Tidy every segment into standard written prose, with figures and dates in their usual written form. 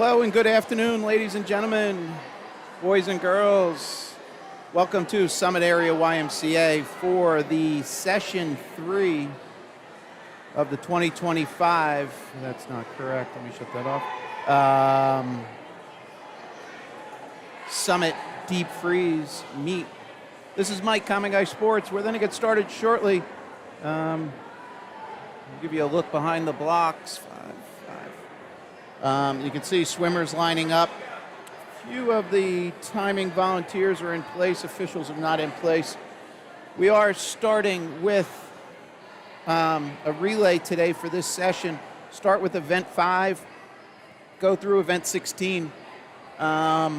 Hello and good afternoon, ladies and gentlemen, boys and girls. Welcome to Summit Area YMCA for the Session 3 of the 2025. That's not correct. Let me shut that off. Summit Deep Freeze Meet. This is Mike, Common Guy Sports. We're going to get started shortly. I'll give you a look behind the blocks. You can see swimmers lining up. A few of the timing volunteers are in place. Officials are not in place. We are starting with a relay today for this session. Start with event 5, go through event 16. As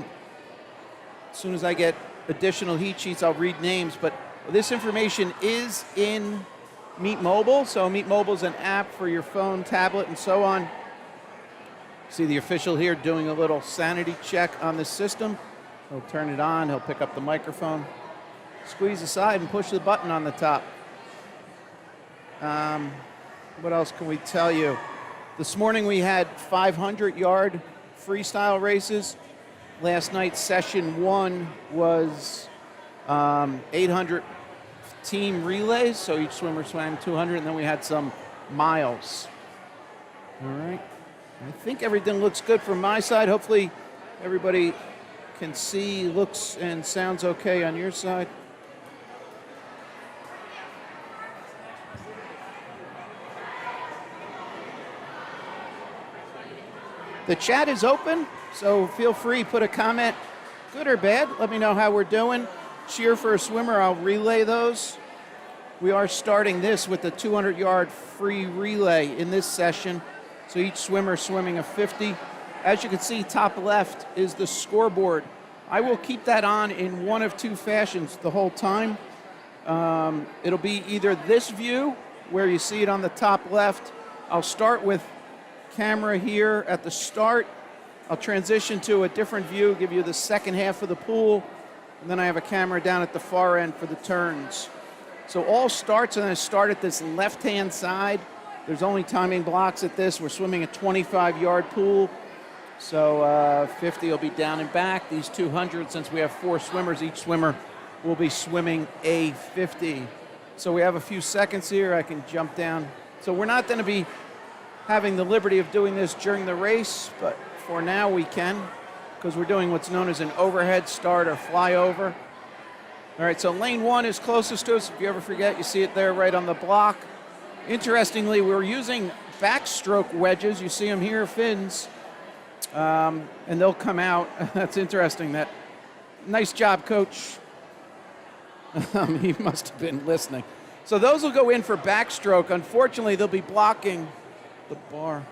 soon as I get additional heat sheets, I'll read names, but this information is in Meet Mobile. So Meet Mobile is an app for your phone, tablet, and so on. See the official here doing a little sanity check on the system. He'll turn it on, he'll pick up the microphone, squeeze aside and push the button on the top. What else can we tell you? This morning we had 500-yard freestyle races. Last night, session 1 was 800 team relays, so each swimmer swam 200, and then we had some miles. All right. I think everything looks good from my side. Hopefully everybody can see, looks, and sounds okay on your side. The chat is open, so feel free, put a comment, good or bad. Let me know how we're doing. Cheer for a swimmer, I'll relay those. We are starting this with the 200-yard free relay in this session. So each swimmer swimming a 50. As you can see, top left is the scoreboard. I will keep that on in one of two fashions the whole time. It'll be either this view, where you see it on the top left. I'll start with camera here at the start. I'll transition to a different view, give you the second half of the pool, and then I have a camera down at the far end for the turns. So all starts, and I start at this left-hand side. There's only timing blocks at this. We're swimming a 25-yard pool, so 50 will be down and back. These 200, since we have 4 swimmers, each swimmer will be swimming a 50. So we have a few seconds here. I can jump down. So we're not going to be having the liberty of doing this during the race, but for now we can, because we're doing what's known as an overhead start or flyover. All right, so lane 1 is closest to us. If you ever forget, you see it there right on the block. Interestingly, we're using backstroke wedges. You see them here, fins, and they'll come out. That's interesting. That nice job, coach. He must have been listening. So those will go in for backstroke. Unfortunately, they'll be blocking the bar.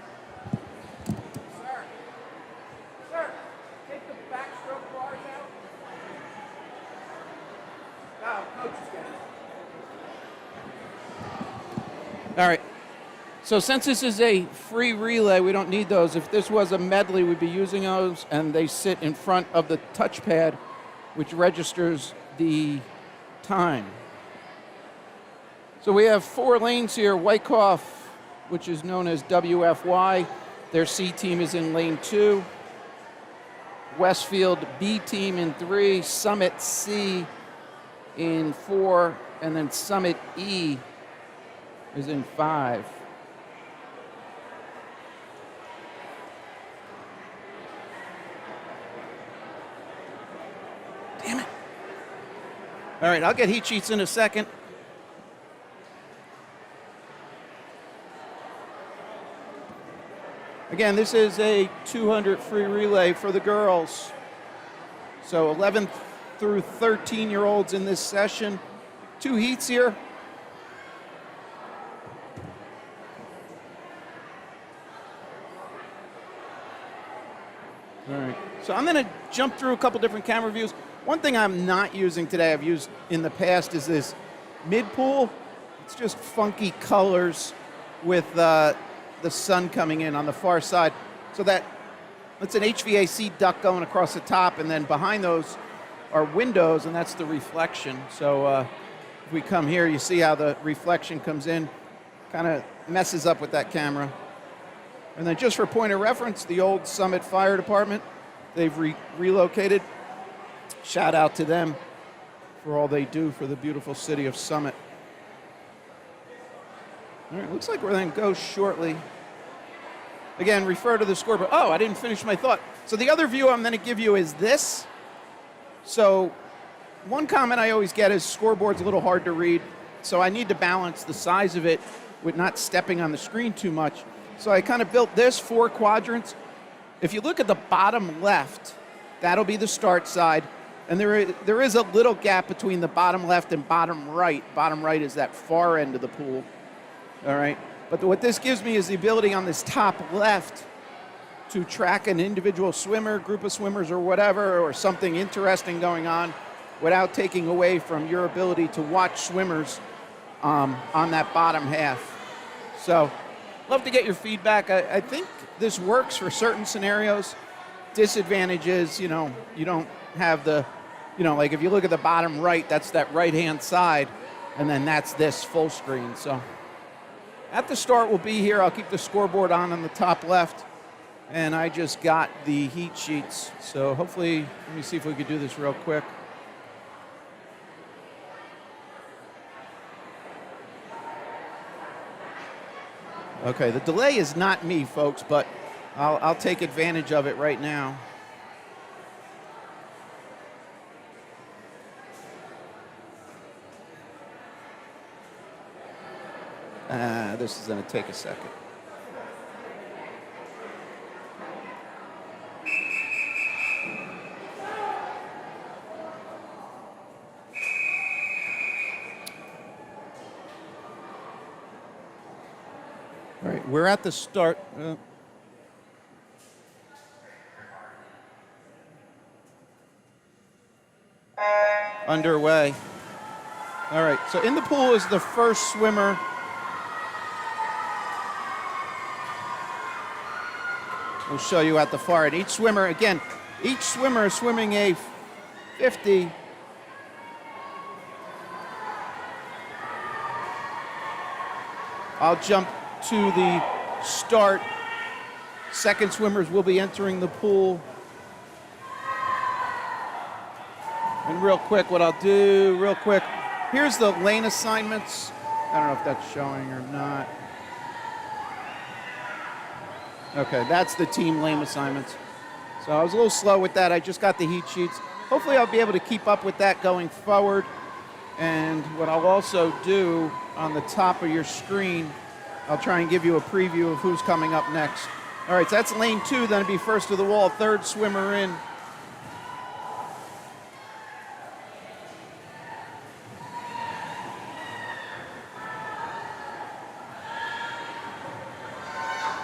Sir, take the backstroke bars out. Oh, coach is getting it. All right, so since this is a free relay, we don't need those. If this was a medley, we'd be using those, and they sit in front of the touchpad, which registers the time. So we have 4 lanes here. Wyckoff, which is known as WFY, their C team is in lane 2. Westfield B team in 3, Summit C in 4, and then Summit E is in 5. Damn it. All right, I'll get heat sheets in a second. Again, this is a 200 free relay for the girls. So 11 through 13-year-olds in this session. 2 heats here. All right, so I'm going to jump through a couple different camera views. One thing I'm not using today, I've used in the past, is this mid-pool. It's just funky colors with the sun coming in on the far side. So that's an HVAC duct going across the top, and then behind those are windows, and that's the reflection. So if we come here, you see how the reflection comes in, kind of messes up with that camera. And then just for point of reference, the old Summit Fire Department, they've relocated. Shout out to them for all they do for the beautiful city of Summit. All right, looks like we're going to go shortly. Again, refer to the scoreboard. Oh, I didn't finish my thought. So the other view I'm going to give you is this. So one comment I always get is scoreboard's a little hard to read, so I need to balance the size of it with not stepping on the screen too much. So I kind of built this 4 quadrants. If you look at the bottom left, that'll be the start side. And there is a little gap between the bottom left and bottom right. Bottom right is that far end of the pool. All right. But what this gives me is the ability on this top left to track an individual swimmer, group of swimmers or whatever, or something interesting going on without taking away from your ability to watch swimmers on that bottom half. So love to get your feedback. I think this works for certain scenarios. Disadvantages, you don't have the, like if you look at the bottom right, that's that right-hand side, and then that's this full screen. So at the start, we'll be here. I'll keep the scoreboard on the top left, and I just got the heat sheets. So hopefully, let me see if we could do this real quick. Okay, the delay is not me, folks, but I'll take advantage of it right now. This is going to take a second. All right, we're at the start. Underway. All right, so in the pool is the first swimmer. We'll show you at the far end. Each swimmer is swimming a 50. I'll jump to the start. Second swimmers will be entering the pool. And real quick, here's the lane assignments. I don't know if that's showing or not. Okay, that's the team lane assignments. So I was a little slow with that. I just got the heat sheets. Hopefully I'll be able to keep up with that going forward. And what I'll also do on the top of your screen, I'll try and give you a preview of who's coming up next. All right, so that's lane 2, then it'll be first to the wall, third swimmer in.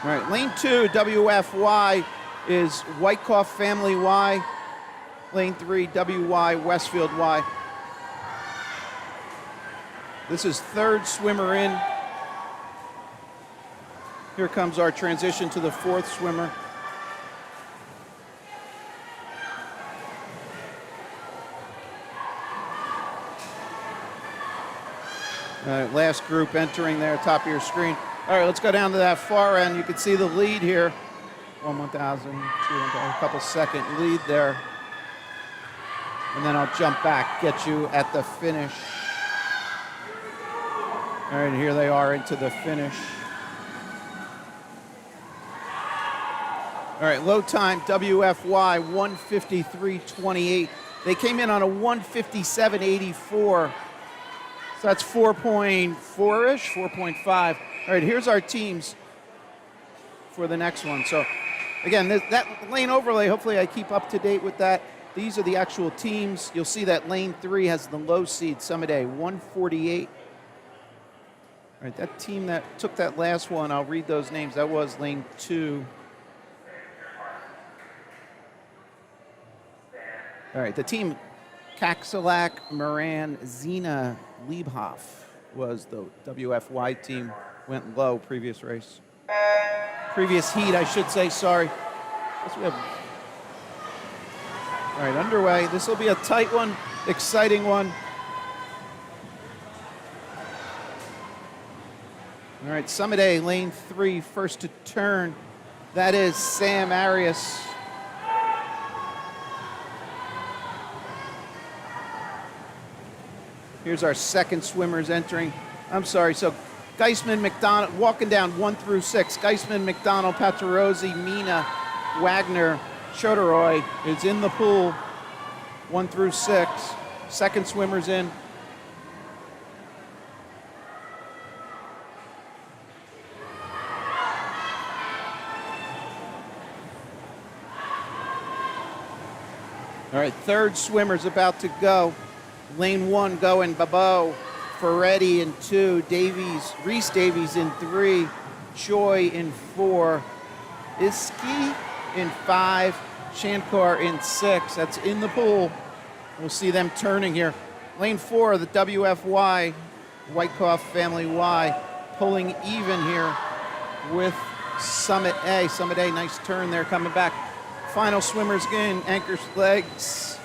All right, lane 2, WFY, is Wyckoff Family Y. Lane 3, WY, Westfield Y. This is third swimmer in. Here comes our transition to the fourth swimmer. All right, last group entering there, top of your screen. All right, let's go down to that far end. You can see the lead here. 1,200, a couple second lead there. And then I'll jump back, get you at the finish. All right, here they are into the finish. All right, low time, WFY, 1:53.28. They came in on a 1:57.84. So that's 4.4-ish, 4.5. All right, here's our teams for the next one. So, again, that lane overlay, hopefully I keep up to date with that. These are the actual teams. You'll see that lane 3 has the low seed, Summit A, 148. All right, that team that took that last one, I'll read those names. That was lane 2. All right, the team Kaxelak, Moran, Zena, Liebhoff was the WFY team. Went low previous race. Previous heat, I should say, sorry. All right, underway. This will be a tight one, exciting one. All right, Summit A, lane 3, first to turn. That is Sam Arias. Here's our second swimmers entering. I'm sorry, so Geisman, McDonald, walking down 1 through 6. Geisman, McDonald, Patrozzi, Mina, Wagner, Chodoroy is in the pool, 1 through 6. Second swimmers in. All right, third swimmer's about to go. Lane 1 going, Babo, Ferretti in 2, Davies, Reese Davies in 3, Choi in 4, Iski in 5, Shankar in 6. That's in the pool. We'll see them turning here. Lane 4, the WFY, Wyckoff Family Y, pulling even here with Summit A. Summit A, nice turn there coming back. Final swimmers in, anchors legs.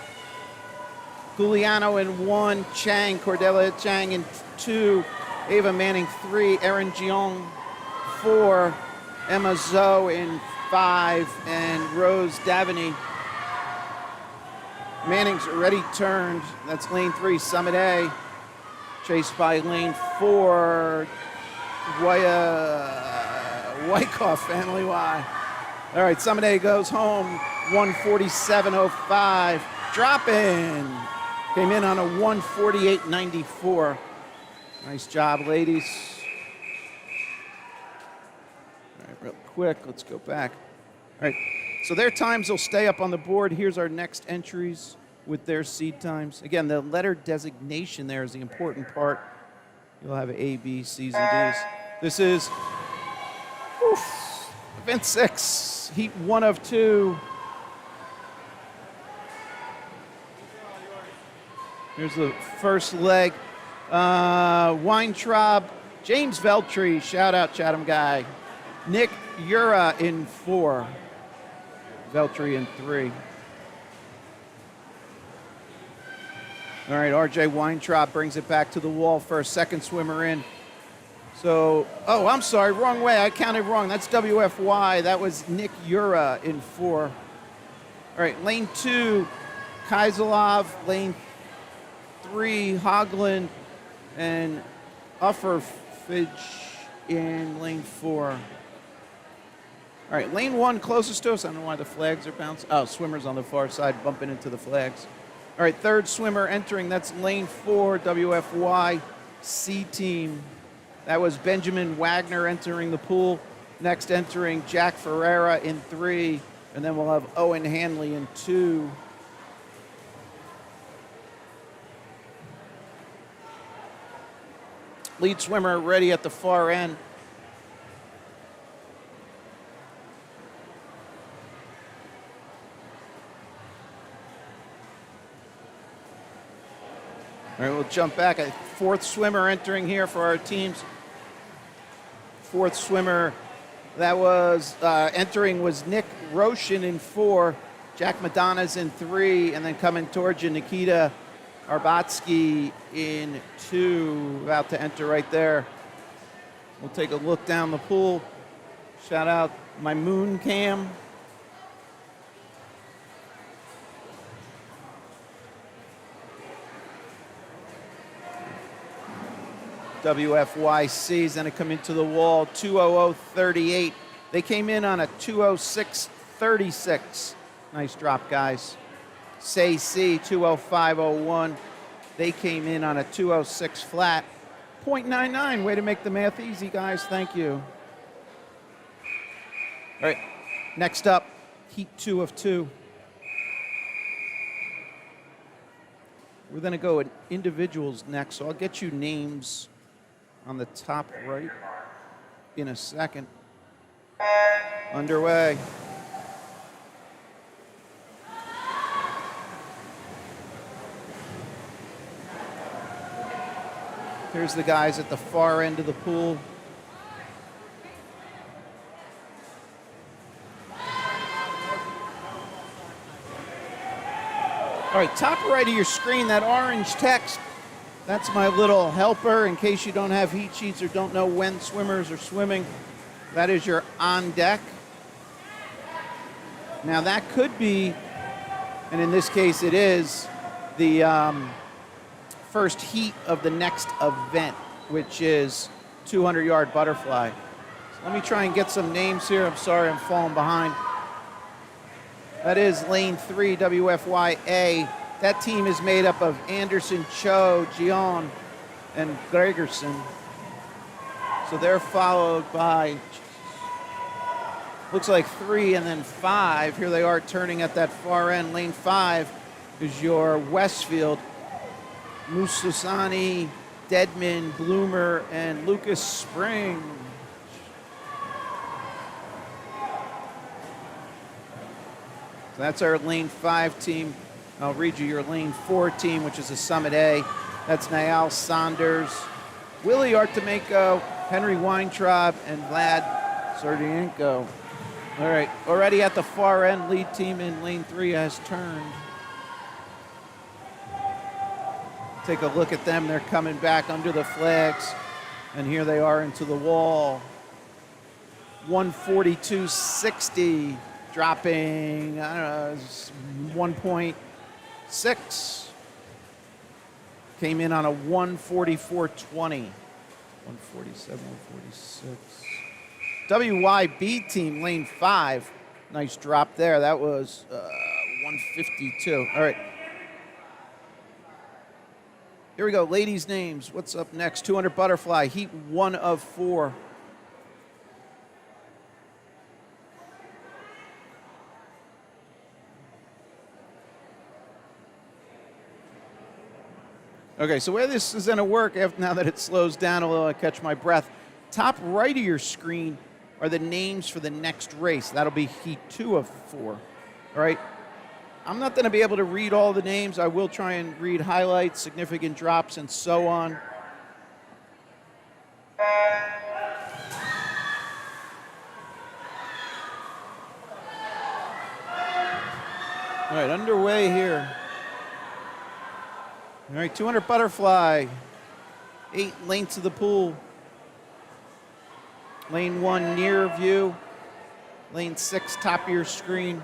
Giuliano in 1, Chang, Cordelia Chang in 2, Ava Manning 3, Erin Jeong 4, Emma Zoe in 5, and Rose Davany. Manning's already turned. That's lane 3, Summit A, chased by lane 4, Wyckoff Family Y. All right, Summit A goes home, 147.05, dropping. Came in on a 148.94. Nice job, ladies. All right, real quick, let's go back. All right, so their times will stay up on the board. Here's our next entries with their seed times. Again, the letter designation there is the important part. You'll have A, B, C's, and D's. This is event 6, heat 1 of 2. Here's the first leg. Weintraub, James Veltri, shout out Chatham guy. Nick Ura in 4. Veltri in 3. All right, RJ Weintraub brings it back to the wall for a second swimmer in. So, oh, I'm sorry, wrong way. I counted wrong. That's WFY. That was Nick Ura in 4. All right, lane 2, Kaiselov. Lane 3, Hoagland and Ufferfidge in lane 4. All right, lane 1 closest to us. I don't know why the flags are bouncing. Oh, swimmers on the far side bumping into the flags. All right, third swimmer entering. That's lane 4, WFY C team. That was Benjamin Wagner entering the pool. Next entering Jack Ferreira in 3. And then we'll have Owen Hanley in 2. Lead swimmer ready at the far end. All right, we'll jump back. A fourth swimmer entering here for our teams. Fourth swimmer that was entering was Nick Roshan in 4, Jack Madonna's in 3, and then coming towards you, Nikita Arbatsky in 2, about to enter right there. We'll take a look down the pool. Shout out my moon cam. WFYC is going to come into the wall, 2:00:38. They came in on a 2:06:36. Nice drop, guys. Say C, 2:05:01. They came in on a 2:06 flat. 0.99, way to make the math easy, guys. Thank you. All right, next up, heat 2 of 2. We're going to go at individuals next, so I'll get you names on the top right in a second. Underway. Here's the guys at the far end of the pool. All right, top right of your screen, that orange text, that's my little helper in case you don't have heat sheets or don't know when swimmers are swimming. That is your on deck. Now that could be, and in this case it is, the first heat of the next event, which is 200-yard butterfly. So let me try and get some names here. I'm sorry, I'm falling behind. That is lane 3, WFYA. That team is made up of Anderson, Cho, Gion, and Gregerson. So they're followed by, looks like 3 and then 5. Here they are turning at that far end. Lane 5 is your Westfield. Mususani, Deadman, Bloomer, and Lucas Spring. So that's our lane 5 team. I'll read you your lane 4 team, which is a Summit A. That's Niall Saunders, Willie Artemenko, Henry Weintraub, and Vlad Serdienko. All right, already at the far end, lead team in lane 3 has turned. Take a look at them. They're coming back under the flags, and here they are into the wall. 142.60, dropping, I don't know, 1.6. Came in on a 144.20. 147, 146. WYB team, lane 5. Nice drop there. That was 152. All right. Here we go. Ladies' names. What's up next? 200 butterfly, heat 1 of 4. Okay, so where this is going to work, now that it slows down a little, I catch my breath. Top right of your screen are the names for the next race. That'll be heat 2 of 4. All right? I'm not going to be able to read all the names. I will try and read highlights, significant drops, and so on. All right, underway here. All right, 200 butterfly, 8 lengths of the pool. Lane 1 near view. Lane 6 top of your screen.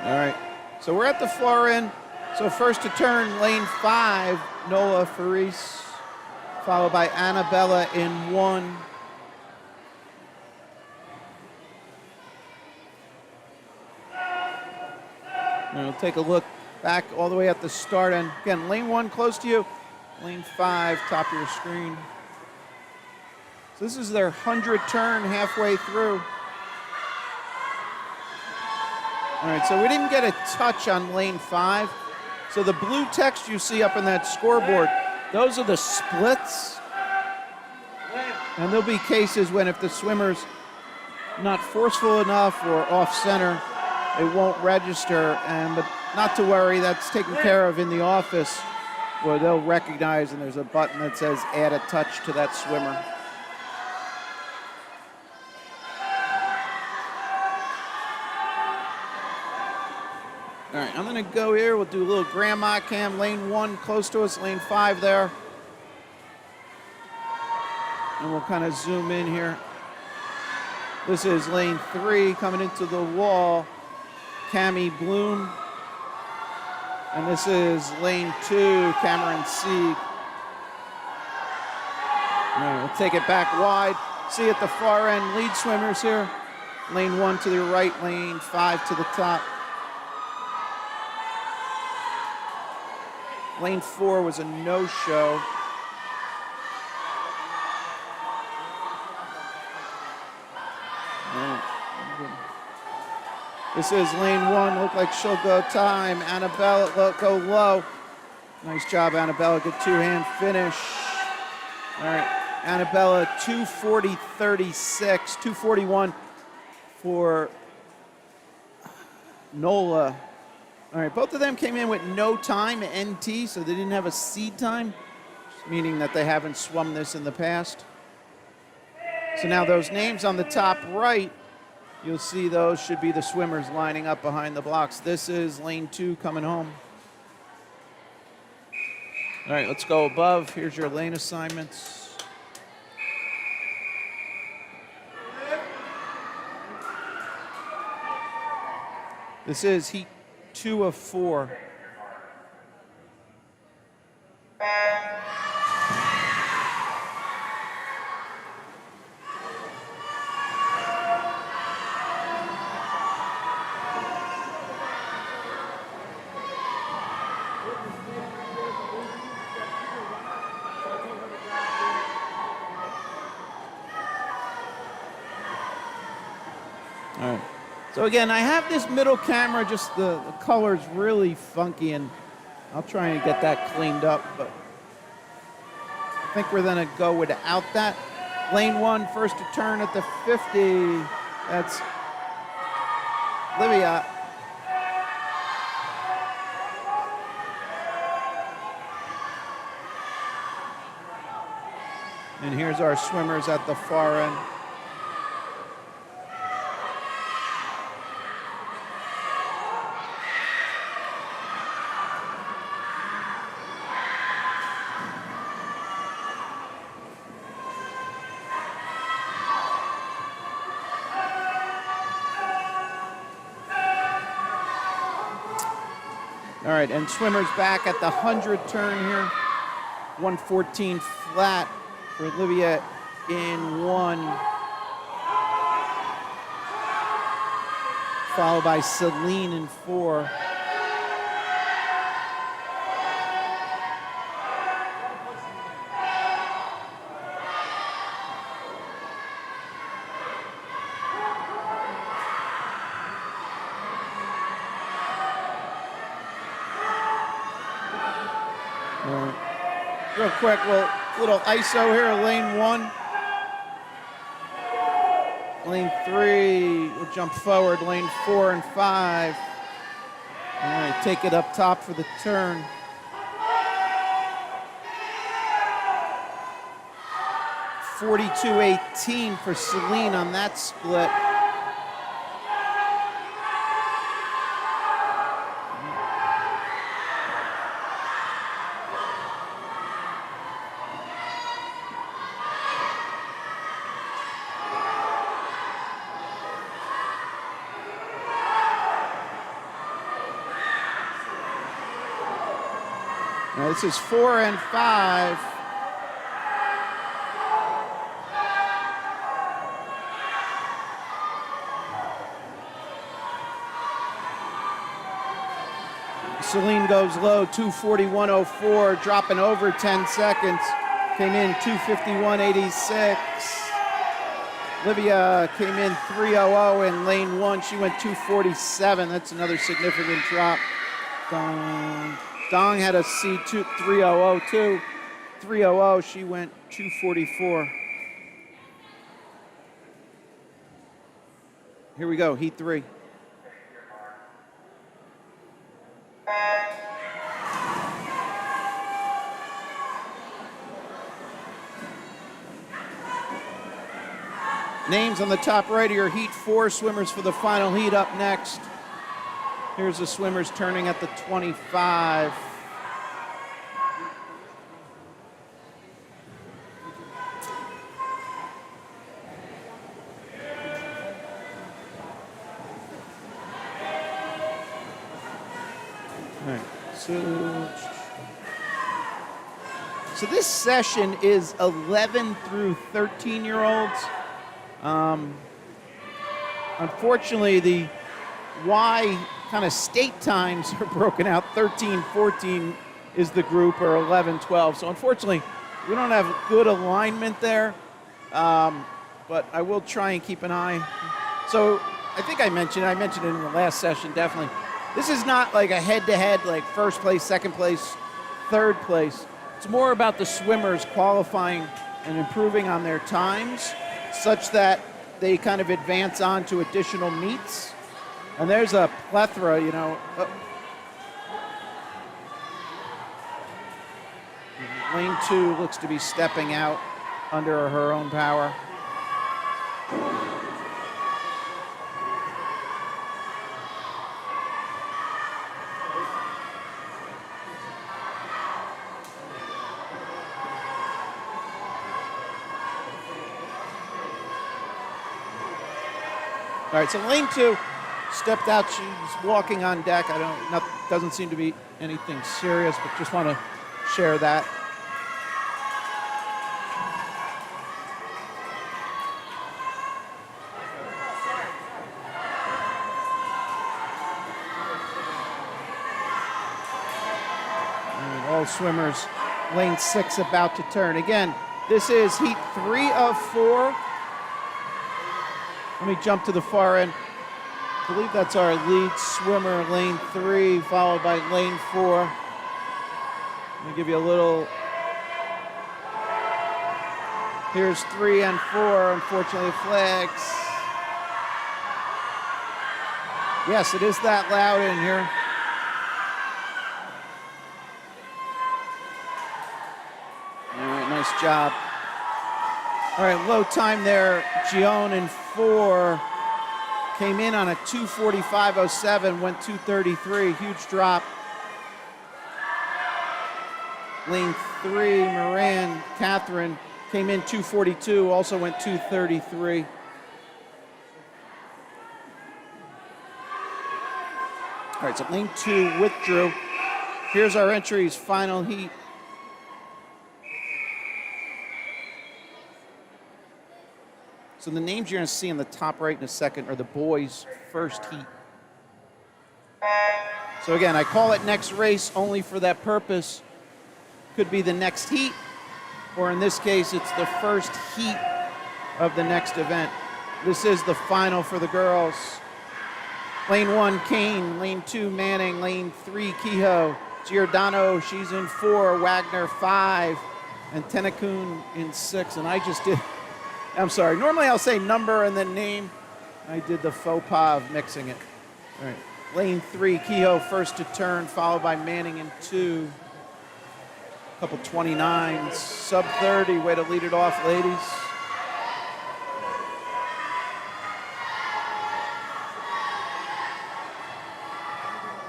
All right, so we're at the far end. So first to turn, lane 5, Nola Faris, followed by Annabella in 1. And we'll take a look back all the way at the start end. Again, lane 1 close to you, lane 5 top of your screen. So this is their 100 turn halfway through. All right, so we didn't get a touch on lane 5. So the blue text you see up in that scoreboard, those are the splits. And there'll be cases when if the swimmer's not forceful enough or off center, it won't register. But not to worry, that's taken care of in the office where they'll recognize and there's a button that says add a touch to that swimmer. All right, I'm going to go here. We'll do a little grandma cam. Lane 1 close to us, lane 5 there. And we'll kind of zoom in here. This is lane 3 coming into the wall. Cami Bloom. And this is lane 2, Cameron Sieg. All right, we'll take it back wide. See at the far end, lead swimmers here. Lane 1 to the right, lane 5 to the top. Lane 4 was a no-show. This is lane 1. Look like she'll go time. Annabella go low. Nice job, Annabella. Good two-hand finish. All right, Annabella 240.36, 241 for Nola. All right, both of them came in with no time, NT, so they didn't have a seed time, meaning that they haven't swum this in the past. So now those names on the top right, you'll see those should be the swimmers lining up behind the blocks. This is lane 2 coming home. All right, let's go above. Here's your lane assignments. This is heat 2 of 4. All right. So again, I have this middle camera, just the color's really funky, and I'll try and get that cleaned up, but I think we're gonna go without that. Lane 1, first to turn at the 50. That's Livia. And here's our swimmers at the far end. All right, and swimmers back at the 100 turn here. 114 flat for Olivia in 1. Followed by Celine in 4. Real quick, little ISO here, lane 1. Lane 3, we'll jump forward, lane 4 and 5. All right, take it up top for the turn. .42.18 for Celine on that split. Now this is 4 and 5. Celine goes low, 2:41.04, dropping over 10 seconds. Came in 2:51.86. Livia came in 3:00 in lane 1. She went 2:47. That's another significant drop. Dong had a C2 3:00 too. 3:00. She went 2:44. Here we go, heat 3. Names on the top right are heat 4 swimmers for the final heat up next. Here's the swimmers turning at the 25. All right, so this session is 11 through 13-year-olds. Unfortunately, the Y kind of state times are broken out. 13, 14 is the group, or 11, 12. So unfortunately, we don't have good alignment there, but I will try and keep an eye. So I think I mentioned it in the last session, definitely. This is not like a head-to-head, like first place, second place, third place. It's more about the swimmers qualifying and improving on their times, such that they kind of advance on to additional meets. And there's a plethora, you know. Lane 2 looks to be stepping out under her own power. All right, so lane 2 stepped out. She's walking on deck. Doesn't seem to be anything serious, but just want to share that. All swimmers, lane 6 about to turn. Again, this is heat 3 of 4. Let me jump to the far end. I believe that's our lead swimmer, lane 3, followed by lane 4. Let me give you a little. Here's 3 and 4, unfortunately, flags. Yes, it is that loud in here. Nice job. All right, low time there. Gion in 4 came in on a 2:45.07, went 2:33. Huge drop. Lane 3, Moran, Catherine came in 2:42, also went 2:33. All right, so lane 2 withdrew. Here's our entries, final heat. So the names you're going to see in the top right in a second are the boys' first heat. So again, I call it next race only for that purpose. Could be the next heat, or in this case, it's the first heat of the next event. This is the final for the girls. Lane 1, Kane. Lane 2, Manning. Lane 3, Kehoe. Giordano, she's in 4. Wagner, 5. And Tenekun in 6. And I'm sorry. Normally I'll say number and then name. I did the faux pas of mixing it. All right. Lane 3, Kehoe first to turn, followed by Manning in 2. A couple 29s, sub 30. Way to lead it off, ladies.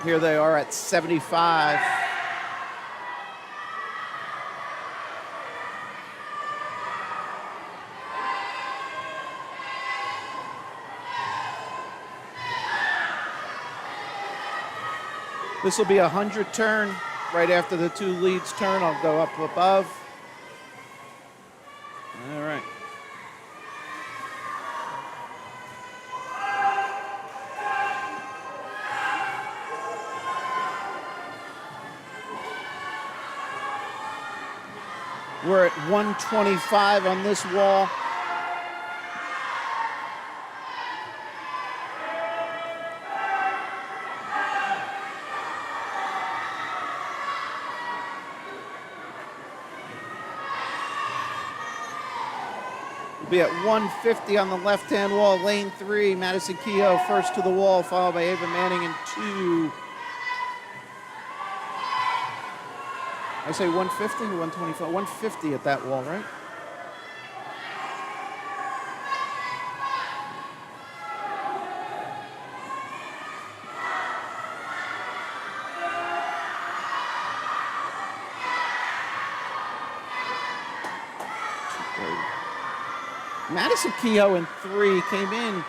Here they are at 75. This will be a 100 turn. Right after the 2 leads turn, I'll go up above. All right. We're at 125 on this wall. Be at 150 on the left-hand wall. Lane 3, Madison Kehoe first to the wall, followed by Ava Manning in 2. I say 150 or 125? 150 at that wall, right? Madison Kehoe in 3 came in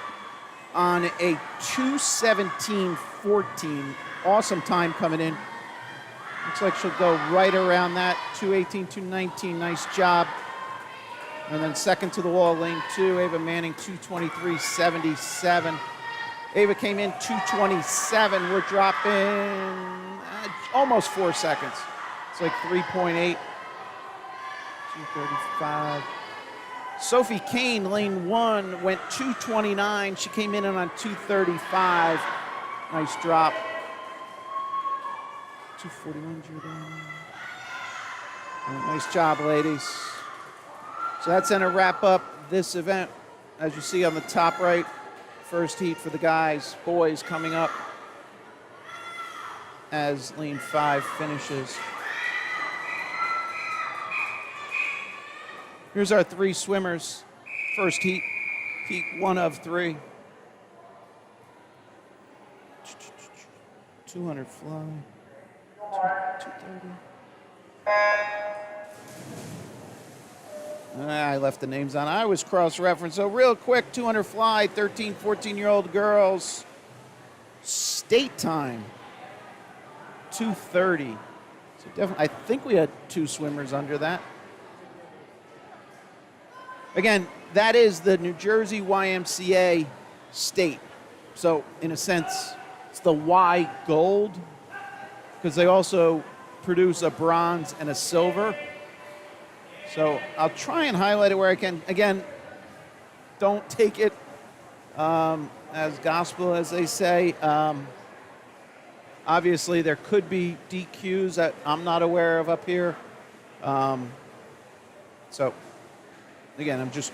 on a 2:17.14. Awesome time coming in. Looks like she'll go right around that. 2:18, 2:19. Nice job. And then second to the wall, lane 2, Ava Manning, 2:23.77. Ava came in 2:27. We're dropping almost 4 seconds. It's like 3.8. 2:35. Sophie Kane, lane 1, went 2:29. She came in on 2:35. Nice drop. 2:41, Giordano. Nice job, ladies. So that's going to wrap up this event. As you see on the top right, first heat for the guys, boys coming up as lane 5 finishes. Here's our 3 swimmers. First heat, heat 1 of 3. 200 fly, 230. I left the names on. I was cross-referenced. So real quick, 200 fly, 13, 14-year-old girls. State time, 230. So definitely, I think we had 2 swimmers under that. Again, that is the New Jersey YMCA state. So in a sense, it's the Y gold, because they also produce a bronze and a silver. So I'll try and highlight it where I can. Again, don't take it as gospel, as they say. Obviously, there could be DQs that I'm not aware of up here. So, again, I just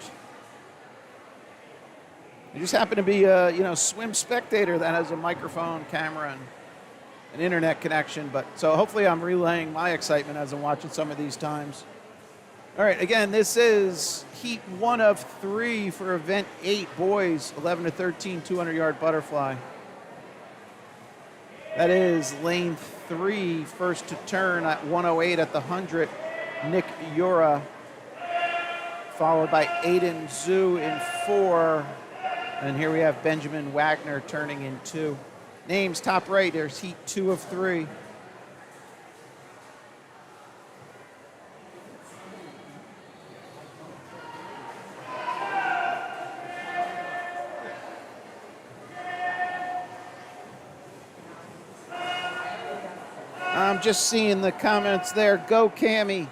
happen to be a swim spectator that has a microphone, camera, and an internet connection. But so hopefully I'm relaying my excitement as I'm watching some of these times. All right, again, this is heat 1 of 3 for event 8, boys, 11 to 13, 200-yard butterfly. That is lane 3, first to turn at 108 at the 100, Nick Yura, followed by Aiden Zhu in 4. And here we have Benjamin Wagner turning in 2. Names, top right, there's heat 2 of 3. I'm just seeing the comments there. Go Cammy.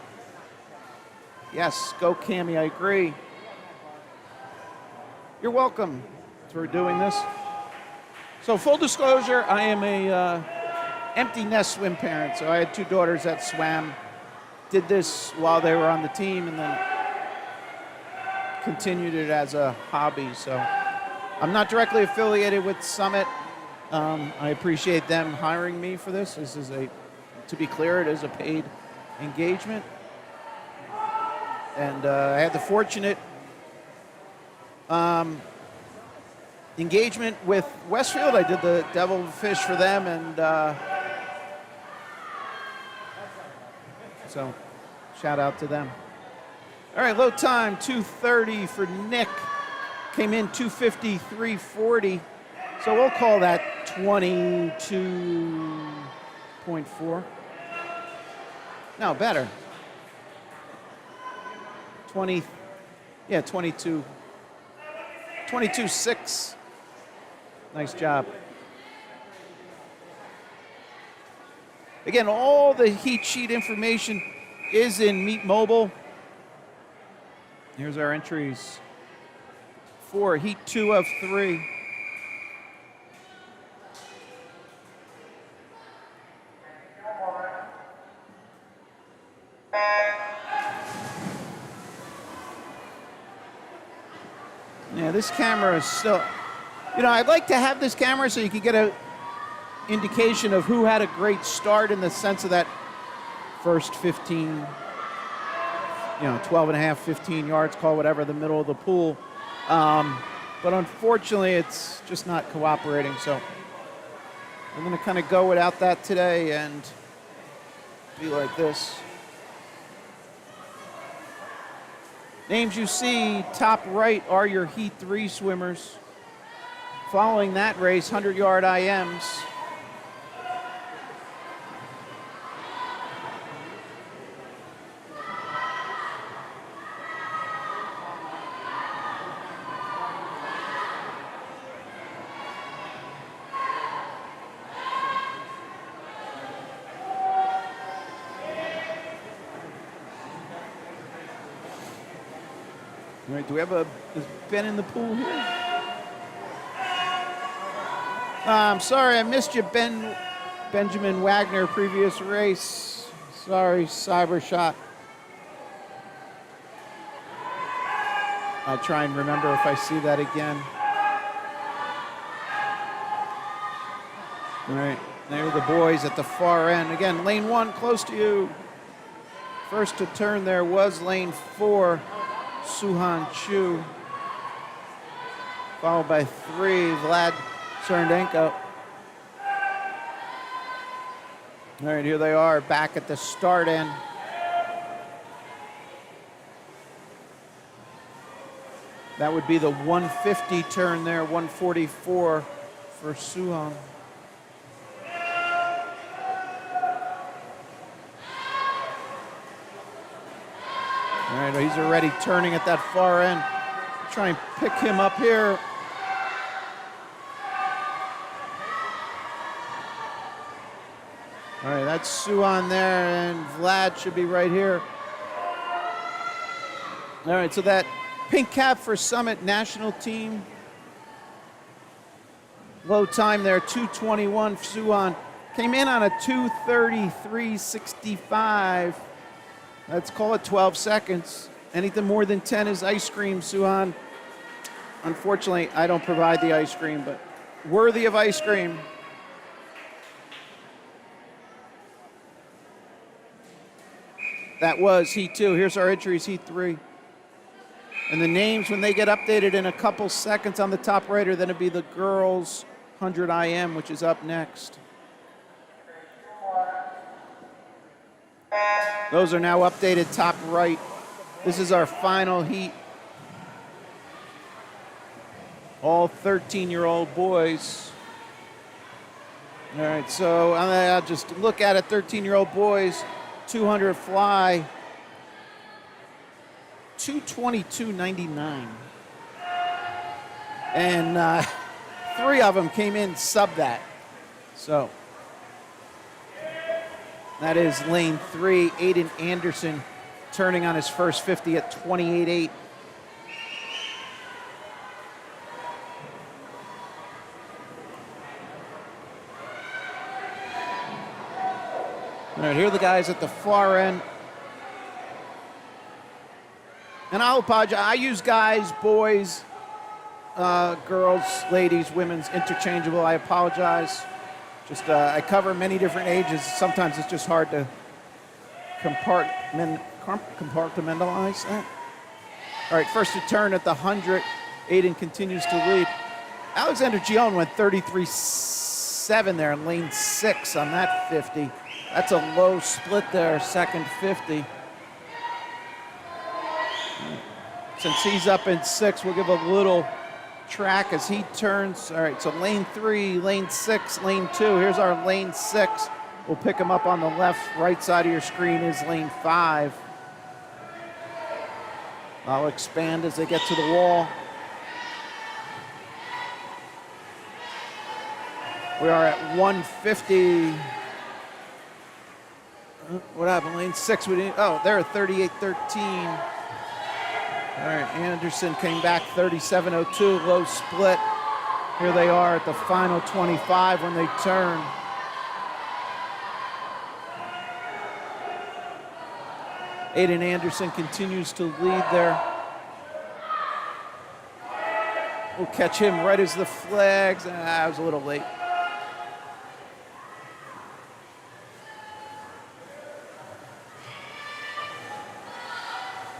Yes, go Cammy, I agree. You're welcome for doing this. So full disclosure, I am a empty nest swim parent. So I had 2 daughters that swam, did this while they were on the team, and then continued it as a hobby. So I'm not directly affiliated with Summit. I appreciate them hiring me for this. This is to be clear, it is a paid engagement. And I had the fortunate engagement with Westfield. I did the devilfish for them, and so shout out to them. All right, low time, 2:30 for Nick. Came in 2:50, 3:40. So we'll call that 22.4. No, better. 20, yeah, 22. 22.6. Nice job. Again, all the heat sheet information is in Meet Mobile. Here's our entries for heat 2 of 3. Yeah, this camera is still, I'd like to have this camera so you could get an indication of who had a great start in the sense of that first 15, 12 and a half, 15 yards, call whatever, the middle of the pool. But unfortunately, it's just not cooperating. So I'm going to kind of go without that today and be like this. Names you see, top right are your Heat 3 swimmers. Following that race, 100-yard IMs. All right, do we have is Ben in the pool here? I'm sorry, I missed you, Benjamin Wagner, previous race. Sorry, cyber shot. I'll try and remember if I see that again. All right, there are the boys at the far end. Again, lane 1 close to you. First to turn there was lane 4, Suhan Chu. Followed by 3, Vlad Serendenko. All right, here they are back at the start end. That would be the 150 turn there, 144 for Suhan. All right, he's already turning at that far end. Try and pick him up here. All right, that's Suhan there, and Vlad should be right here. All right, so that pink cap for Summit national team. Low time there, 2:21 for Suhan. Came in on a 2:33.65. Let's call it 12 seconds. Anything more than 10 is ice cream, Suhan. Unfortunately, I don't provide the ice cream, but worthy of ice cream. That was Heat 2. Here's our entries, Heat 3. And the names, when they get updated in a couple seconds on the top right, are going to be the girls' 100 IM, which is up next. Those are now updated top right. This is our final heat. All 13-year-old boys. All right, so I'll just look at it, 13-year-old boys, 200 fly, 222.99. And 3 of them came in sub that. So that is lane 3, Aiden Anderson turning on his first 50 at 28.8. All right, here are the guys at the far end. And I'll apologize. I use guys, boys, girls, ladies, women's, interchangeable. I apologize. Just I cover many different ages. Sometimes it's just hard to compartmentalize that. All right, first to turn at the 100. Aiden continues to lead. Alexander Gion went 33.7 there in lane 6 on that 50. That's a low split there, second 50. Since he's up in 6, we'll give a little track as he turns. All right, so lane 3, lane 6, lane 2. Here's our lane 6. We'll pick him up on the left, right side of your screen is lane 5. I'll expand as they get to the wall. We are at 150. What happened? Lane 6. They're at 38.13. All right, Anderson came back 37.02, low split. Here they are at the final 25 when they turn. Aiden Anderson continues to lead there. We'll catch him right as the flags. I was a little late.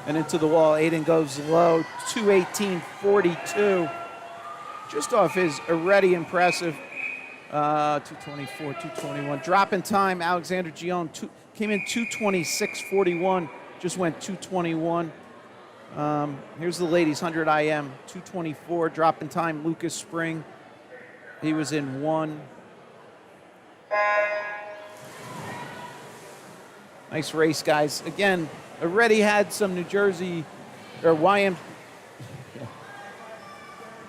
And into the wall, Aiden goes low, 218.42. Just off his already impressive 224, 221. Drop in time, Alexander Gion came in 226.41, just went 221. Here's the ladies, 100 IM, 224. Drop in time, Lucas Spring, he was in 1. Nice race, guys. Again, already had some New Jersey or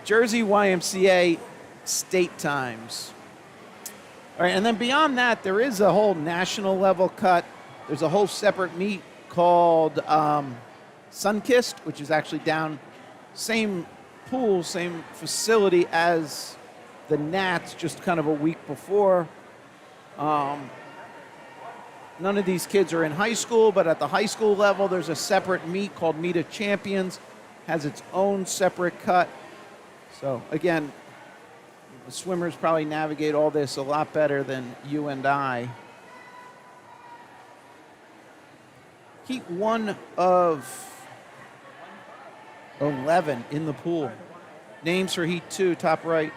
Jersey YMCA state times. All right, and then beyond that, there is a whole national level cut. There's a whole separate meet called Sunkissed, which is actually down, same pool, same facility as the Nats, just kind of a week before. None of these kids are in high school, but at the high school level, there's a separate meet called Meet of Champions, has its own separate cut. So again, The swimmers probably navigate all this a lot better than you and I. Heat 1 of 11 in the pool. Names for Heat 2, top right.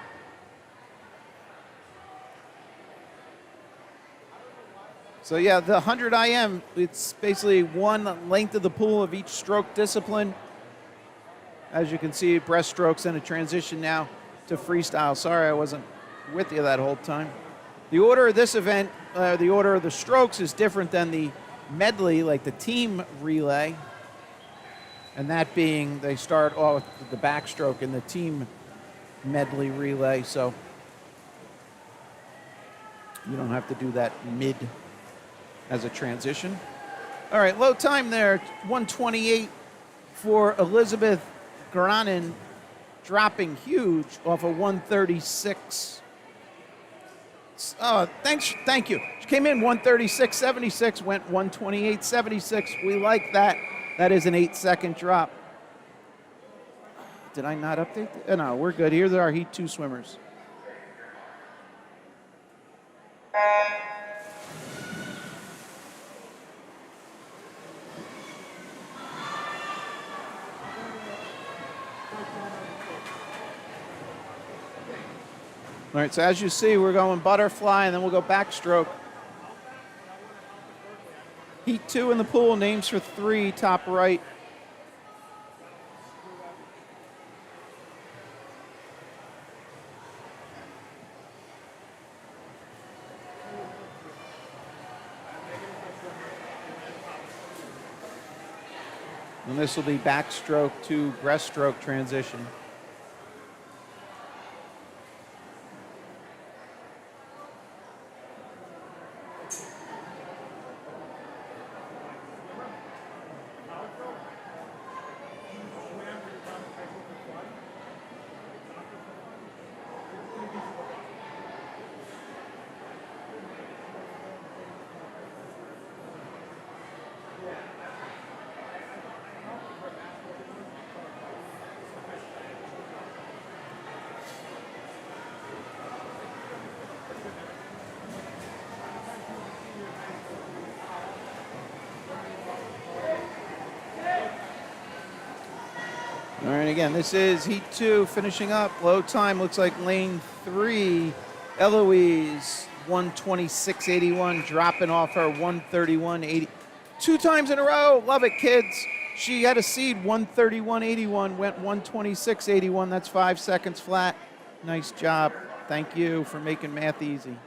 So yeah, the 100 IM, it's basically one length of the pool of each stroke discipline. As you can see, breaststrokes and a transition now to freestyle. Sorry I wasn't with you that whole time. The order of this event, the order of the strokes is different than the medley, like the team relay. And that being, they start off with the backstroke in the team medley relay. So you don't have to do that mid as a transition. All right, low time there, 128 for Elizabeth Granin, dropping huge off of 136. Oh, thank you. She came in 136.76, went 128.76. We like that. That is an 8-second drop. Did I not update that? No, we're good. Here's our Heat 2 swimmers. All right, so as you see, we're going butterfly, and then we'll go backstroke. Heat 2 in the pool, names for 3, top right. And this will be backstroke to breaststroke transition. All right, again, this is Heat 2 finishing up. Low time looks like lane 3. Eloise, 126.81, dropping off her 131.80. 2 times in a row. Love it, kids. She had a seed, 131.81, went 126.81. That's 5 seconds flat. Nice job. Thank you for making math easy.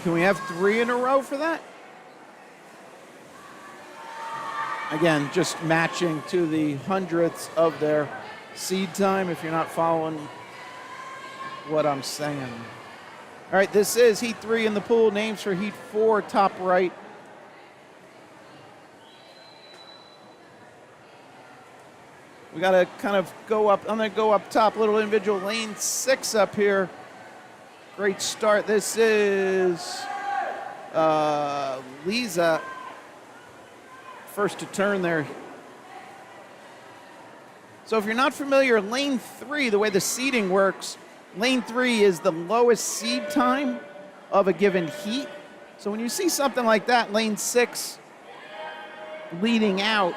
Can we have 3 in a row for that? Again, just matching to the hundredths of their seed time if you're not following what I'm saying. All right, this is Heat 3 in the pool. Names for Heat 4, top right. We got to kind of go up. I'm going to go up top, little individual. Lane 6 up here. Great start. This is Lisa. First to turn there. So if you're not familiar, lane 3, the way the seeding works, lane 3 is the lowest seed time of a given heat. So when you see something like that, lane 6 leading out,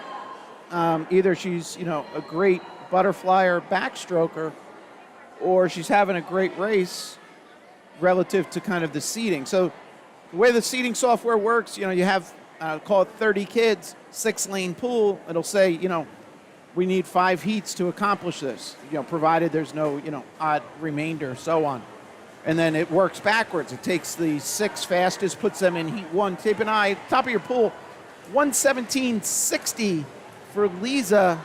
either she's, a great butterfly or backstroker, or she's having a great race relative to kind of the seeding. So the way the seeding software works, you have call it 30 kids, 6-lane pool. It'll say, we need 5 heats to accomplish this, provided there's no, odd remainder, so on. And then it works backwards. It takes the 6 fastest, puts them in Heat 1. Keep an eye, top of your pool, 117.60 for Lisa.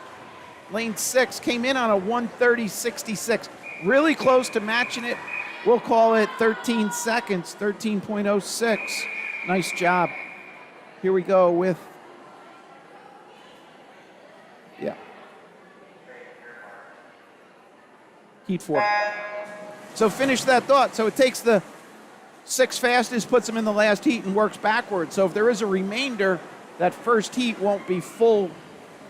Lane 6 came in on a 130.66. Really close to matching it. We'll call it 13 seconds, 13.06. Nice job. Here we go with, Heat 4. So finish that thought. So it takes the 6 fastest, puts them in the last heat, and works backwards. So if there is a remainder, that first heat won't be full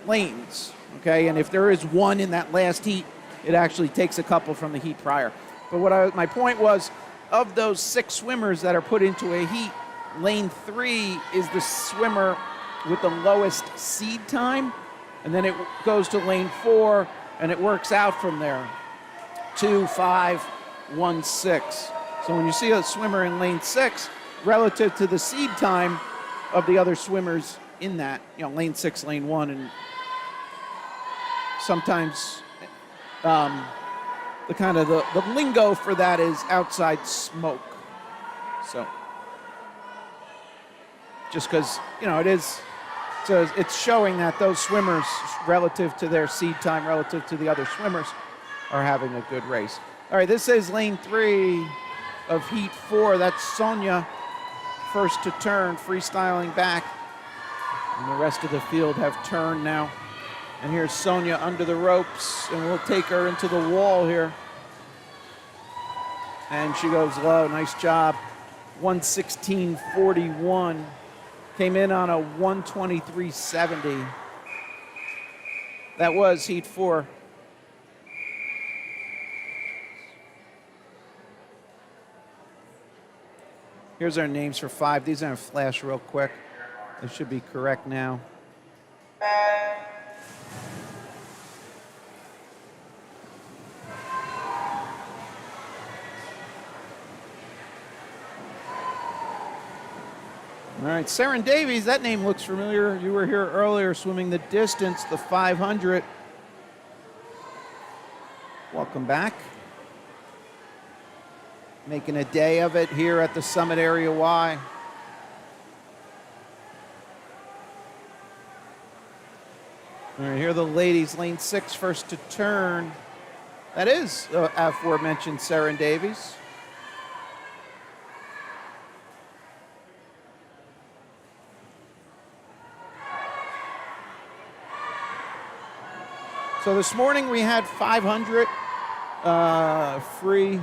lanes, okay? And if there is one in that last heat, It actually takes a couple from the heat prior. But my point was, of those 6 swimmers that are put into a heat, lane 3 is the swimmer with the lowest seed time, and then it goes to lane 4, and it works out from there. 2, 5, 1, 6. So when you see a swimmer in lane 6, relative to the seed time of the other swimmers in that, lane 6, lane 1, and sometimes the lingo for that is outside smoke. So just because, it's showing that those swimmers, relative to their seed time, relative to the other swimmers, are having a good race. All right, this is lane 3 of heat 4. That's Sonia, first to turn, freestyling back. And the rest of the field have turned now. And here's Sonia under the ropes, and we'll take her into the wall here. And she goes low. Nice job. 1:16.41. Came in on a 1:23.70. That was heat 4. Here's our names for 5. These are going to flash real quick. They should be correct now. All right, Saren Davies, that name looks familiar. You were here earlier swimming the distance, the 500. Welcome back. Making a day of it here at the Summit Area Y. All right, here are the ladies, lane 6, first to turn. That is the aforementioned Saren Davies. So this morning we had 500 free.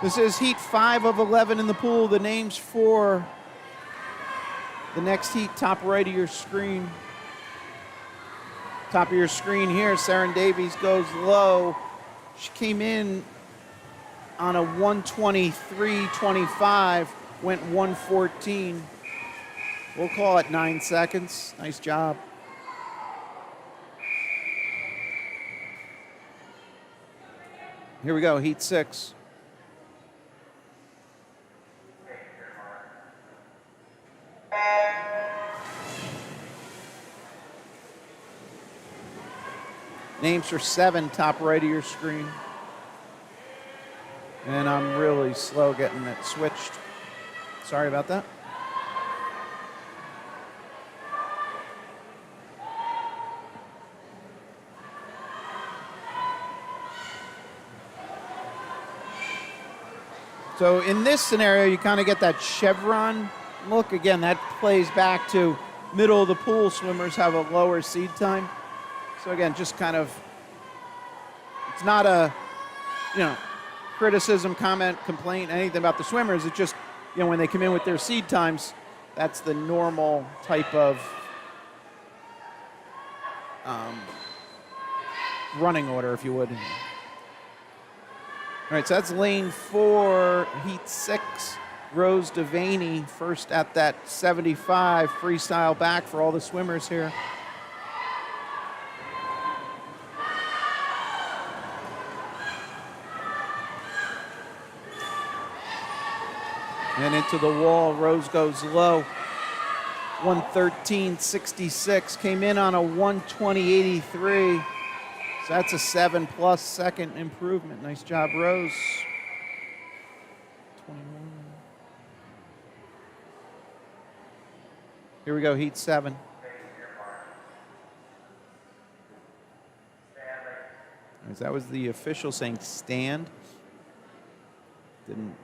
This is heat 5 of 11 in the pool. The names for the next heat, top right of your screen. Top of your screen here, Saren Davies goes low. She came in on a 1:23.25, went 1:14. We'll call it 9 seconds. Nice job. Here we go, heat 6. Names for 7, top right of your screen. And I'm really slow getting it switched. Sorry about that. So in this scenario, you kind of get that chevron look. Again, that plays back to middle of the pool swimmers have a lower seed time. So again, just kind of, it's not a, criticism, comment, complaint, anything about the swimmers. It's just, when they come in with their seed times, that's the normal type of running order, if you would. All right, so that's lane 4, heat 6. Rose Devaney first at that 75, freestyle back for all the swimmers here. And into the wall, Rose goes low. 1:13.66, came in on a 1:20.83. So that's a 7+ second improvement. Nice job, Rose. 21. Here we go, heat 7. That was the official saying stand. Didn't.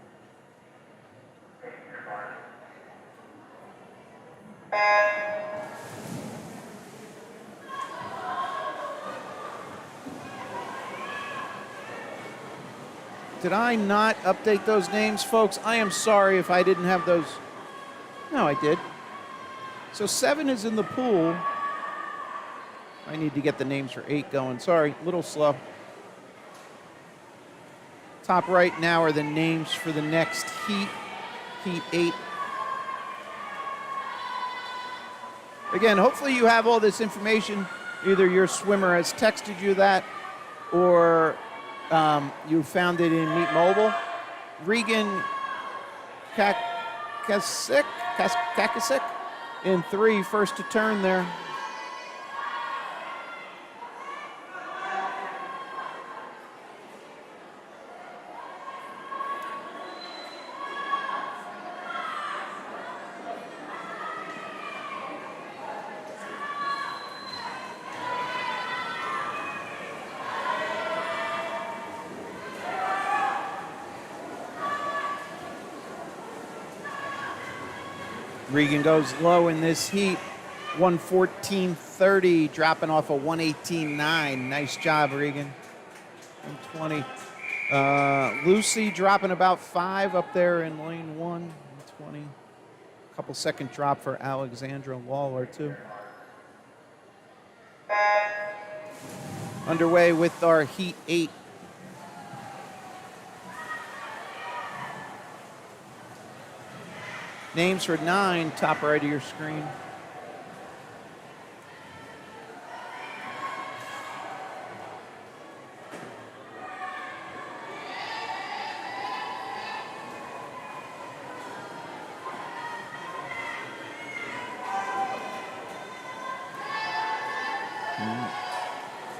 Did I not update those names, folks? I am sorry if I didn't have those. No, I did. So 7 is in the pool. I need to get the names for 8 going. Sorry, a little slow. Top right now are the names for the next heat, heat 8. Again, hopefully you have all this information. Either your swimmer has texted you that or you found it in Meet Mobile. Regan Kakasik in 3, first to turn there. Regan goes low in this heat, 114.30, dropping off a 118.9. Nice job, Regan. 120. Lucy dropping about 5 up there in lane 1, 120. Couple second drop for Alexandra Lawler, too. Underway with our heat 8. Names for 9, top right of your screen.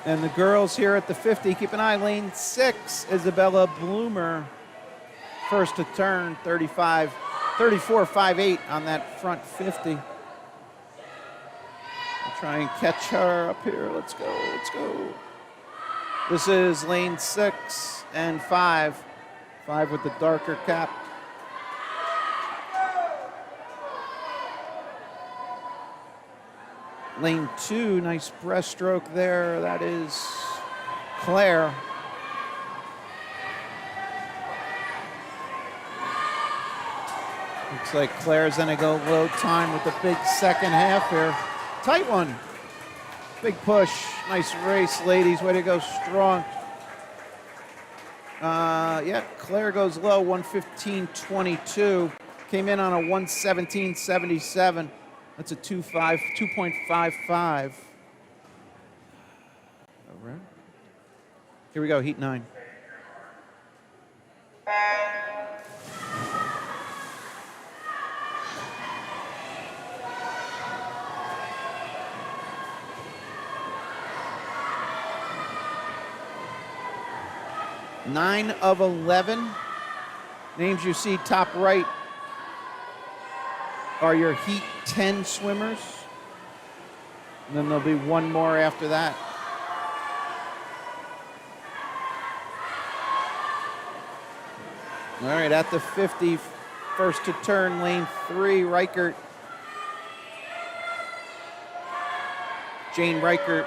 And the girls here at the 50, keep an eye, lane 6, Isabella Bloomer, first to turn, 34.58 on that front 50. We'll try and catch her up here. Let's go, let's go. This is lane 6 and 5. 5 with the darker cap. Lane 2, nice breaststroke there. That is Claire. Looks like Claire's gonna go low time with the big second half here. Tight one. Big push. Nice race, ladies. Way to go strong. Yeah, Claire goes low, 115.22. Came in on a 117.77. That's a 2.55. All right. Here we go, heat 9. Nine of 11. Names you see top right are your heat 10 swimmers. And then there'll be one more after that. All right, at the 50, first to turn, lane 3, Reichert. Jane Reichert.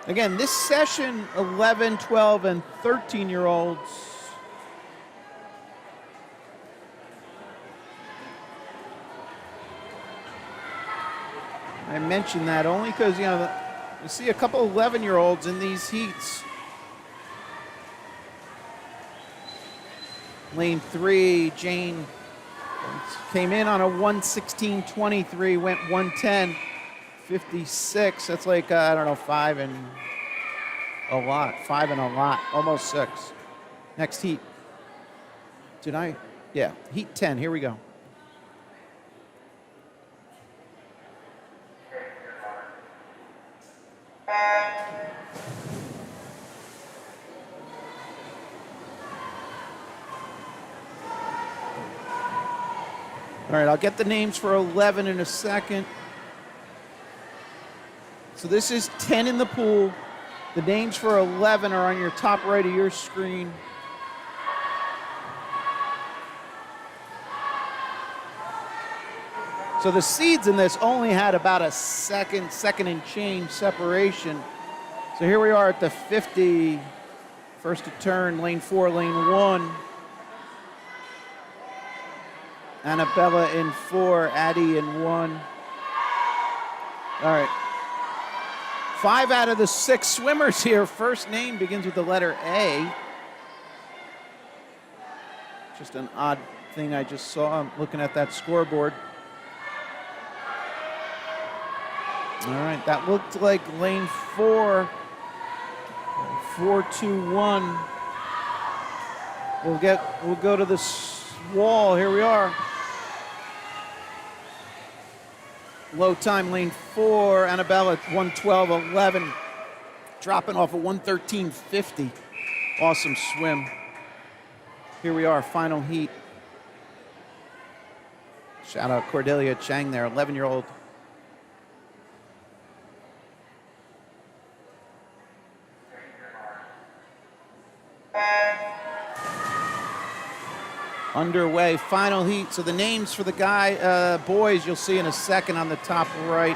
Again, this session, 11, 12, and 13-year-olds. I mention that only because, you know, you see a couple 11-year-olds in these heats. Lane 3, Jane came in on a 116.23, went 110.56. That's like, I don't know, 5 and a lot, almost 6. Next heat. Did I? Yeah, heat 10, here we go. All right, I'll get the names for 11 in a second. So this is 10 in the pool. The names for 11 are on your top right of your screen. So the seeds in this only had about a second and change separation. So here we are at the 50. First to turn, lane 4, lane 1. Annabella in 4, Addie in 1. All right. 5 out of the 6 swimmers here. First name begins with the letter A. Just an odd thing I just saw. I'm looking at that scoreboard. All right, that looked like lane 4. 4-2-1. We'll go to this wall. Here we are. Low time, lane 4, Annabella 1:12.11, dropping off a 1:13.50. Awesome swim. Here we are, final heat. Shout out Cordelia Chang there, 11-year-old. Underway, final heat. So the names for the boys you'll see in a second on the top right.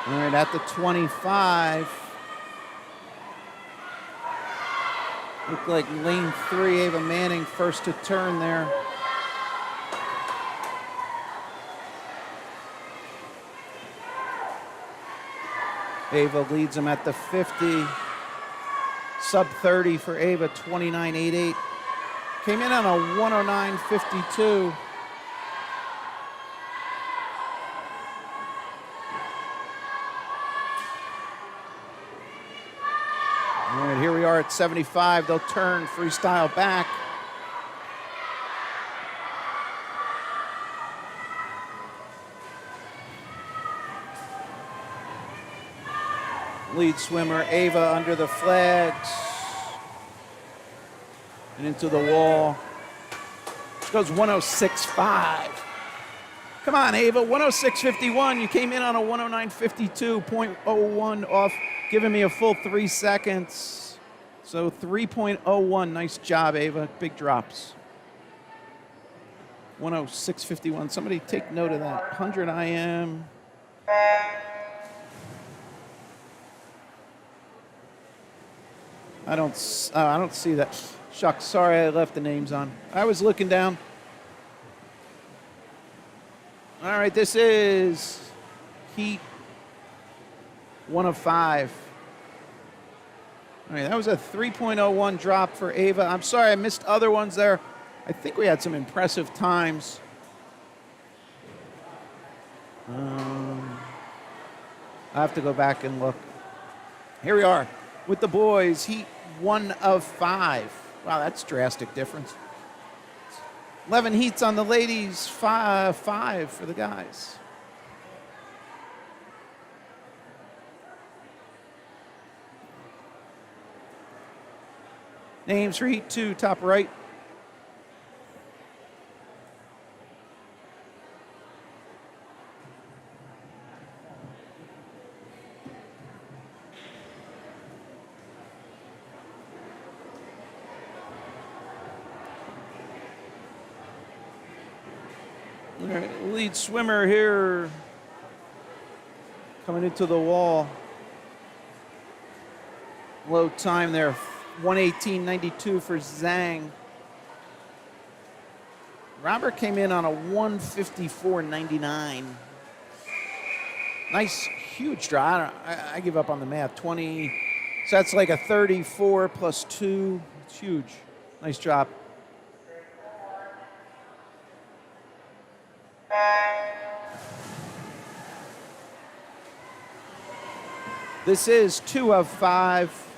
All right, at the 25. Looked like lane 3, Ava Manning, first to turn there. Ava leads them at the 50. Sub 30 for Ava, 29.88. Came in on a 109.52. All right, here we are at 75. They'll turn freestyle back. Lead swimmer Ava under the flags and into the wall. She goes 106.5. Come on, Ava, 106.51. You came in on a 109.52, 0.01 off, giving me a full 3 seconds. So 3.01. Nice job, Ava. Big drops. 106.51. Somebody take note of that. 100 IM. I don't see that. Shucks, sorry I left the names on. I was looking down. All right, this is heat 1 of 5. All right, that was a 3.01 drop for Ava. I'm sorry I missed other ones there. I think we had some impressive times. I have to go back and look. Here we are with the boys, heat 1 of 5. Wow, that's drastic difference. 11 heats on the ladies, 5 for the guys. Names for heat 2, top right. All right, lead swimmer here coming into the wall. Low time there, 118.92 for Zhang. Robert came in on a 154.99. Nice, huge drop. I give up on the math. 20, so that's like a 34 plus 2. It's huge. Nice drop. This is 2 of 5.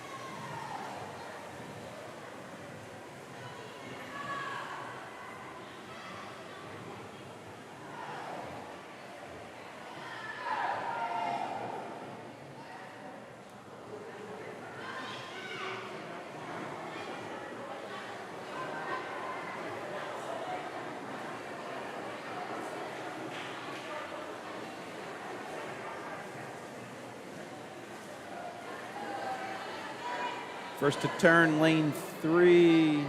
First to turn, lane 3.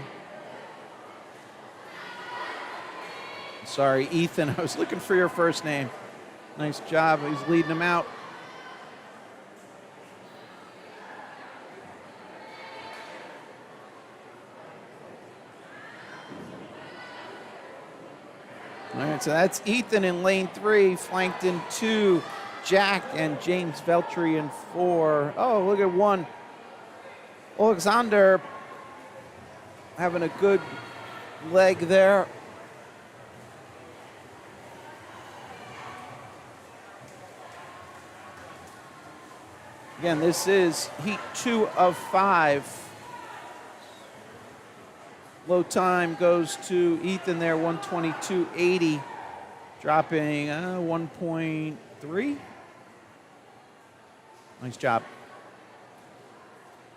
Sorry, Ethan, I was looking for your first name. Nice job, he's leading them out. All right, so that's Ethan in lane 3, flanked in 2, Jack and James Veltri in 4. Oh, look at 1. Alexander having a good leg there. Again, this is heat 2 of 5. Low time goes to Ethan there, 122.80, dropping 1.3. Nice job.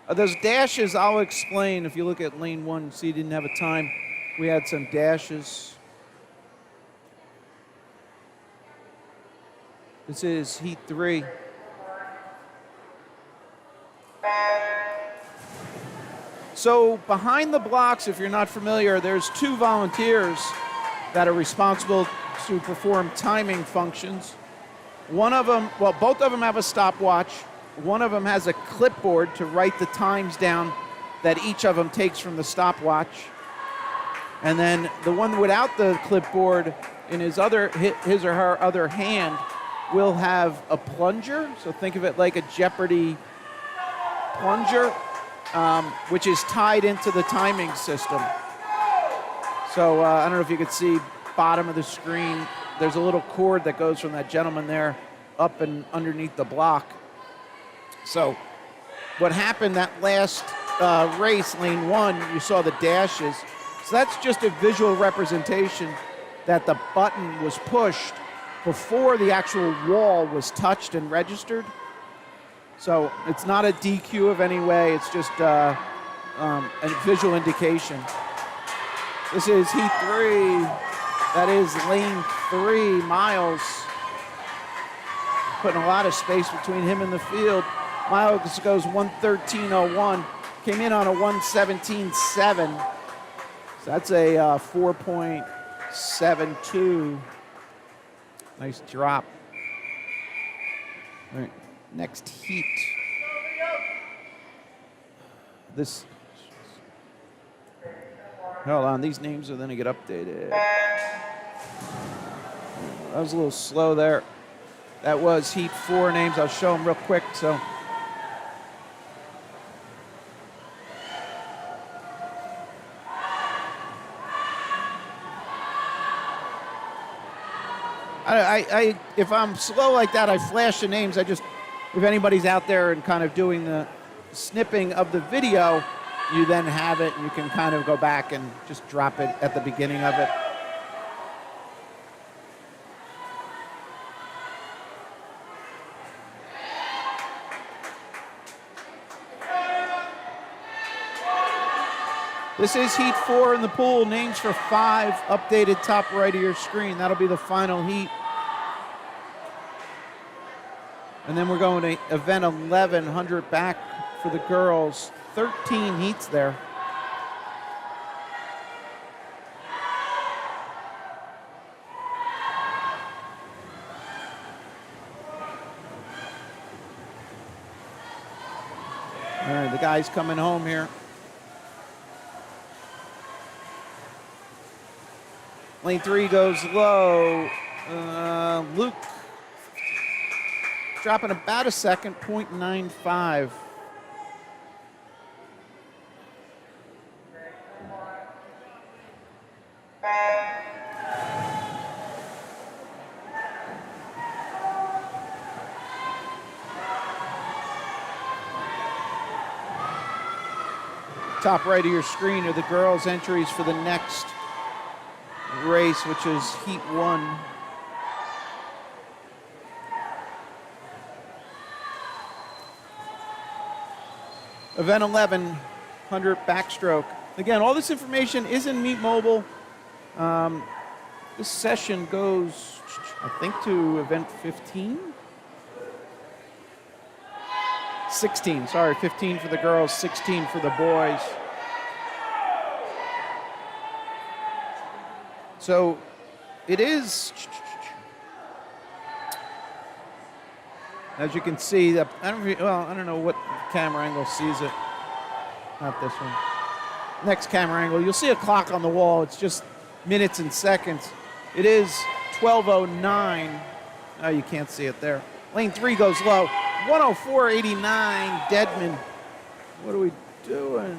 Those dashes, I'll explain. If you look at lane 1, see, he didn't have a time. We had some dashes. This is heat 3. So behind the blocks, if you're not familiar, there's 2 volunteers that are responsible to perform timing functions. One of them, well, both of them have a stopwatch. One of them has a clipboard to write the times down that each of them takes from the stopwatch. And then the one without the clipboard in his or her other hand will have a plunger. So think of it like a Jeopardy plunger, which is tied into the timing system. So I don't know if you could see bottom of the screen. There's a little cord that goes from that gentleman there up and underneath the block. So what happened that last race, lane 1, you saw the dashes. So that's just a visual representation that the button was pushed before the actual wall was touched and registered. So it's not a DQ of any way, it's just a visual indication. This is heat 3. That is lane 3, Miles. Putting a lot of space between him and the field. Miles goes 113.01, came in on a 117.7. So that's a 4.72. Nice drop. All right. Next heat. This. Hold on, these names are going to get updated. That was a little slow there. That was heat 4 names. I'll show them real quick. So. If I'm slow like that, I flash the names. If anybody's out there and kind of doing the snipping of the video, you then have it and you can kind of go back and just drop it at the beginning of it. This is heat 4 in the pool. Names for 5 updated top right of your screen. That'll be the final heat. And then we're going to event 11, 100 back for the girls. 13 heats there. All right, the guys coming home here. Lane 3 goes low. Luke dropping about a second, 0.95. Top right of your screen are the girls' entries for the next race, which is heat 1. Event 11, 100 backstroke. Again, all this information is in Meet Mobile. This session goes, I think, to event 15. 16, sorry, 15 for the girls, 16 for the boys. So it is, as you can see, I don't know what camera angle sees it. Not this one. Next camera angle, you'll see a clock on the wall. It's just minutes and seconds. It is 12:09. Oh, you can't see it there. Lane 3 goes low. 104.89, Deadman. What are we doing?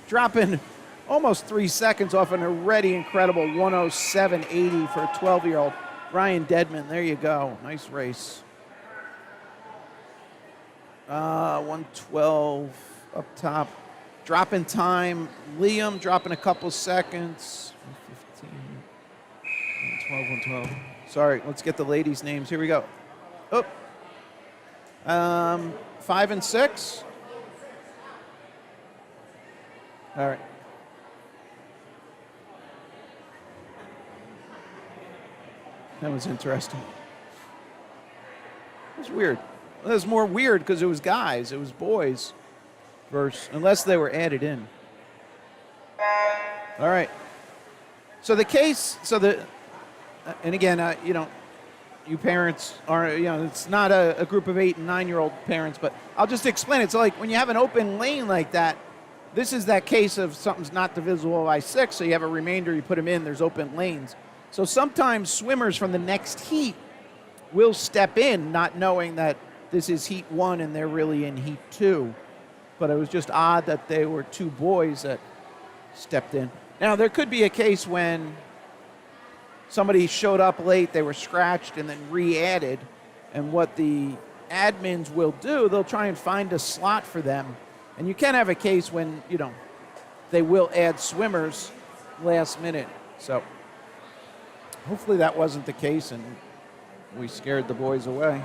Dropping almost 3 seconds off an already incredible 107.80 for a 12-year-old. Ryan Deadman, there you go. Nice race. 112 up top. Dropping time. Liam dropping a couple seconds. 115. 112. Sorry, let's get the ladies' names. Here we go. Oh. 5 and 6. All right. That was interesting. It was weird. It was more weird because it was guys. It was boys. Unless they were added in. All right. So the case, and again, you parents are, it's not a group of 8 and 9-year-old parents, but I'll just explain it. So like when you have an open lane like that, this is that case of something's not divisible by 6, so you have a remainder, you put them in, there's open lanes. So sometimes swimmers from the next heat will step in not knowing that this is heat 1 and they're really in heat 2. But it was just odd that they were 2 boys that stepped in. Now, there could be a case when somebody showed up late, they were scratched and then re-added, and what the admins will do, they'll try and find a slot for them. And you can have a case when, they will add swimmers last minute. So hopefully that wasn't the case and we scared the boys away.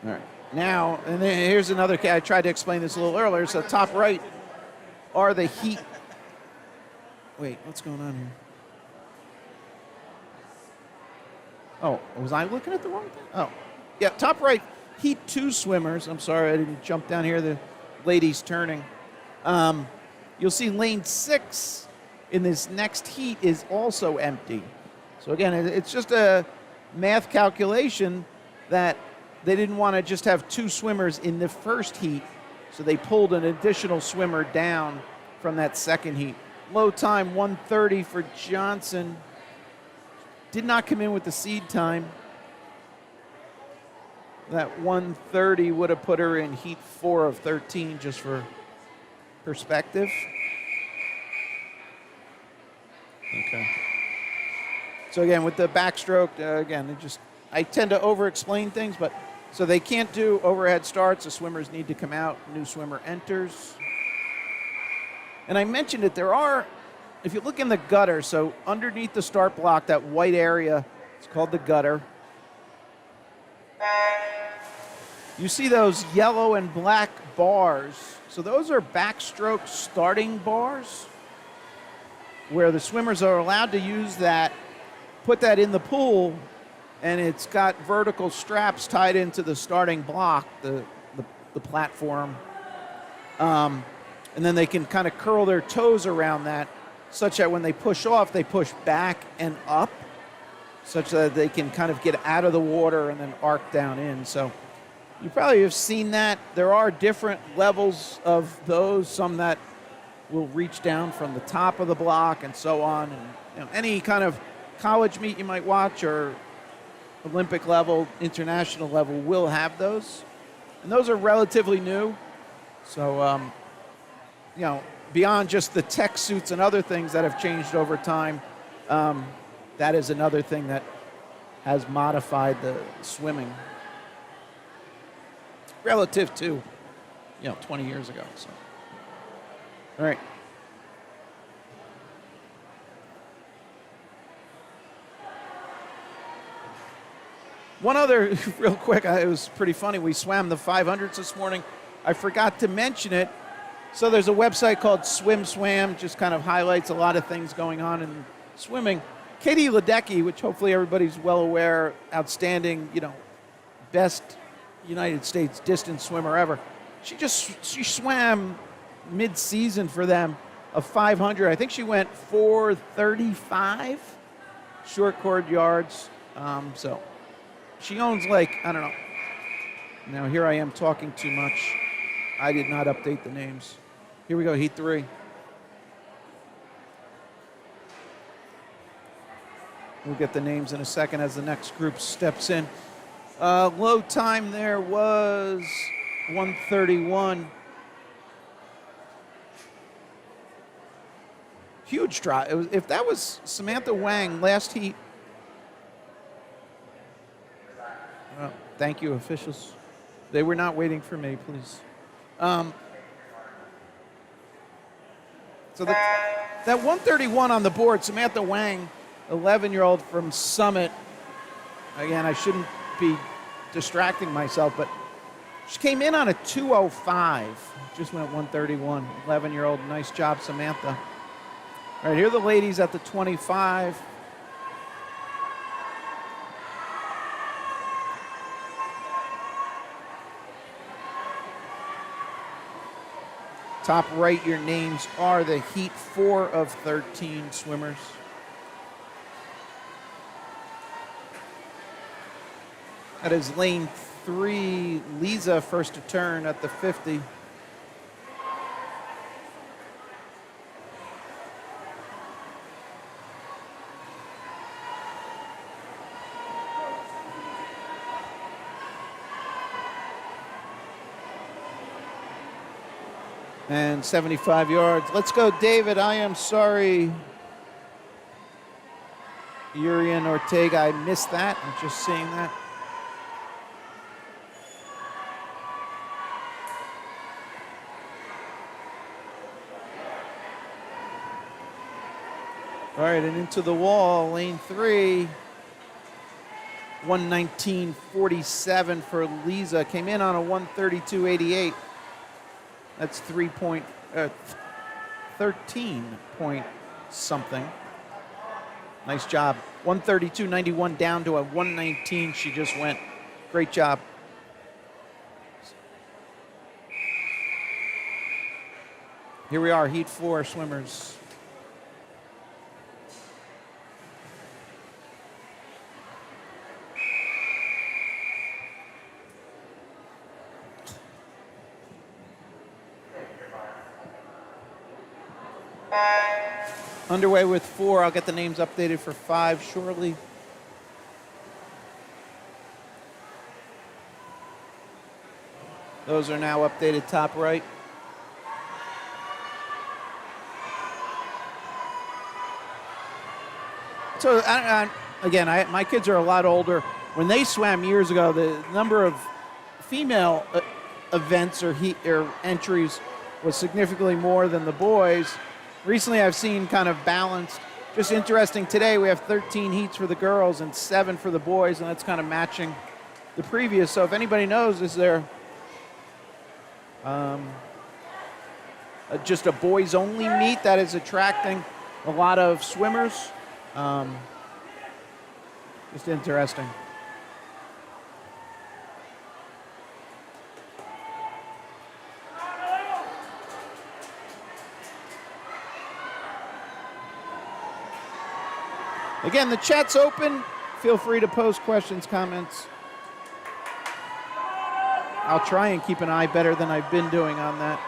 All right. Now, and then here's another case. I tried to explain this a little earlier. So top right are the heat. Wait, what's going on here? Oh, was I looking at the wrong thing? Oh, yeah, top right, heat 2 swimmers. I'm sorry, I didn't jump down here. The ladies turning. You'll see lane 6 in this next heat is also empty. So again, it's just a math calculation that they didn't want to just have 2 swimmers in the first heat, so they pulled an additional swimmer down from that second heat. Low time, 1:30 for Johnson. Did not come in with the seed time. That 1:30 would have put her in heat 4 of 13, just for perspective. Okay. So again, with the backstroke, I tend to over-explain things, but so they can't do overhead starts. The swimmers need to come out. New swimmer enters. And I mentioned it. There are, if you look in the gutter, so underneath the start block, that white area, it's called the gutter. You see those yellow and black bars. So those are backstroke starting bars where the swimmers are allowed to use that, put that in the pool, and it's got vertical straps tied into the starting block, the platform. And then they can kind of curl their toes around that such that when they push off, they push back and up such that they can kind of get out of the water and then arc down in. So you probably have seen that. There are different levels of those, some that will reach down from the top of the block and so on. And any kind of college meet you might watch or Olympic level, international level will have those. And those are relatively new. So, beyond just the tech suits and other things that have changed over time, that is another thing that has modified the swimming relative to, 20 years ago. So, all right. One other, real quick, it was pretty funny. We swam the 500s this morning. I forgot to mention it. So there's a website called Swim Swam, just kind of highlights a lot of things going on in swimming. Katie Ledecky, which hopefully everybody's well aware, outstanding, best United States distance swimmer ever. She swam mid-season for them of 500. I think she went 435 short cord yards. So she owns I don't know. Now here I am talking too much. I did not update the names. Here we go, heat 3. We'll get the names in a second as the next group steps in. Low time there was 131. Huge drop. If that was Samantha Wang last heat. Well, thank you, officials. They were not waiting for me, please. So that 131 on the board, Samantha Wang, 11-year-old from Summit. Again, I shouldn't be distracting myself, but she came in on a 205. Just went 131. 11-year-old. Nice job, Samantha. All right, here are the ladies at the 25. Top right, your names are the heat 4 of 13 swimmers. That is lane 3, Lisa, first to turn at the 50. And 75 yards. Let's go, David. I am sorry. Urian Ortega, I missed that. I'm just seeing that. All right, and into the wall, lane 3. 119.47 for Lisa. Came in on a 132.88. That's 13 point something. Nice job. 132.91 down to a 119 she just went. Great job. Here we are, heat 4 swimmers. Underway with 4. I'll get the names updated for 5 shortly. Those are now updated top right. So, again, my kids are a lot older. When they swam years ago, the number of female events or entries was significantly more than the boys. Recently, I've seen kind of balanced. Just interesting, today we have 13 heats for the girls and 7 for the boys, and that's kind of matching the previous. So if anybody knows, is there just a boys-only meet that is attracting a lot of swimmers? Just interesting. Again, the chat's open. Feel free to post questions, comments. I'll try and keep an eye better than I've been doing on that.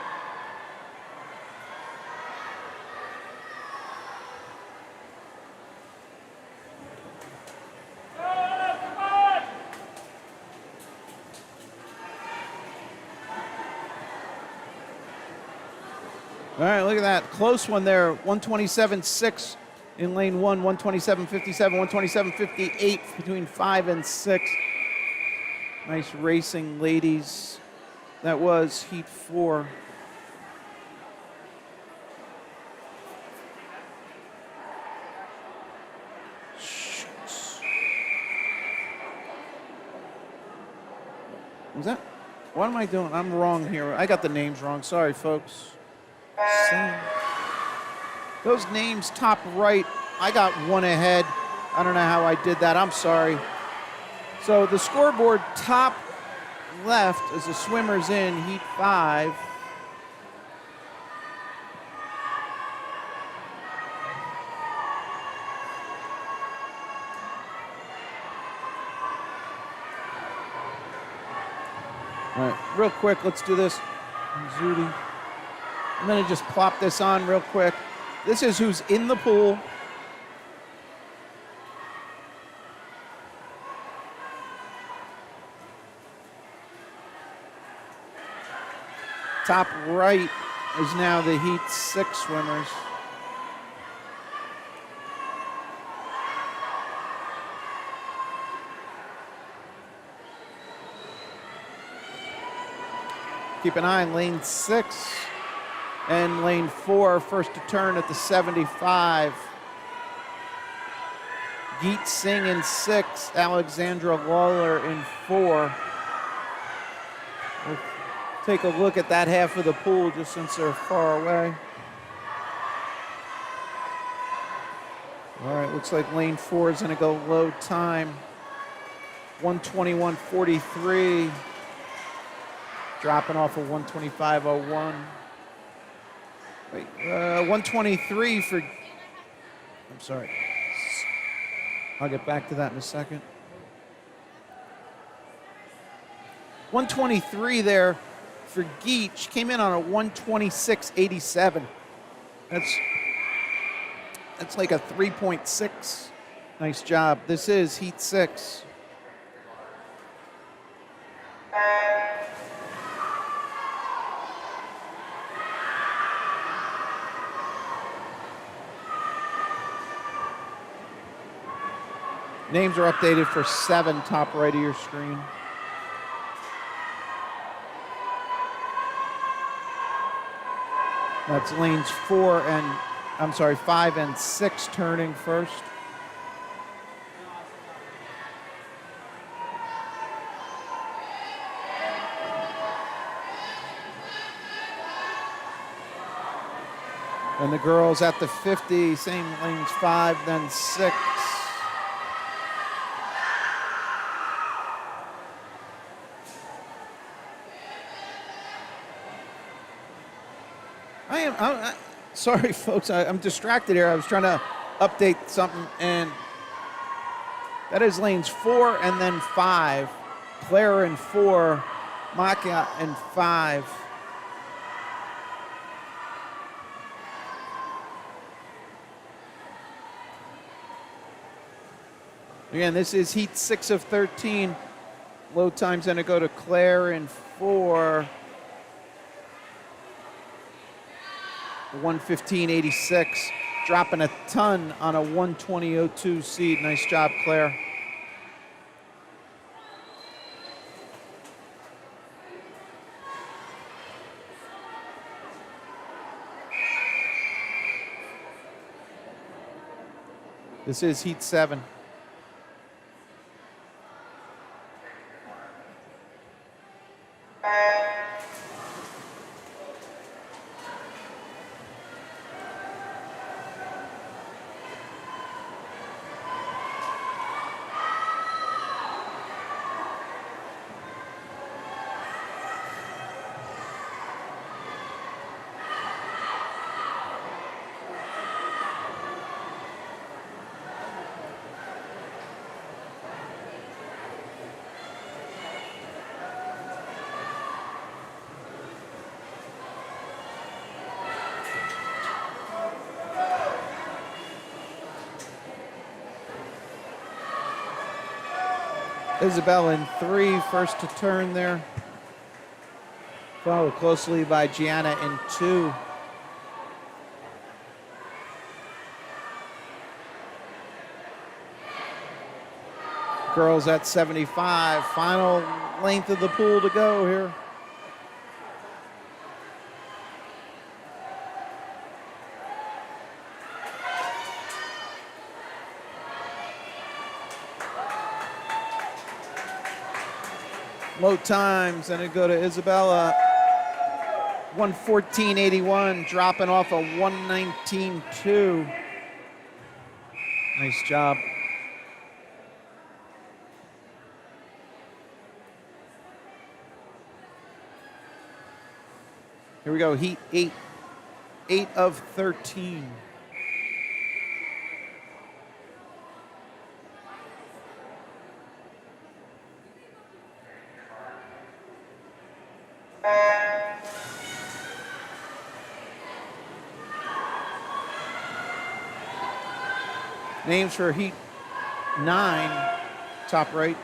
All right, look at that. Close one there. 127.6 in lane 1, 127.57, 127.58 between 5 and 6. Nice racing, ladies. That was heat 4. Was that? What am I doing? I'm wrong here. I got the names wrong. Sorry, folks. Those names top right, I got one ahead. I don't know how I did that. I'm sorry. So the scoreboard top left as the swimmer's in heat 5. All right, real quick, let's do this. Zudi. I'm going to just plop this on real quick. This is who's in the pool. Top right is now the heat 6 swimmers. Keep an eye on lane 6 and lane 4, first to turn at the 75. Geet Singh in 6, Alexandra Lawler in 4. We'll take a look at that half of the pool just since they're far away. All right, looks like lane 4 is going to go low time. 121.43. Dropping off of 125.01. Wait, 123 for, I'm sorry. I'll get back to that in a second. 123 there for Geach. Came in on a 126.87. That's like a 3.6. Nice job. This is heat 6. Names are updated for 7, top right of your screen. That's lanes 5 and 6 turning first. And the girls at the 50, same lanes 5, then 6. Sorry, folks, I'm distracted here. I was trying to update something, and that is lanes 4 and then 5. Claire in 4, Maka in 5. Again, this is heat 6 of 13. Low time's going to go to Claire in 4. 115.86, dropping a ton on a 120.02 seed. Nice job, Claire. This is heat 7. Isabel in 3, first to turn there. Followed closely by Gianna in 2. Girls at 75. Final length of the pool to go here. Low times, and it go to Isabella. 114.81, dropping off a 119.2. Nice job. Here we go, heat 8. 8 of 13. Names for heat 9, top right.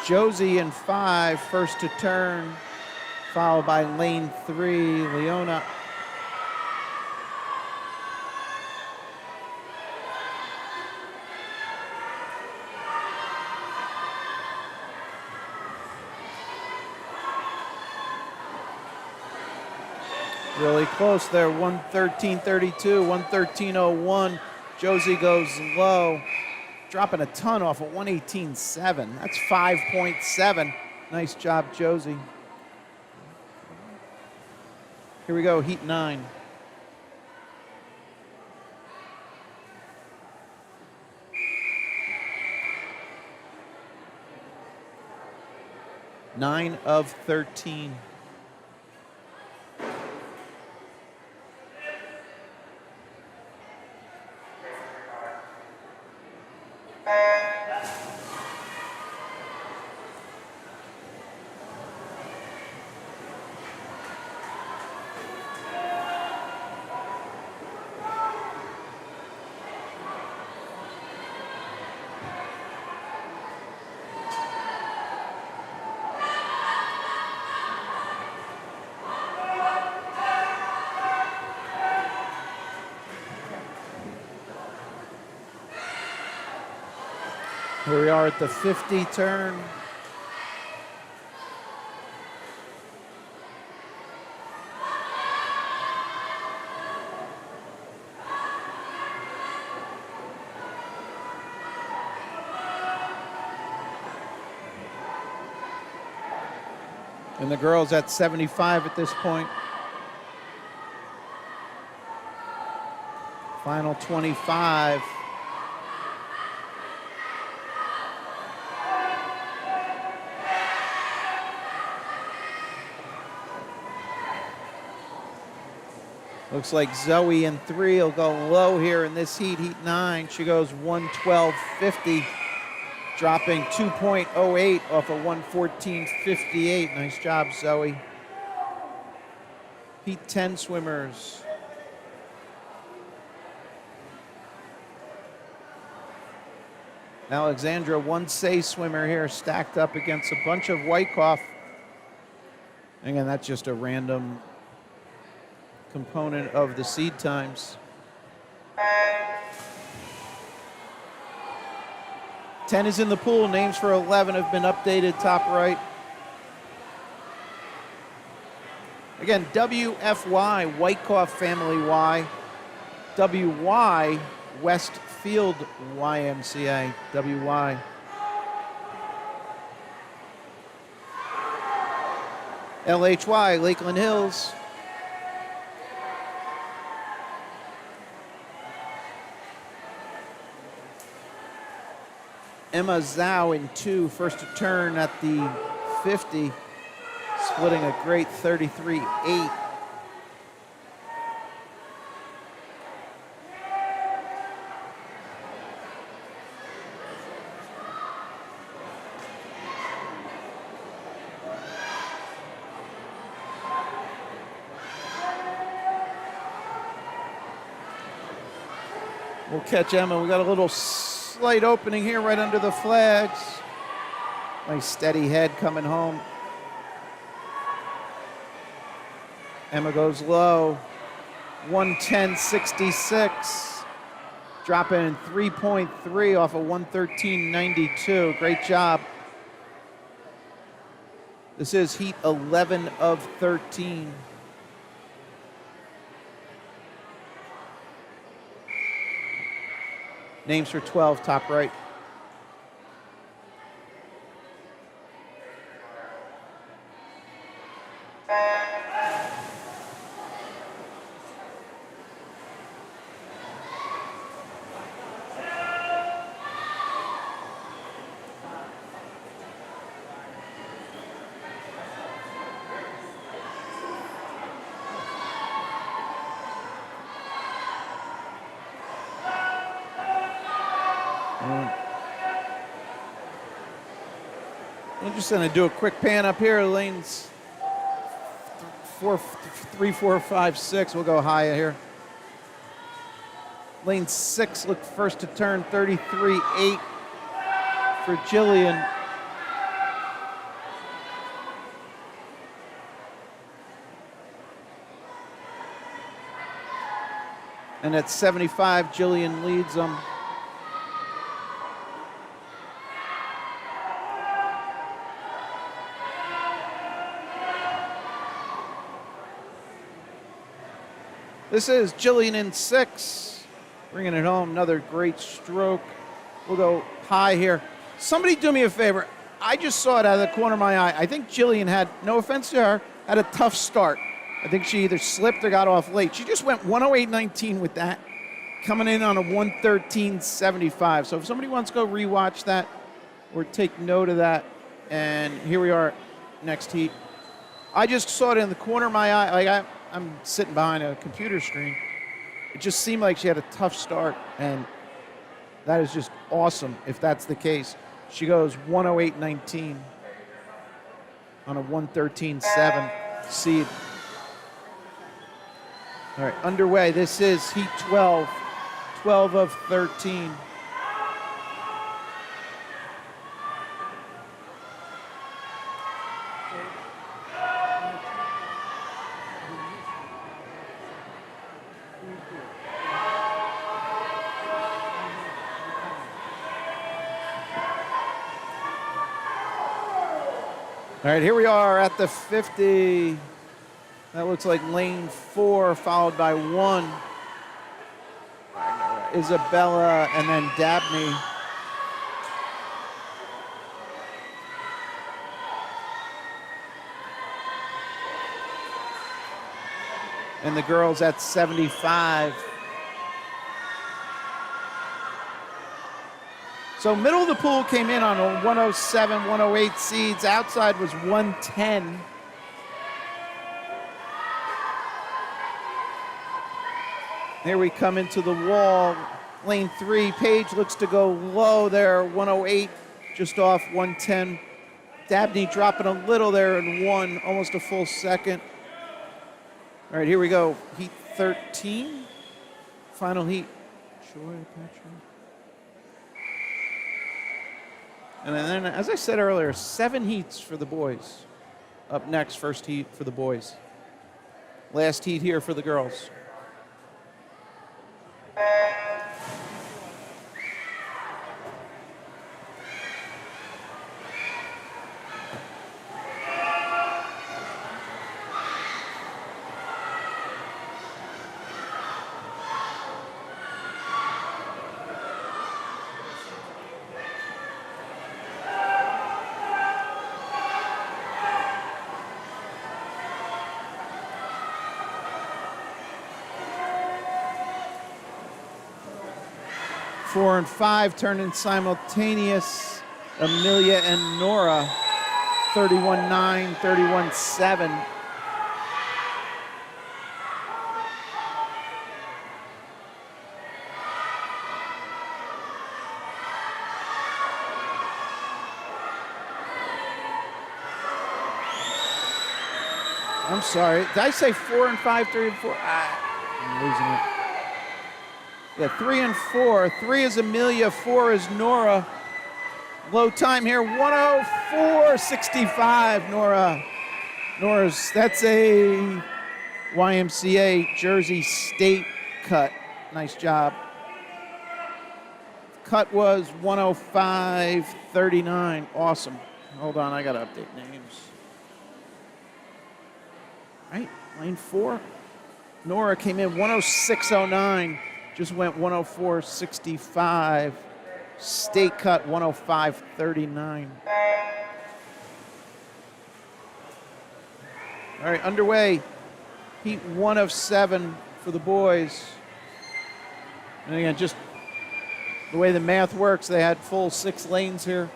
Josie in 5, first to turn, followed by lane 3, Leona. Really close there, 113.32, 113.01. Josie goes low. Dropping a ton off at 118.7. That's 5.7. Nice job, Josie. Here we go, heat 9. Nine of 13. Here we are at the 50 turn. And the girls at 75 at this point. Final 25. Looks like Zoe in 3 will go low here in this heat, heat 9. She goes 112.50, dropping 2.08 off of 114.58. Nice job, Zoe. Heat 10 swimmers. Alexandra, one say swimmer here, stacked up against a bunch of Wyckoff. Again, that's just a random component of the seed times. 10 is in the pool. Names for 11 have been updated, top right. Again, WFY, Wyckoff Family Y. WY, Westfield YMCA, WY. LHY, Lakeland Hills. Emma Zhao in 2, first to turn at the 50, splitting a great 33.8. We'll catch Emma. We got a little slight opening here right under the flags. Nice steady head coming home. Emma goes low. 110.66. Dropping in 3.3 off of 113.92. Great job. This is heat 11 of 13. Names for 12, top right. I'm just going to do a quick pan up here. Lanes 3, 4, 5, 6. We'll go high here. Lane 6 looked first to turn, 33.8 for Jillian. And at 75, Jillian leads them. This is Jillian in 6, bringing it home. Another great stroke. We'll go high here. Somebody do me a favor. I just saw it out of the corner of my eye. I think Jillian had, no offense to her, had a tough start. I think she either slipped or got off late. She just went 108.19 with that, coming in on a 113.75. So if somebody wants to go rewatch that or take note of that, and here we are, next heat. I just saw it in the corner of my eye. Like I'm sitting behind a computer screen. It just seemed like she had a tough start, and that is just awesome if that's the case. She goes 108.19 on a 113.7 seed. All right, underway. This is heat 12, 12 of 13. All right, here we are at the 50. That looks like lane 4, followed by 1. Isabella and then Dabney. And the girls at 75. So middle of the pool came in on a 107, 108 seeds. Outside was 110. Here we come into the wall. Lane 3, Paige looks to go low there, 108, just off 110. Dabney dropping a little there in 1, almost a full second. All right, here we go. Heat 13, final heat. Joy, Patrick. And then, as I said earlier, 7 heats for the boys. Up next, first heat for the boys. Last heat here for the girls. Four and 5 turning simultaneous. Amelia and Nora, 31-9, 31-7. I'm sorry. Did I say 4 and 5, 3 and 4? I'm losing it. Yeah, 3 and 4. 3 is Amelia, 4 is Nora. Low time here, 104.65, Nora. Nora's, that's a YMCA Jersey State cut. Nice job. Cut was 105.39. Awesome. Hold on, I got to update names. Right, lane 4. Nora came in 106.09. Just went 104.65. State cut 105.39. All right, underway. Heat 1 of 7 for the boys. And again, just the way the math works, they had full 6 lanes here.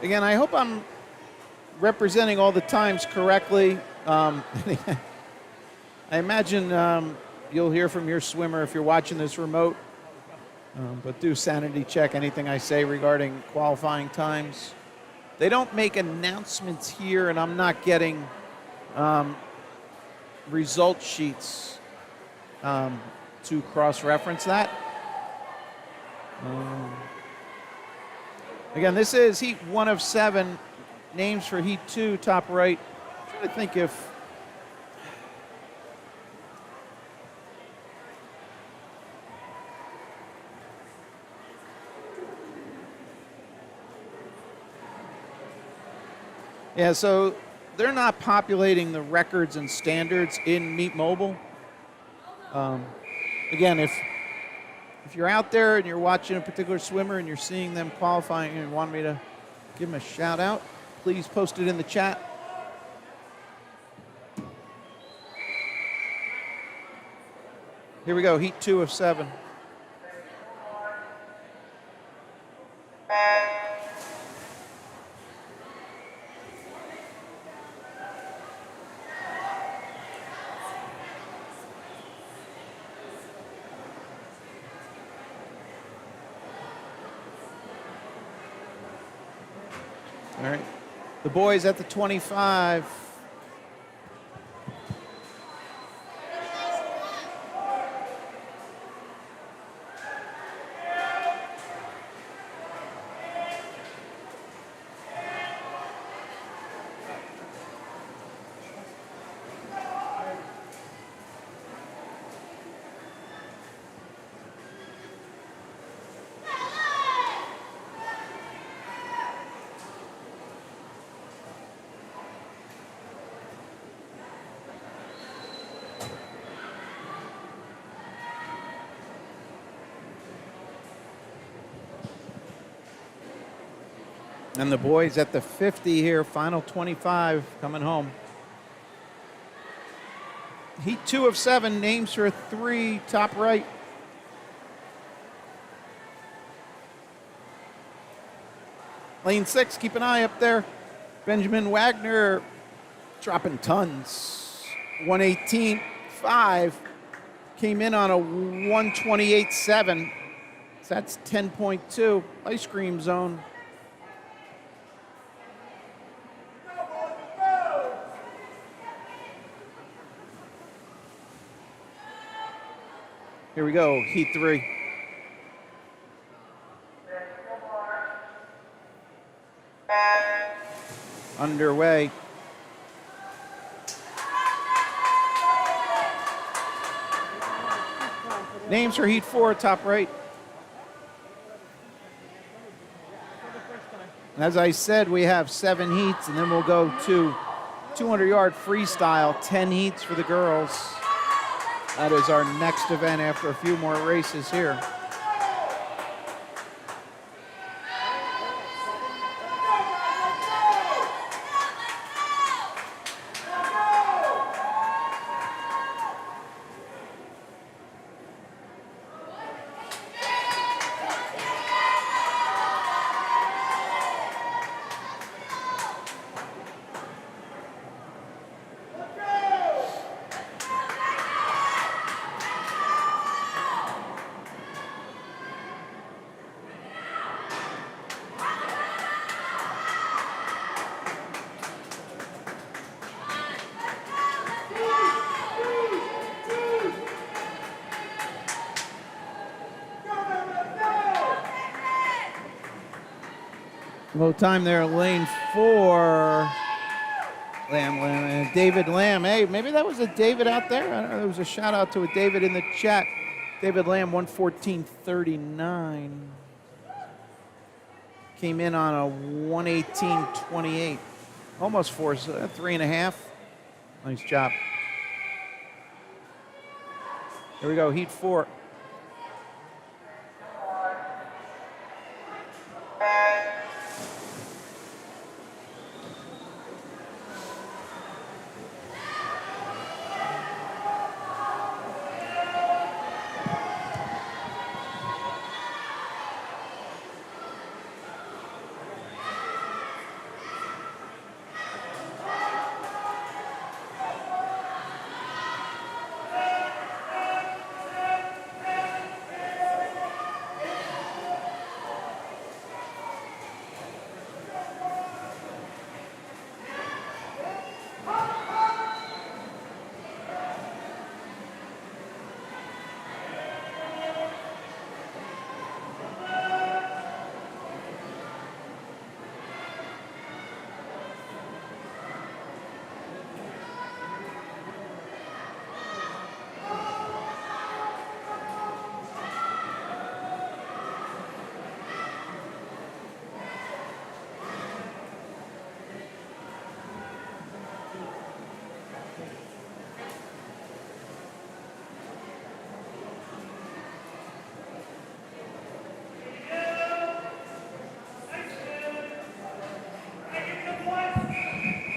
Again, I hope I'm representing all the times correctly. I imagine you'll hear from your swimmer if you're watching this remote, but do sanity check anything I say regarding qualifying times. They don't make announcements here, and I'm not getting result sheets to cross-reference that. Again, this is Heat 1 of 7. Names for Heat 2, top right. I'm trying to think if... Yeah, so they're not populating the records and standards in Meet Mobile. Again, if you're out there and you're watching a particular swimmer and you're seeing them qualifying and want me to give them a shout out, please post it in the chat. Here we go, Heat 2 of 7. All right, the boys at the 25. And the boys at the 50 here, final 25 coming home. Heat 2 of 7, names for 3, top right. Lane 6, keep an eye up there. Benjamin Wagner dropping tons. 118.5, came in on a 128.7. So that's 10.2, ice cream zone. Here we go, Heat 3. Underway. Names for Heat 4, top right. And as I said, we have 7 heats, and then we'll go to 200-yard freestyle, 10 heats for the girls. That is our next event after a few more races here. Low time there, lane 4. Lamb, David Lamb. Hey, maybe that was a David out there. I don't know. There was a shout out to a David in the chat. David Lamb, 114.39. Came in on a 118.28. Almost 4, so 3.5. Nice job. Here we go, heat 4.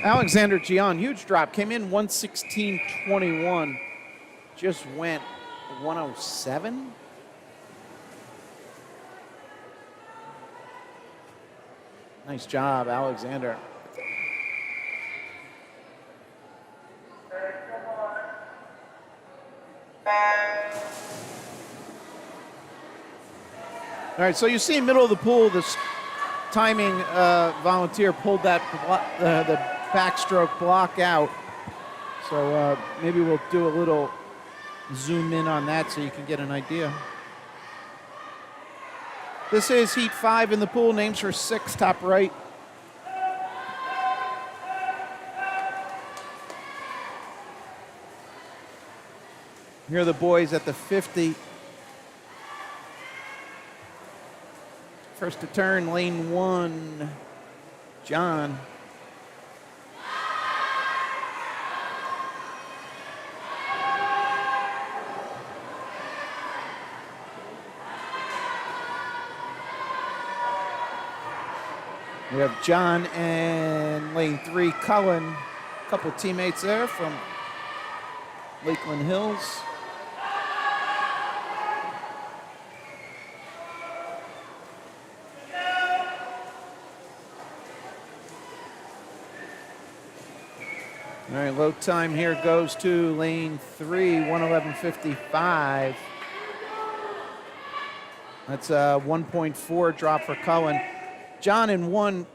Alexander Gian, huge drop. Came in 116.21. Just went 107. Nice job, Alexander. All right, so you see middle of the pool, this timing volunteer pulled that the backstroke block out. So maybe we'll do a little zoom in on that so you can get an idea. This is heat 5 in the pool, names for 6, top right. Here are the boys at the 50. First to turn, lane 1, John. We have John and lane 3, Cullen. A couple teammates there from Lakeland Hills. All right, low time here goes to lane 3, 111.55. That's a 1.4 drop for Cullen. John in 1,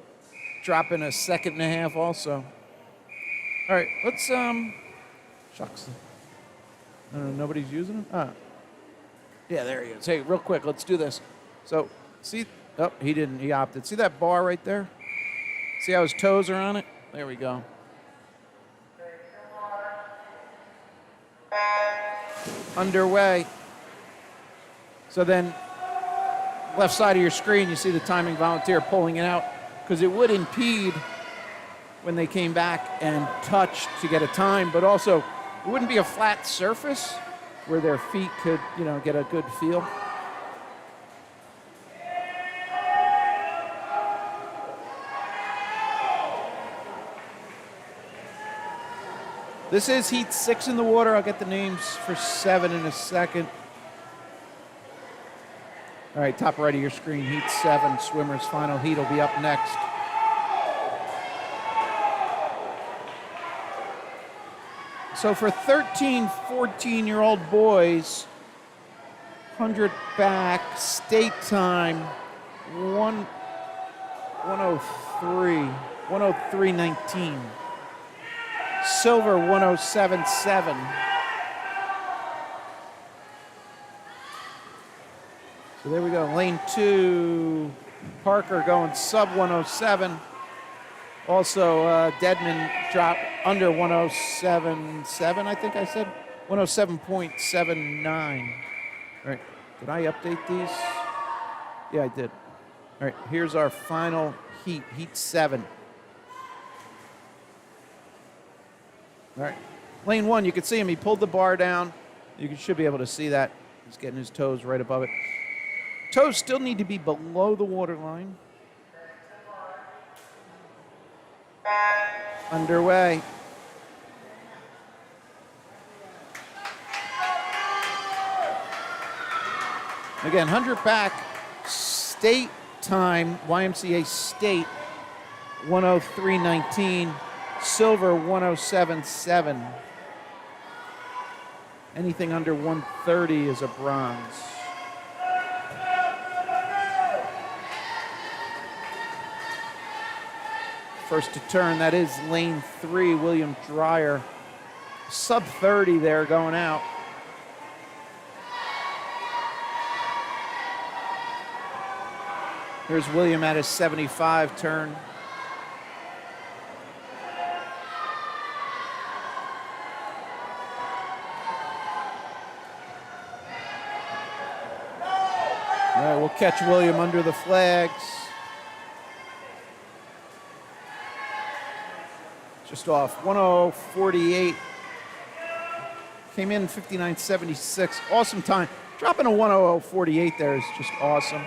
dropping a 2.5 also. All right, let's, shucks. I don't know, nobody's using him? Yeah, there he is. Hey, real quick, let's do this. So, see, oh, he didn't, he opted. See that bar right there? See how his toes are on it? There we go. Underway. So then, left side of your screen, you see the timing volunteer pulling it out because it would impede when they came back and touched to get a time, but also it wouldn't be a flat surface where their feet could, you know, get a good feel. This is heat 6 in the water. I'll get the names for 7 in a second. All right, top right of your screen, heat 7, swimmers' final heat will be up next. So for 13, 14-year-old boys, 100 back, state time, 103.19. Silver, 107.7. So there we go, lane 2, Parker going sub 107. Also, Deadman dropped under 107.7, I think I said. 107.79. All right, did I update these? Yeah, I did. All right, here's our final heat, heat 7. All right, lane 1, you can see him. He pulled the bar down. You should be able to see that. He's getting his toes right above it. Toes still need to be below the waterline. Underway. Again, 100 back, state time, YMCA state, 103.19, silver 107.7. Anything under 130 is a bronze. First to turn, that is lane 3, William Dreyer. Sub 30 there going out. Here's William at his 75 turn. All right, we'll catch William under the flags. Just off 1:48. Came in 59.76. Awesome time. Dropping a 1:48 there is just awesome.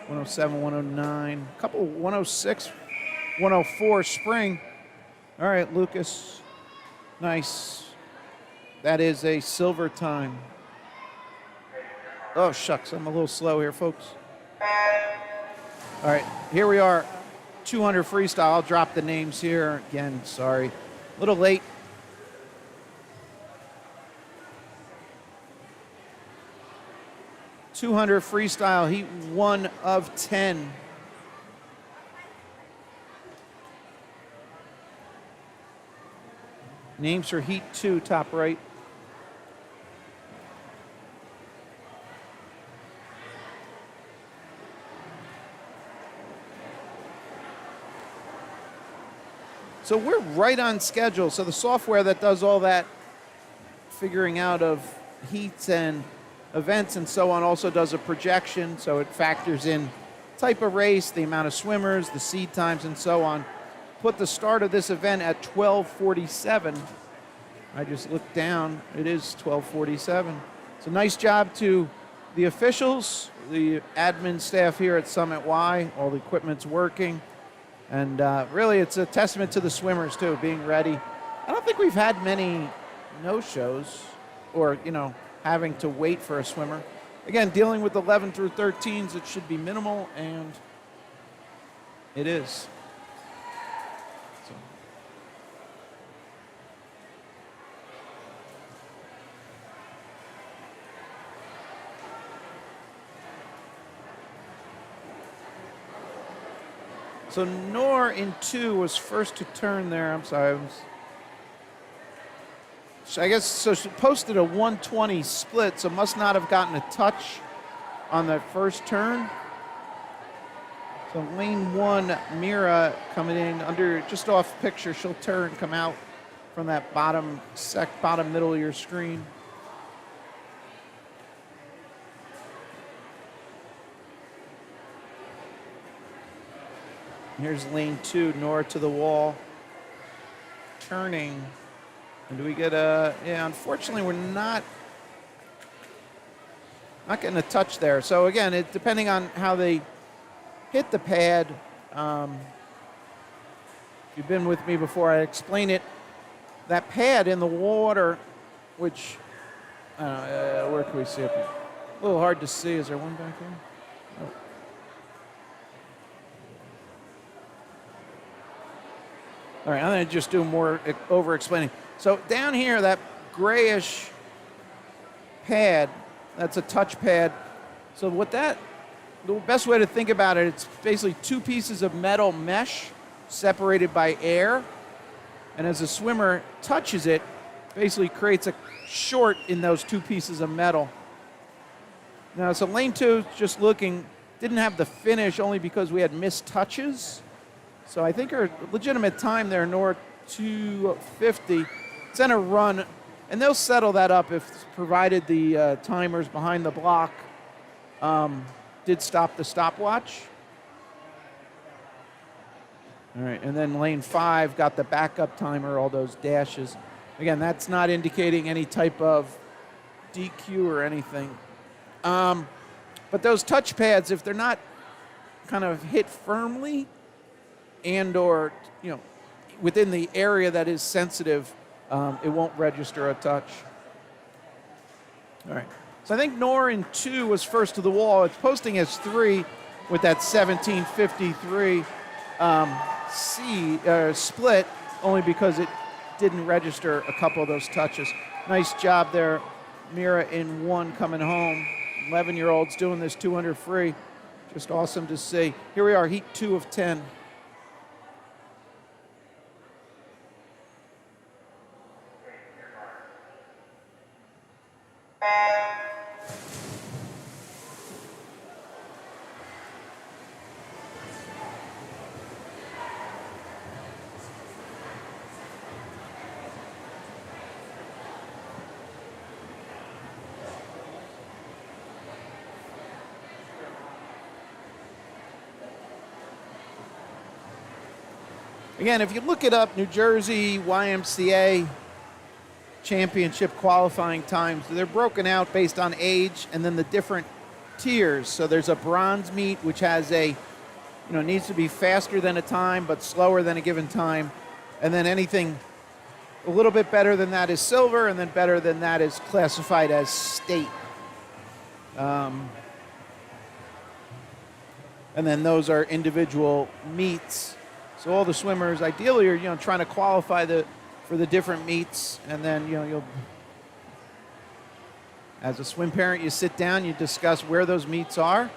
107, 109. A couple 106, 104 spring. All right, Lucas. Nice. That is a silver time. Oh, shucks. I'm a little slow here, folks. All right, here we are. 200 freestyle. I'll drop the names here. Again, sorry. A little late. .200 freestyle, heat 1 of 10. Names for heat 2, top right. So we're right on schedule. So the software that does all that figuring out of heats and events and so on also does a projection, so it factors in type of race, the amount of swimmers, the seed times, and so on. Put the start of this event at 12:47. I just looked down. It is 12:47. So nice job to the officials, the admin staff here at Summit Y. All the equipment's working. And really, it's a testament to the swimmers, too, being ready. I don't think we've had many no-shows or, having to wait for a swimmer. Again, dealing with 11 through 13s, it should be minimal, and it is. So Noor in 2 was first to turn there. I'm sorry. I guess so. She posted a 120 split, so must not have gotten a touch on that first turn. So lane 1, Mira coming in under just off picture. She'll turn, come out from that bottom middle of your screen. Here's lane 2, Noor to the wall, turning. And do we get unfortunately we're not getting a touch there. So again, depending on how they hit the pad, if you've been with me before, I explain it. That pad in the water, which, where can we see it? A little hard to see. Is there one back there? Oh. All right, I'm going to just do more over-explaining. So down here, that grayish pad, that's a touch pad. So the best way to think about it, it's basically 2 pieces of metal mesh separated by air. And as a swimmer touches it, basically creates a short in those 2 pieces of metal. Now, so lane 2 is just looking, Didn't have the finish only because we had missed touches. So I think her legitimate time there, Nora 250. It's in a run, and they'll settle that up if provided the timers behind the block did stop the stopwatch. All right, and then lane 5 got the backup timer, all those dashes. Again, that's not indicating any type of DQ or anything. But those touch pads, if they're not kind of hit firmly and or, within the area that is sensitive, it won't register a touch. All right. So I think Nor in 2 was first to the wall. It's posting as 3 with that 1753 split, only because it didn't register a couple of those touches. Nice job there, Mira in 1 coming home. 11-year-olds doing this 200 free. Just awesome to see. Here we are, heat 2 of 10. Again, if you look it up, New Jersey YMCA championship qualifying times, they're broken out based on age and then the different tiers. So there's a bronze meet, which has needs to be faster than a time but slower than a given time. And then anything a little bit better than that is silver, and then better than that is classified as state. And then those are individual meets. So all the swimmers ideally are, trying to qualify for the different meets, and then, you'll, as a swim parent, you sit down, you discuss where those meets are,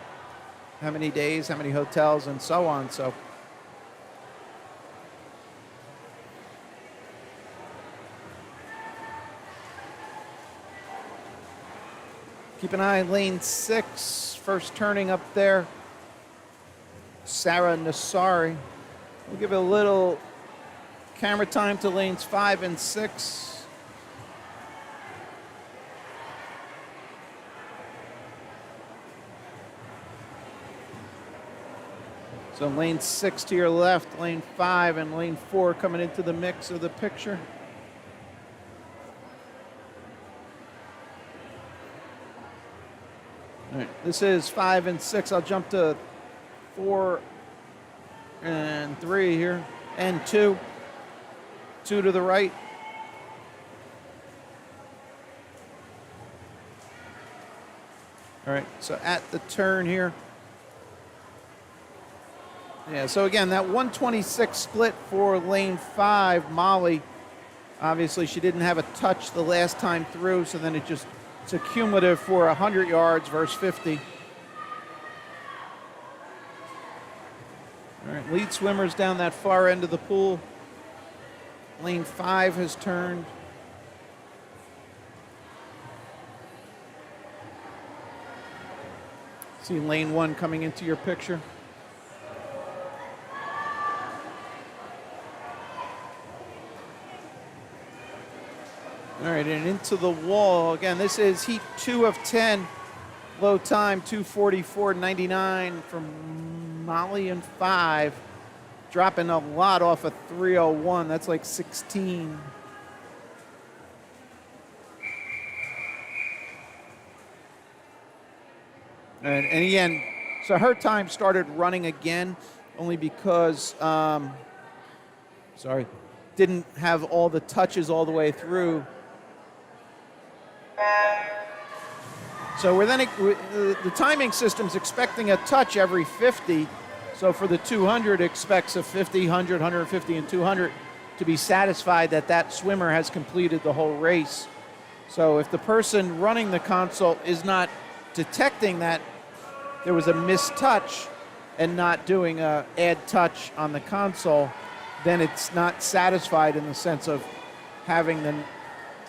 how many days, how many hotels, and so on. So keep an eye on lane 6, first turning up there, Sarah Nassari. We'll give it a little camera time to lanes 5 and 6. So lane 6 to your left, lane 5 and lane 4 coming into the mix of the picture. All right, this is 5 and 6. I'll jump to 4 and 3 here, and 2. 2 to the right. All right, so at the turn here. Yeah, so again, that 126 split for lane 5, Molly. Obviously, she didn't have a touch the last time through, so then it's a cumulative for 100 yards versus 50. All right, lead swimmers down that far end of the pool. Lane 5 has turned. See lane 1 coming into your picture. All right, and into the wall. Again, this is heat 2 of 10. Low time, 2:44.99 from Molly in 5. Dropping a lot off of 3:01. That's like 16. And again, so her time started running again only because, didn't have all the touches all the way through. So the timing system's expecting a touch every 50. So for the 200, expects a 50, 100, 150, and 200 to be satisfied that swimmer has completed the whole race. So if the person running the console is not detecting that there was a missed touch and not doing a add touch on the console, then it's not satisfied in the sense of having the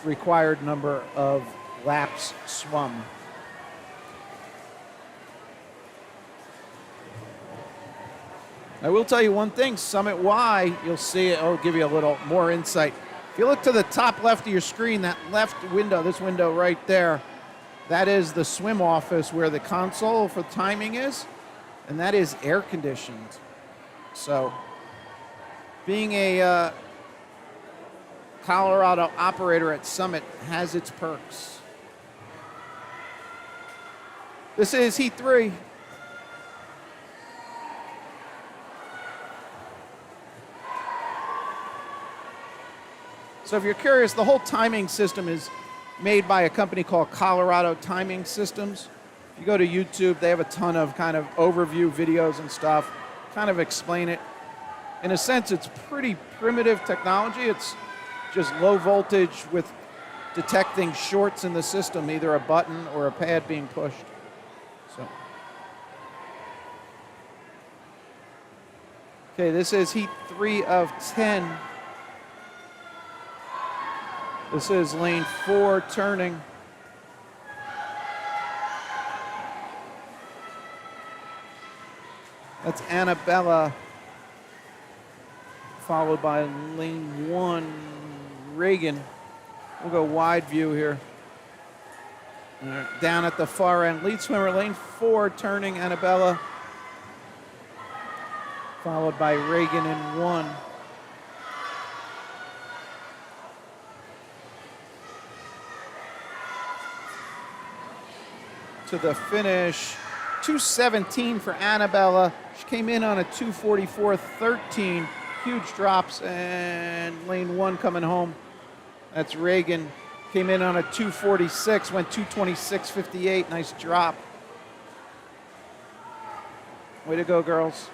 required number of laps swum. I will tell you one thing, Summit Y, you'll see it, I'll give you a little more insight. If you look to the top left of your screen, that left window, this window right there, that is the swim office where the console for timing is, and that is air conditioned. So, being a Colorado operator at Summit has its perks. This is Heat 3. So if you're curious, the whole timing system is made by a company called Colorado Timing Systems. If you go to YouTube, they have a ton of kind of overview videos and stuff, kind of explain it. In a sense, it's pretty primitive technology. It's just low voltage with detecting shorts in the system, either a button or a pad being pushed. So, okay, this is Heat 3 of 10. This is lane 4 turning. That's Annabella, followed by lane 1, Reagan. We'll go wide view here. Down at the far end, lead swimmer, lane 4, turning, Annabella, followed by Reagan in 1. To the finish, 2:17 for Annabella. She came in on a 2:44.13. Huge drops, and lane 1 coming home. That's Reagan. Came in on a 2:46, went 2:26.58. Nice drop. Way to go, girls.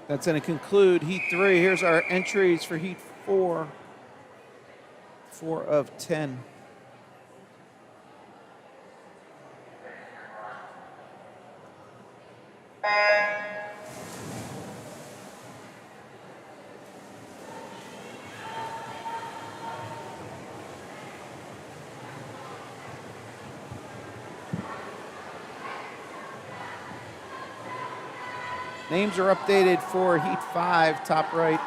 That's going to conclude Heat 3. Here's our entries for Heat 4. 4 of 10. Names are updated for Heat 5, top right.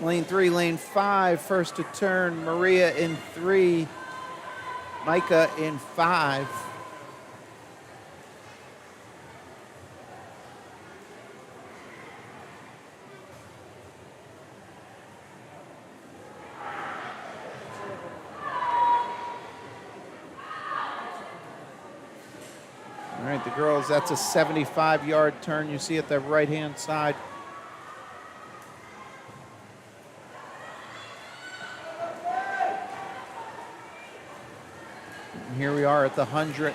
Lane 3, lane 5, first to turn, Maria in 3, Micah in 5. All right, the girls, that's a 75-yard turn you see at the right-hand side. And here we are at the 100.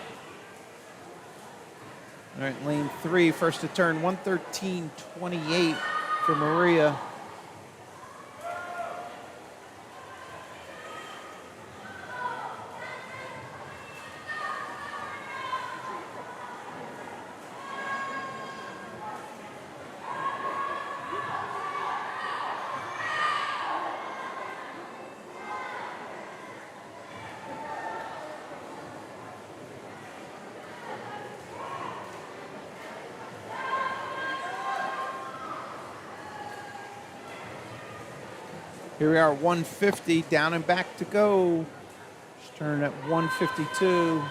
All right, lane 3, first to turn, 1:13.28 for Maria. Here we are, 150, down and back to go. Just turn at 152,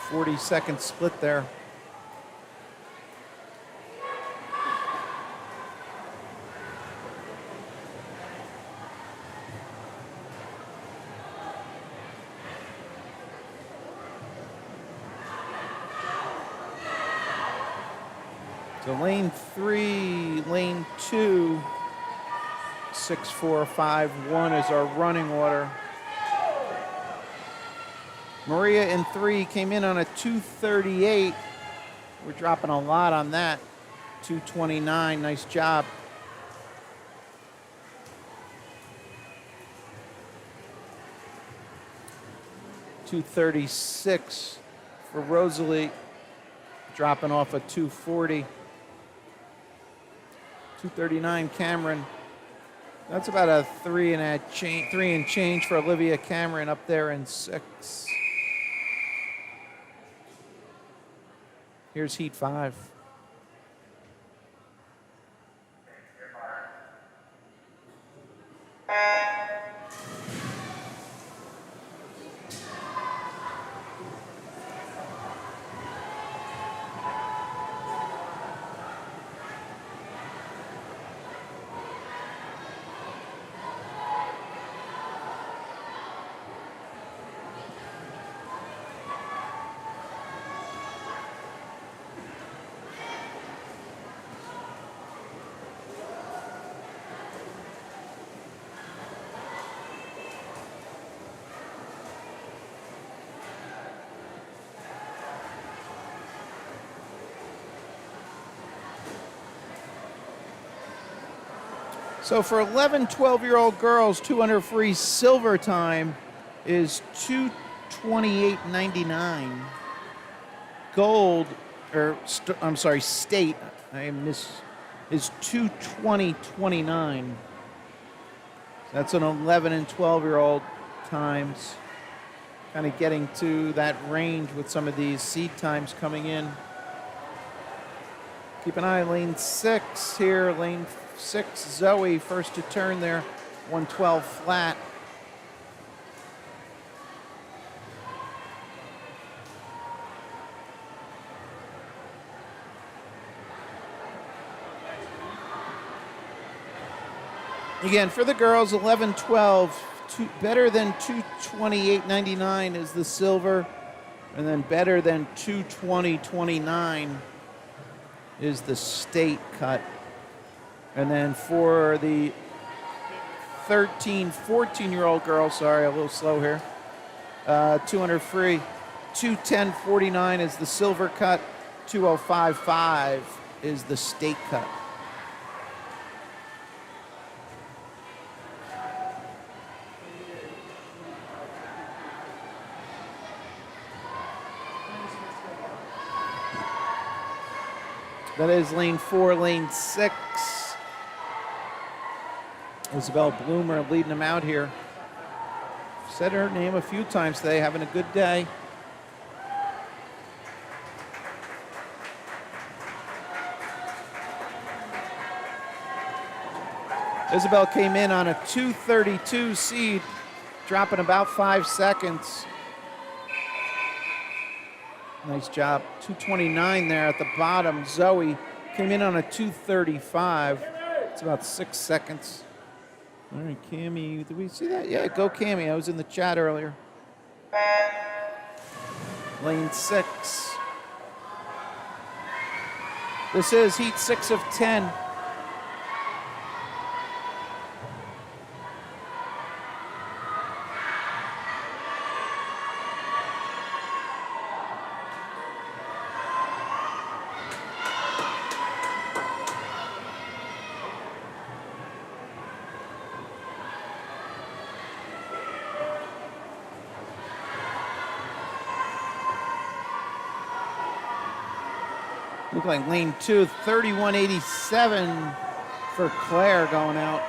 40-second split there. So lane 3, lane 2, 6-4-5-1 is our running order. Maria in 3 came in on a 2:38. We're dropping a lot on that. 2:29, nice job. 236 for Rosalie, dropping off a 240. 239 Cameron. That's about a three and change for Olivia Cameron up there in 6. Here's heat 5. So for 11, 12-year-old girls, 200 free silver time is 228.99. Gold, state, is 220.29. That's an 11 and 12-year-old times. Kind of getting to that range with some of these seed times coming in. Keep an eye, lane 6 here, lane 6, Zoe, first to turn there, 112 flat. Again, for the girls, 11, 12, better than 228.99 is the silver, and then better than 220.29 is the state cut. And then for the 13, 14-year-old girls, sorry, a little slow here, 200 free, 210.49 is the silver cut, 205.5 is the state cut. That is lane 4, lane 6. Isabel Bloomer leading them out here. Said her name a few times today, having a good day. Isabel came in on a 232 seed, dropping about 5 seconds. Nice job. 229 there at the bottom. Zoe came in on a 235. It's about 6 seconds. All right, Cammie, did we see that? Yeah, go Cammie. I was in the chat earlier. Lane 6. This is heat 6 of 10. Look like lane 2, 31.87 for Claire going out.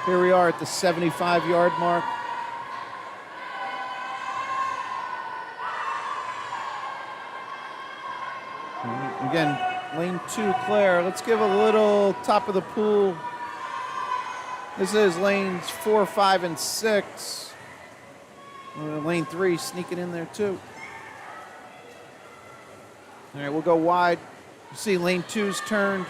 Here we are at the 75-yard mark. Again, lane 2, Claire. Let's give a little top of the pool. This is lanes 4, 5, and 6. Lane 3 sneaking in there too. All right, we'll go wide. You see lane 2's turned.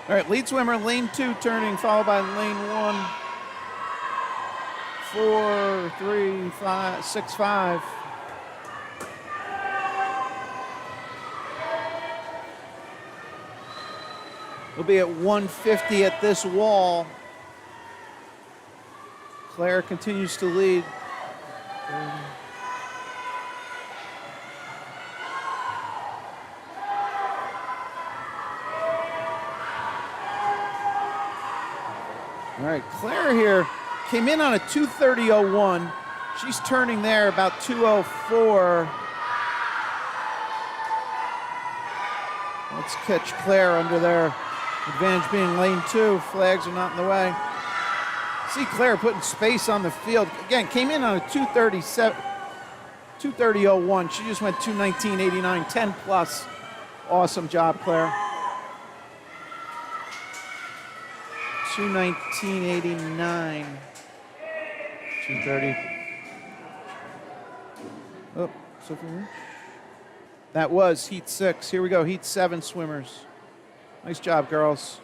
All right, lead swimmer, lane 2 turning, followed by lane 1. 4, 3, 5, 6, 5. We'll be at 150 at this wall. Claire continues to lead. All right, Claire here came in on a 2:30.01. She's turning there about 2:04. Let's catch Claire under there. Advantage being lane 2. Flags are not in the way. See Claire putting space on the field. Again, came in on a 2:30.01. She just went 2:19.89, 10 plus. Awesome job, Claire. 2:19.89. 2:30. Oh, Sophie. That was heat 6. Here we go, heat 7 swimmers. Nice job, girls.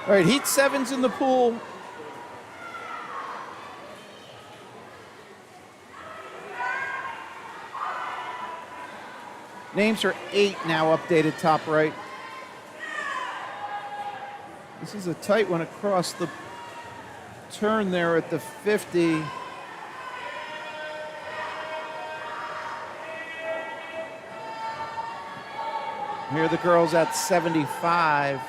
All right, heat 7's in the pool. Names are 8 now updated top right. This is a tight one across the turn there at the 50. Here are the girls at 75.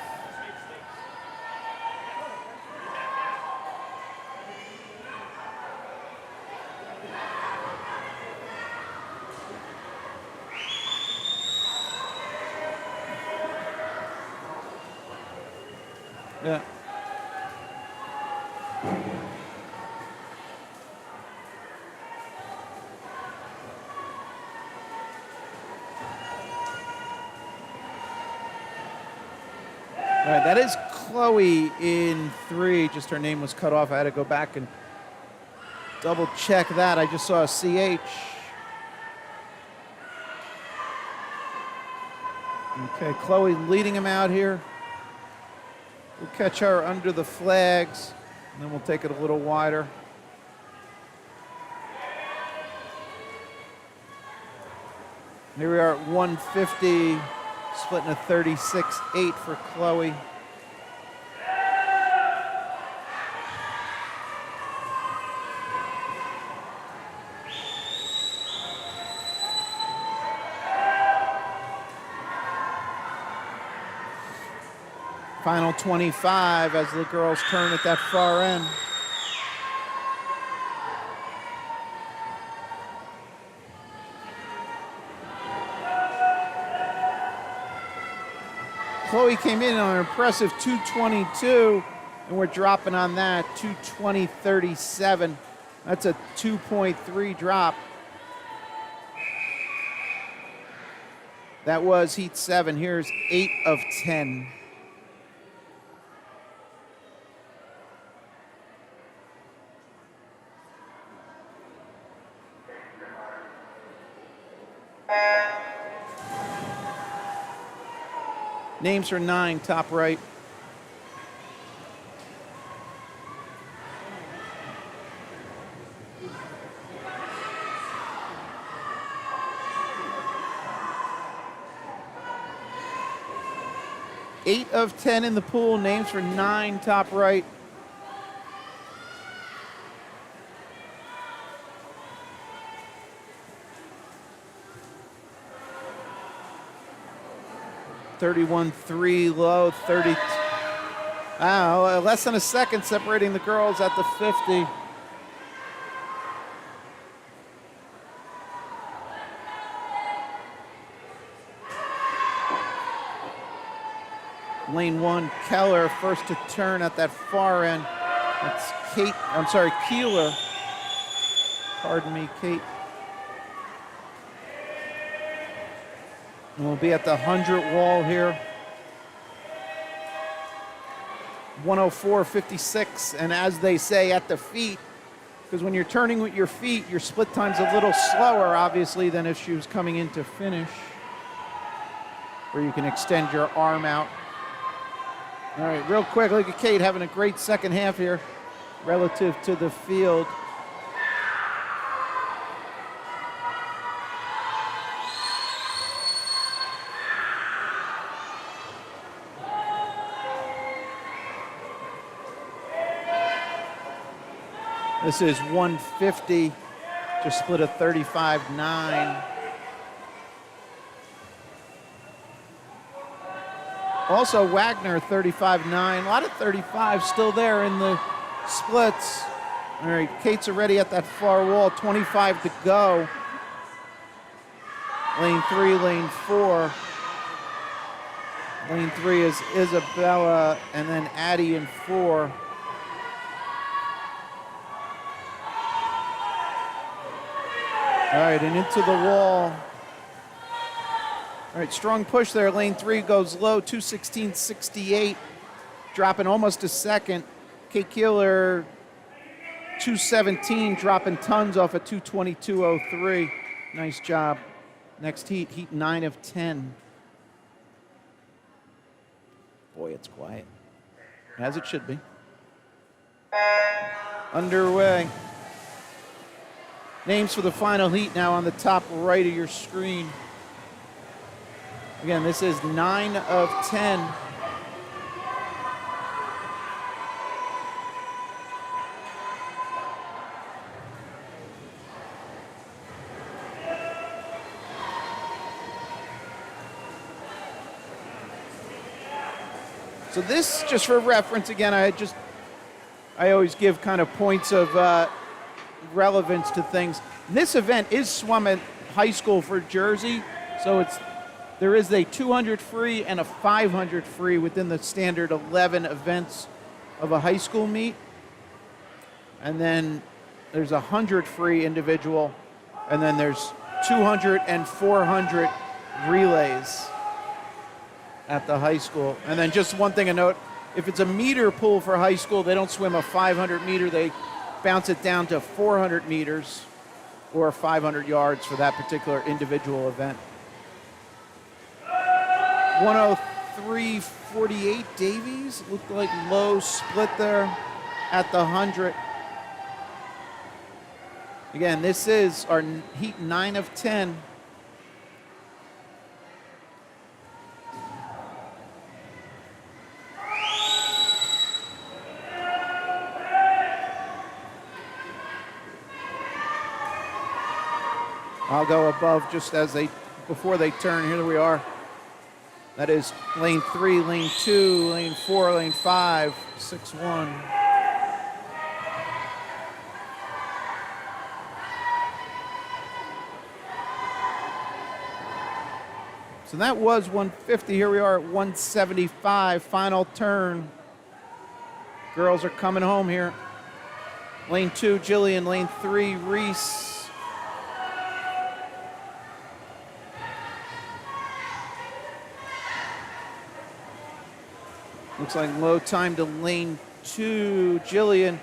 Yeah. All right, that is Chloe in 3. Just her name was cut off. I had to go back and double check that. I just saw a CH. Okay, Chloe leading him out here. We'll catch her under the flags, and then we'll take it a little wider. Here we are at 150, splitting a 36.8 for Chloe. Final 25 as the girls turn at that far end. Chloe came in on an impressive 2:22, and we're dropping on that, 2:20.37. That's a 2.3 drop. That was heat 7. Here's 8 of 10. Names for 9, top right. Eight of 10 in the pool. Names for 9, top right. $31.3 low, 30. Less than a second separating the girls at the 50. Lane 1, Keller, first to turn at that far end. That's Keeler. Pardon me, Kate. And we'll be at the 100 wall here. 104.56, and as they say at the feet, because when you're turning with your feet, your split time's a little slower, obviously, than if she was coming in to finish, where you can extend your arm out. All right, real quick, look at Kate having a great second half here relative to the field. This is 150, just split a 35.9. Also, Wagner, 35.9. A lot of 35 still there in the splits. All right, Kate's already at that far wall, 25 to go. Lane 3, lane 4. Lane 3 is Isabella, and then Addie in 4. All right, and into the wall. All right, strong push there. Lane 3 goes low, 2:16.68, dropping almost a second. Kate Keeler, 2:17, dropping tons off at 2:22.03. Nice job. Next heat, heat 9 of 10. Boy, it's quiet. As it should be. Underway. Names for the final heat now on the top right of your screen. Again, this is 9 of 10. So this, just for reference, again, I always give kind of points of relevance to things. This event is swum at high school for Jersey, so there is a 200 free and a 500 free within the standard 11 events of a high school meet. And then there's 100 free individual, and then there's 200 and 400 relays at the high school. And then just one thing to note, if it's a meter pool for high school, they don't swim a 500 meter, they bounce it down to 400 meters or 500 yards for that particular individual event. 103.48 Davies, looked like low split there at the 100. Again, this is our heat 9 of 10. I'll go above just as before they turn. Here we are. That is lane 3, lane 2, lane 4, lane 5, 6-1. So that was 150. Here we are at 175. Final turn. Girls are coming home here. Lane 2, Jillian. Lane 3, Reese. Looks like low time to lane 2, Jillian,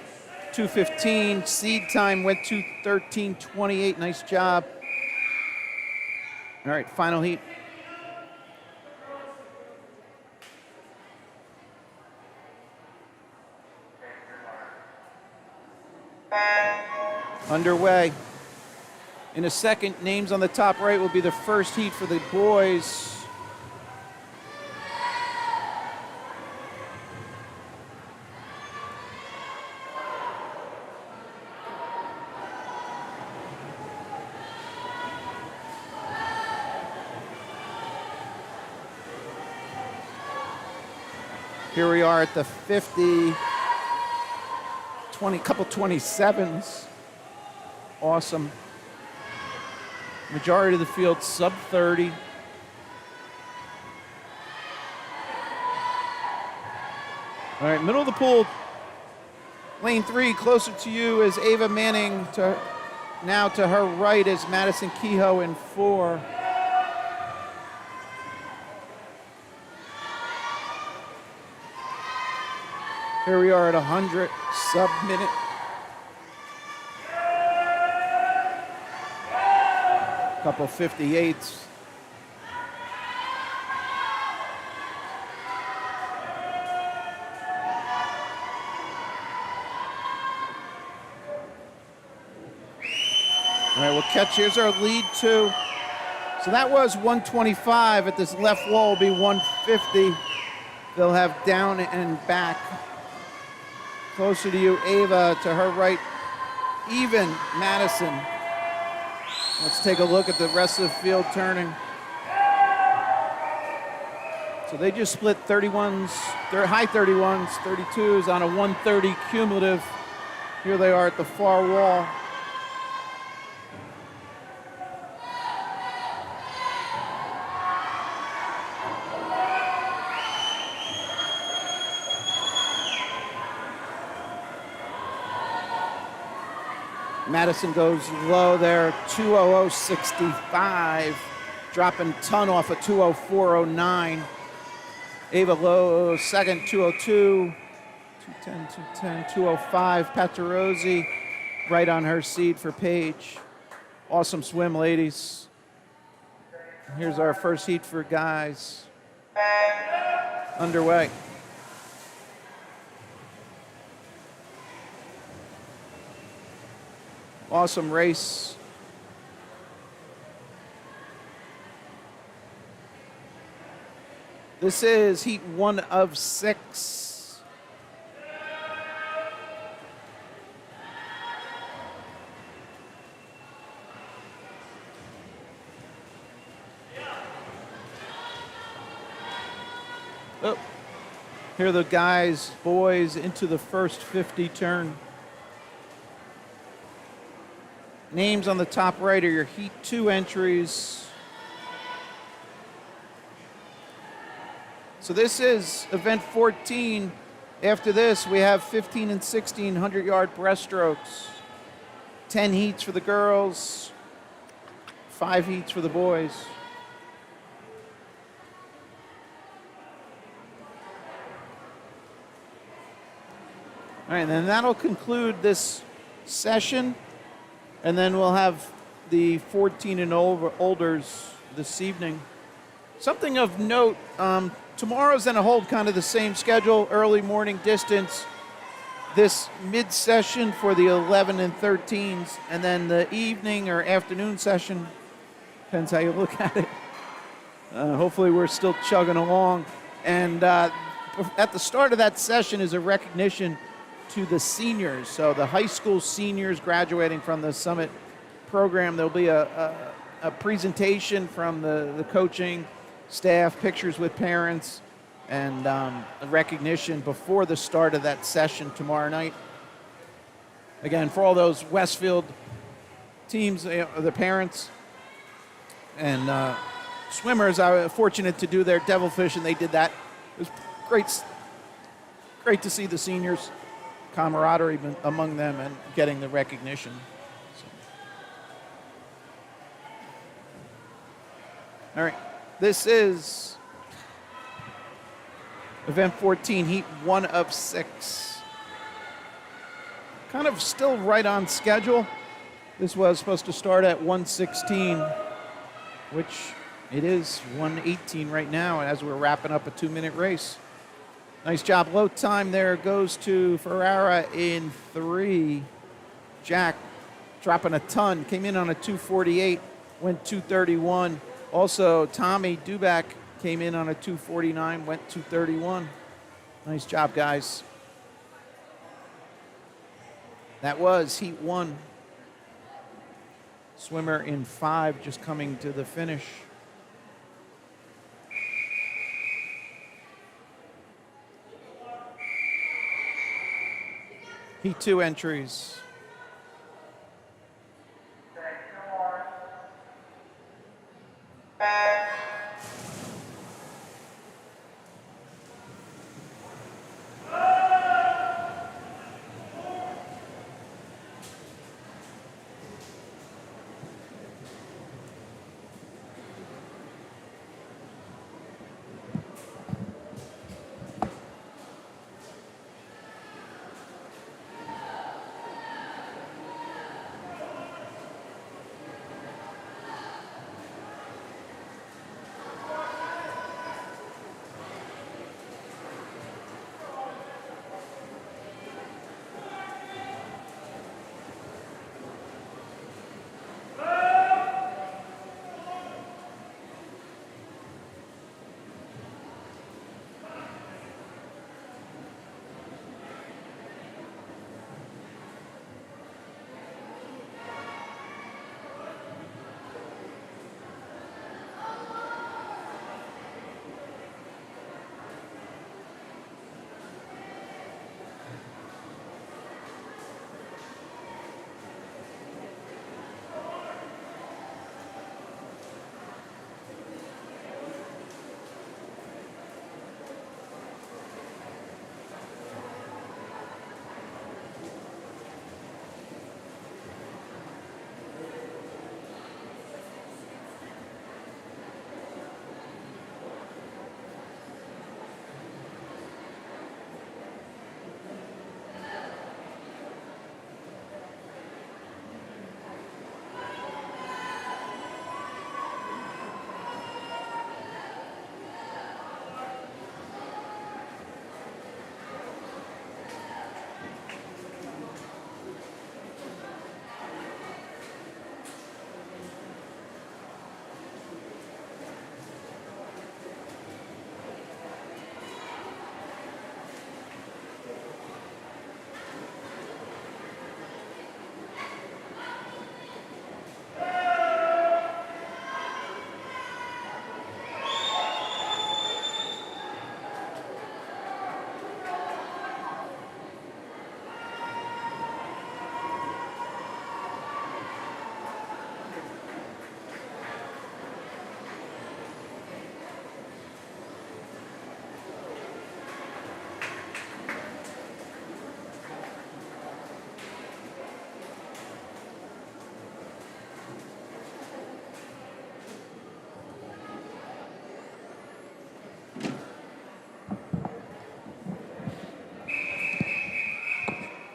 2:15. Seed time went 2:13.28. Nice job. All right, final heat. Underway. In a second, names on the top right will be the first heat for the boys. Here we are at the 50, couple 27s. Awesome. Majority of the field sub 30. All right, middle of the pool. Lane 3, closer to you is Ava Manning. Now to her right is Madison Kehoe in 4. Here we are at 100, sub-minute. Couple 58s. All right, we'll catch. Here's our lead two. So that was 125. At this left wall will be 150. They'll have down and back. Closer to you, Ava. To her right, even Madison. Let's take a look at the rest of the field turning. So they just split 31s, they're high 31s, 32s on a 130 cumulative. Here they are at the far wall. Madison goes low there, 200.65, dropping ton off a 204.09. Ava low second, 202, 210, 205. Patarozzi right on her seat for Paige. Awesome swim, ladies. Here's our first heat for guys. Underway. Awesome race. This is heat 1 of 6. Oh, here are the guys, boys, into the first 50 turn. Names on the top right are your heat 2 entries. So this is event 14. After this, we have 15 and 16 100-yard breaststrokes. 10 heats for the girls, 5 heats for the boys. All right, and then that'll conclude this session. And then we'll have the 14 and olders this evening. Something of note, tomorrow's going to hold kind of the same schedule, early morning distance, this mid-session for the 11 and 13s, and then the evening or afternoon session, depends how you look at it. Hopefully we're still chugging along. And at the start of that session is a recognition to the seniors. So the high school seniors graduating from the Summit program, there'll be a presentation from the coaching staff, pictures with parents, and a recognition before the start of that session tomorrow night. Again, for all those Westfield teams, the parents and swimmers, I was fortunate to do their devilfish, and they did that. It was great to see the seniors, camaraderie among them, and getting the recognition. So. All right, this is event 14, heat 1 of 6. Kind of still right on schedule. This was supposed to start at 1:16, which it is 1:18 right now as we're wrapping up a 2-minute race. Nice job. Low time there goes to Ferrara in 3. Jack dropping a ton. Came in on a 2:48, went 2:31. Also, Tommy Duback came in on a 2:49, went 2:31. Nice job, guys. That was heat 1. Swimmer in 5 just coming to the finish. Heat 2 entries.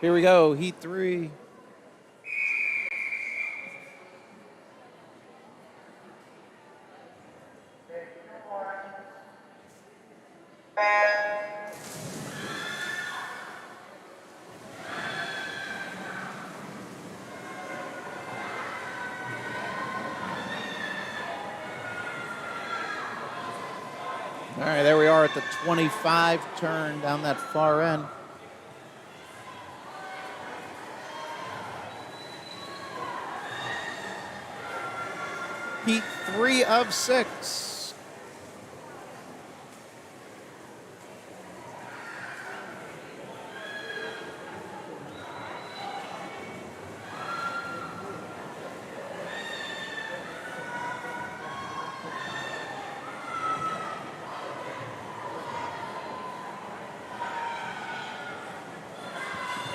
Here we go, heat 3. All right, there we are at the 25 turn down that far end. Heat 3 of 6.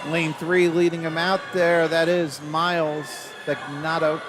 Lane 3 leading him out there. That is Miles Begnato.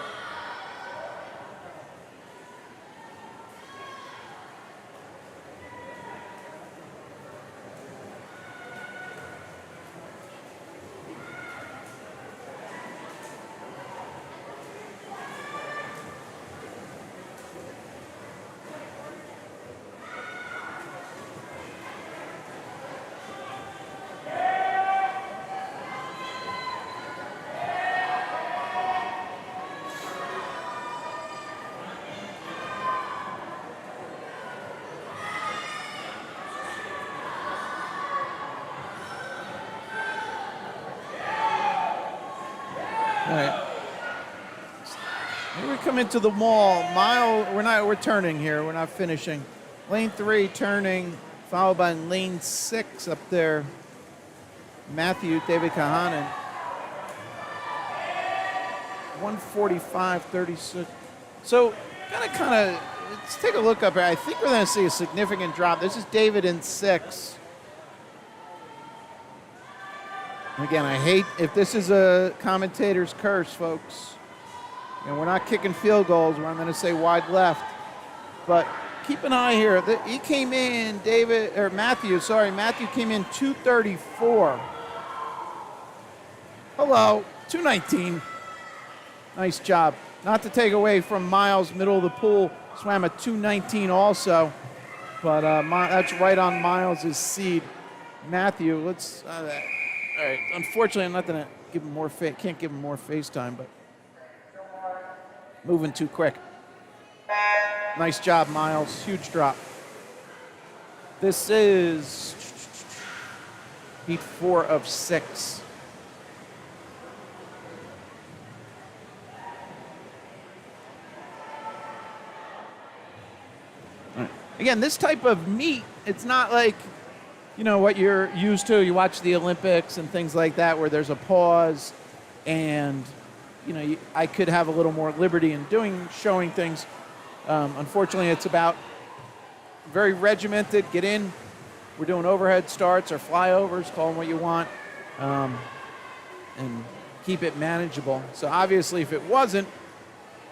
All right. Here we come into the mall. We're turning here. We're not finishing. Lane 3 turning, followed by lane 6 up there. Matthew David Kahanen. 145.36. So kind of, let's take a look up here. I think we're going to see a significant drop. This is David in 6. Again, I hate if this is a commentator's curse, folks. And we're not kicking field goals where I'm going to say wide left. But keep an eye here. He came in, Matthew came in 234. Hello, 219. Nice job. Not to take away from Miles, middle of the pool, swam a 219 also. But that's right on Miles' seed. Matthew, let's... all right. Unfortunately, I'm not going to give him more can't give him more face time, but moving too quick. Nice job, Miles. Huge drop. This is heat 4 of 6. All right. Again, this type of meet, it's not like, you know, what you're used to. You watch the Olympics and things like that where there's a pause and, you know, I could have a little more liberty in showing things. Unfortunately, it's about very regimented. Get in. We're doing overhead starts or flyovers, call them what you want, and keep it manageable. So obviously, if it wasn't,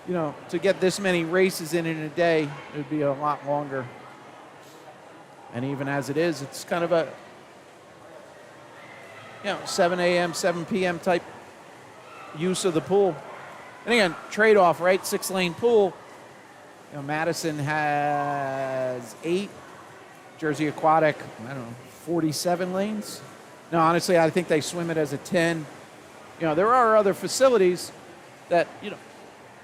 you know, to get this many races in a day, it would be a lot longer. And even as it is, it's kind of a, 7 a.m., 7 p.m. type use of the pool. And again, trade-off, right? 6-lane pool. Madison has 8. Jersey Aquatic, 47 lanes. No, honestly, I think they swim it as a 10. There are other facilities that,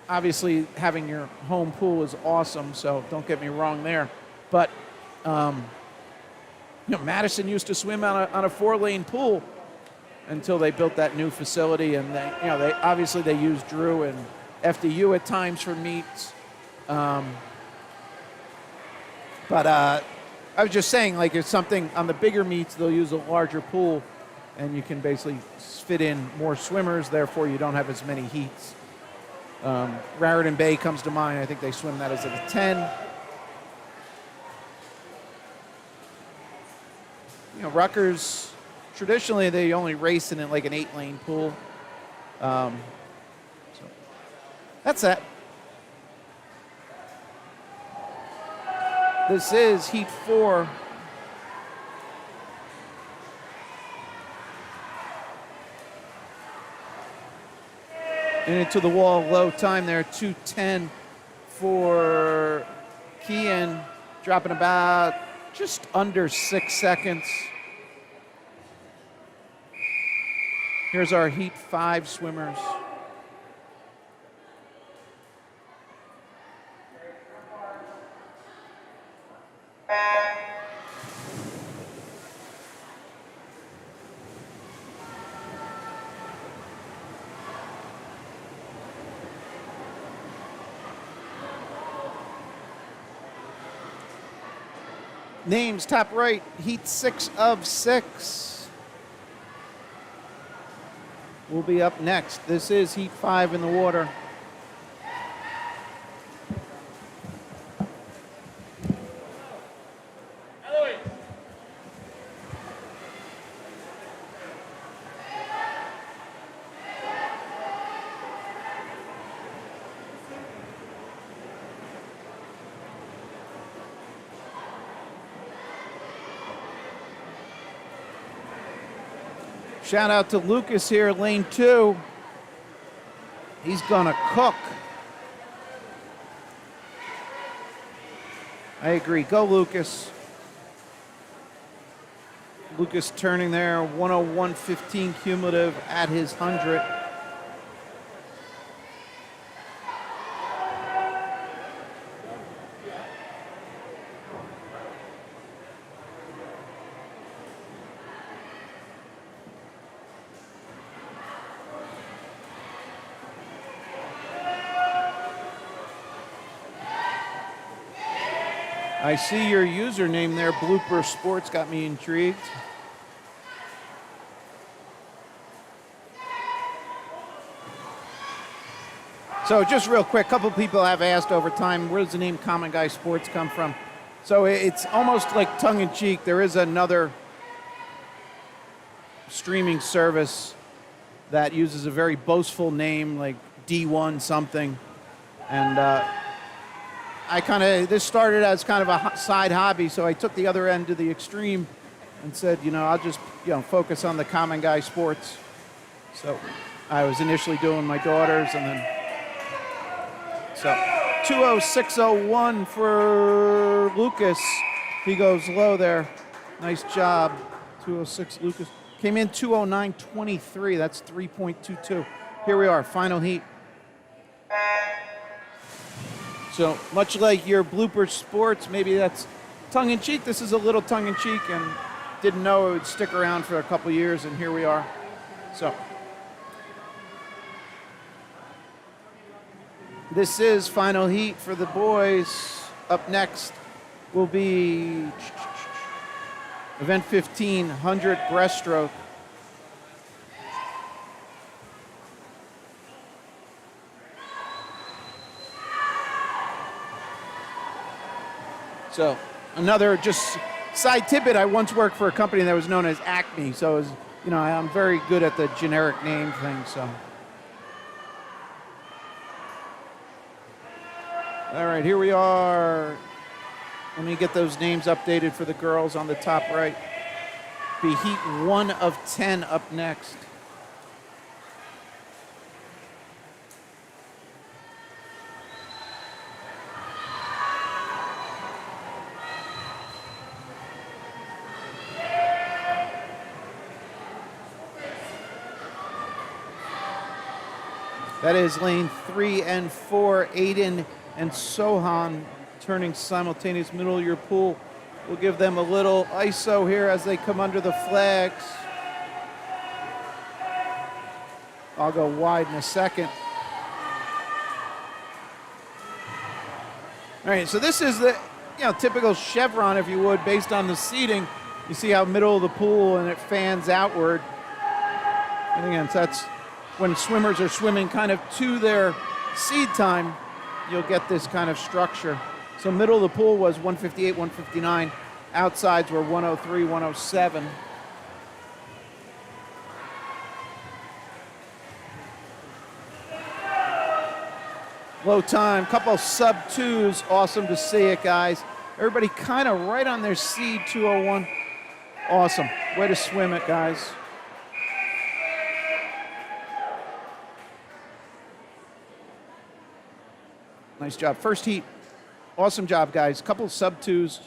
obviously having your home pool is awesome, so don't get me wrong there. But, Madison used to swim on a 4-lane pool until they built that new facility, and they obviously they use Drew and FDU at times for meets. But I was just saying, like, it's something on the bigger meets, they'll use a larger pool, and you can basically fit in more swimmers, therefore you don't have as many heats. Raritan Bay comes to mind. I think they swim that as a 10. Rutgers, traditionally they only race in it like an 8-lane pool. So that's that. This is heat 4. And into the wall, low time there, 2:10 for Kian, dropping about just under 6 seconds. Here's our Heat 5 swimmers. Names, top right, Heat 6 of 6 will be up next. This is Heat 5 in the water. Shout out to Lucas here, lane 2. He's gonna cook. I agree. Go, Lucas. Lucas turning there, 101.15 cumulative at his 100. I see your username there, Blooper Sports, got me intrigued. So just real quick, a couple people have asked over time, where does the name Common Guy Sports come from? So it's almost like tongue-in-cheek. There is another streaming service that uses a very boastful name like D1 something. And this started as kind of a side hobby, so I took the other end to the extreme and said, I'll just, focus on the Common Guy Sports. So I was initially doing my daughters, and then, so 206.01 for Lucas. He goes low there. Nice job. 206 Lucas. Came in 209.23. That's 3.22. Here we are, final heat. So much like your Blooper Sports, maybe that's tongue-in-cheek. This is a little tongue-in-cheek, and didn't know it would stick around for a couple years, and here we are. So this is final heat for the boys. Up next will be event 15, 100 breaststroke. So another just side tidbit, I once worked for a company that was known as Acme. So it was, I'm very good at the generic name thing. So, all right, here we are. Let me get those names updated for the girls on the top right. Be heat 1 of 10 up next. That is lane 3 and 4, Aiden and Sohan turning simultaneous middle of your pool. We'll give them a little ISO here as they come under the flags. I'll go wide in a second. All right, so this is the typical chevron, if you would, based on the seating. You see how middle of the pool and it fans outward. And again, so that's when swimmers are swimming kind of to their seed time, you'll get this kind of structure. So middle of the pool was 158, 159. Outsides were 103, 107. Low time, couple sub twos. Awesome to see it, guys. Everybody kind of right on their seed, 201. Awesome. Way to swim it, guys. Nice job. First heat. Awesome job, guys. Couple sub twos.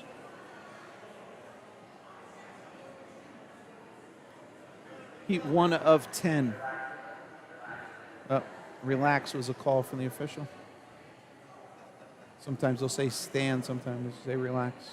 Heat 1 of 10. Oh, relax was a call from the official. Sometimes they'll say stand, sometimes they'll say relax.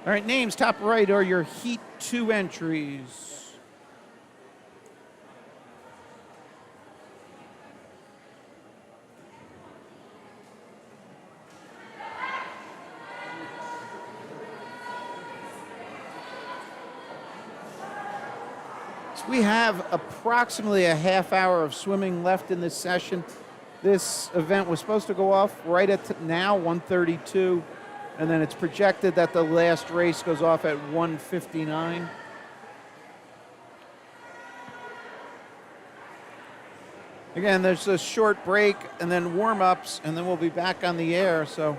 All right, names, top right are your Heat 2 entries. So we have approximately a half hour of swimming left in this session. This event was supposed to go off right at now, 1:32. And then it's projected that the last race goes off at 1:59. Again, there's a short break and then warm-ups, and then we'll be back on the air. So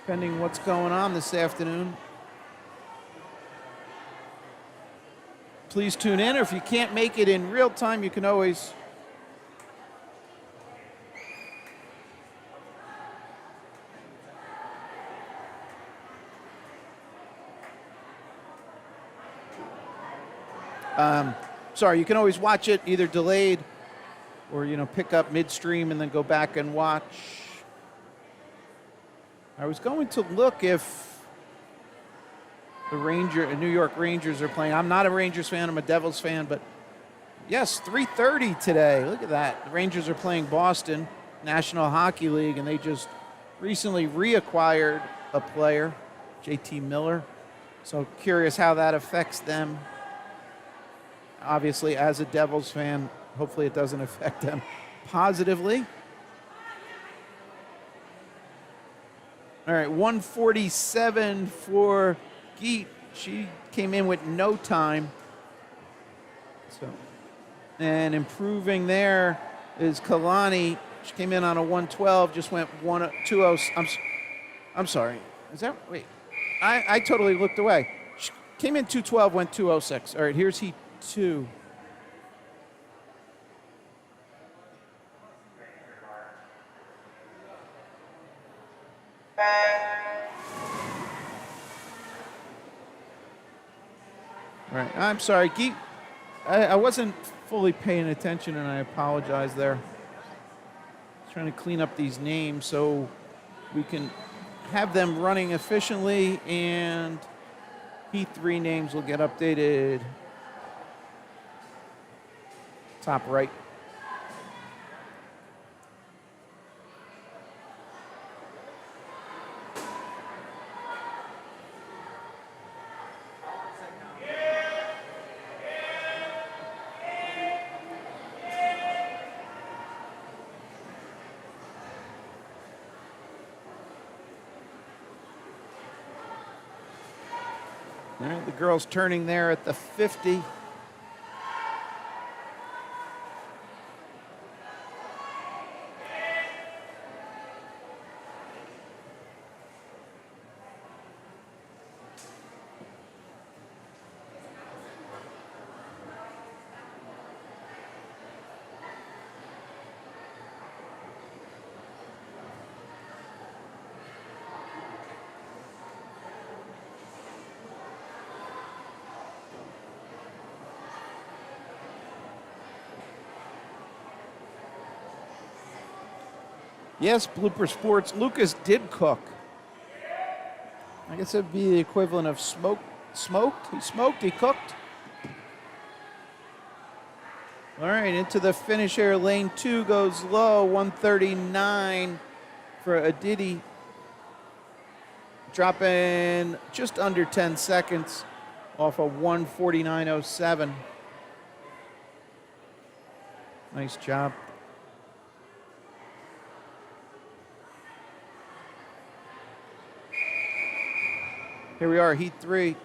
depending what's going on this afternoon, please tune in. Or if you can't make it in real time, you can always you can always watch it either delayed or, pick up midstream and then go back and watch. I was going to look if the New York Rangers are playing. I'm not a Rangers fan, I'm a Devils fan, but yes, 3:30 today. Look at that. The Rangers are playing Boston, National Hockey League, and they just recently reacquired a player, JT Miller. So curious how that affects them. Obviously, as a Devils fan, hopefully it doesn't affect them positively. All right, 147 for Geet. She came in with no time. And improving there is Kalani. She came in on a 112, just went 120. I'm sorry. Is that, wait. I totally looked away. She came in 212, went 206. All right, here's Heat 2. All right, I'm sorry. Geet, I wasn't fully paying attention, and I apologize there. Trying to clean up these names so we can have them running efficiently, and Heat 3 names will get updated. Top right. All right, the girls turning there at the 50. Yes, Blooper Sports. Lucas did cook. I guess it'd be the equivalent of smoked. He smoked, he cooked. All right, into the finish here. Lane 2 goes low, 139 for Aditi. Dropping just under 10 seconds off of 149.07. Nice job. Here we are, heat 3.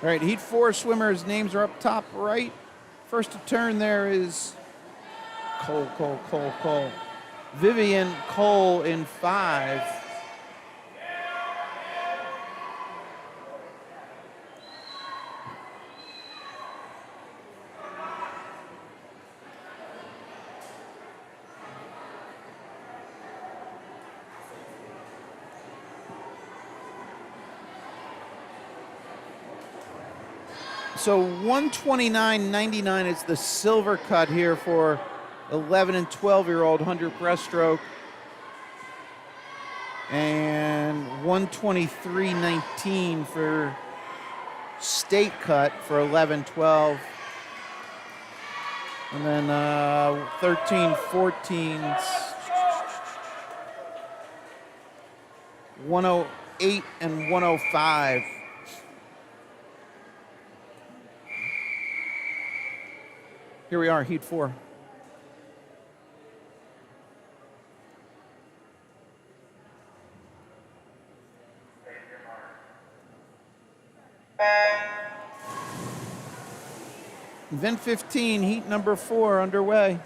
All right, heat 4 swimmers' names are up top right. First to turn there is Cole. Vivian Cole in 5. So 129.99 is the silver cut here for 11 and 12-year-old 100 breaststroke. And 123.19 for state cut for 11, 12. And then 13, 14, 108 and 105. Here we are, heat 4. Event 15, heat number 4 underway.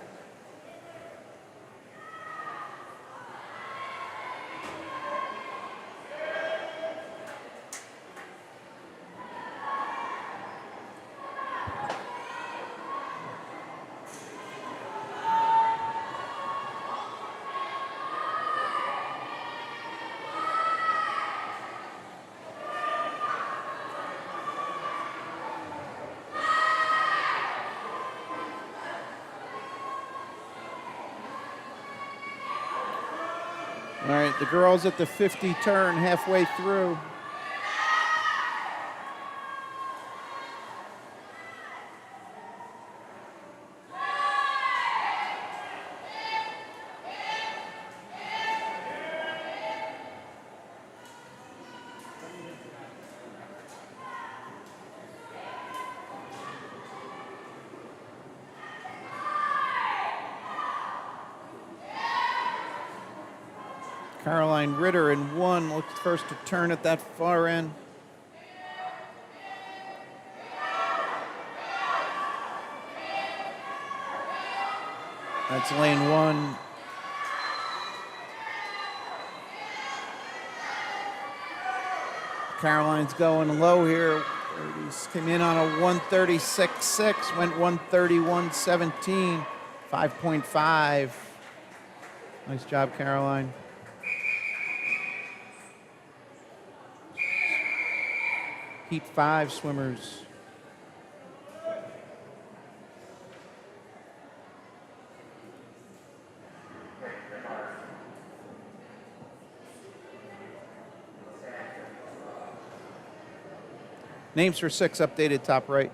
All right, the girls at the 50 turn halfway through. Caroline Ritter in 1, looks first to turn at that far end. That's lane 1. Caroline's going low here. Came in on a 136.6, went 131.17, 5.5. Nice job, Caroline. Heat 5 swimmers. Names for 6 updated top right.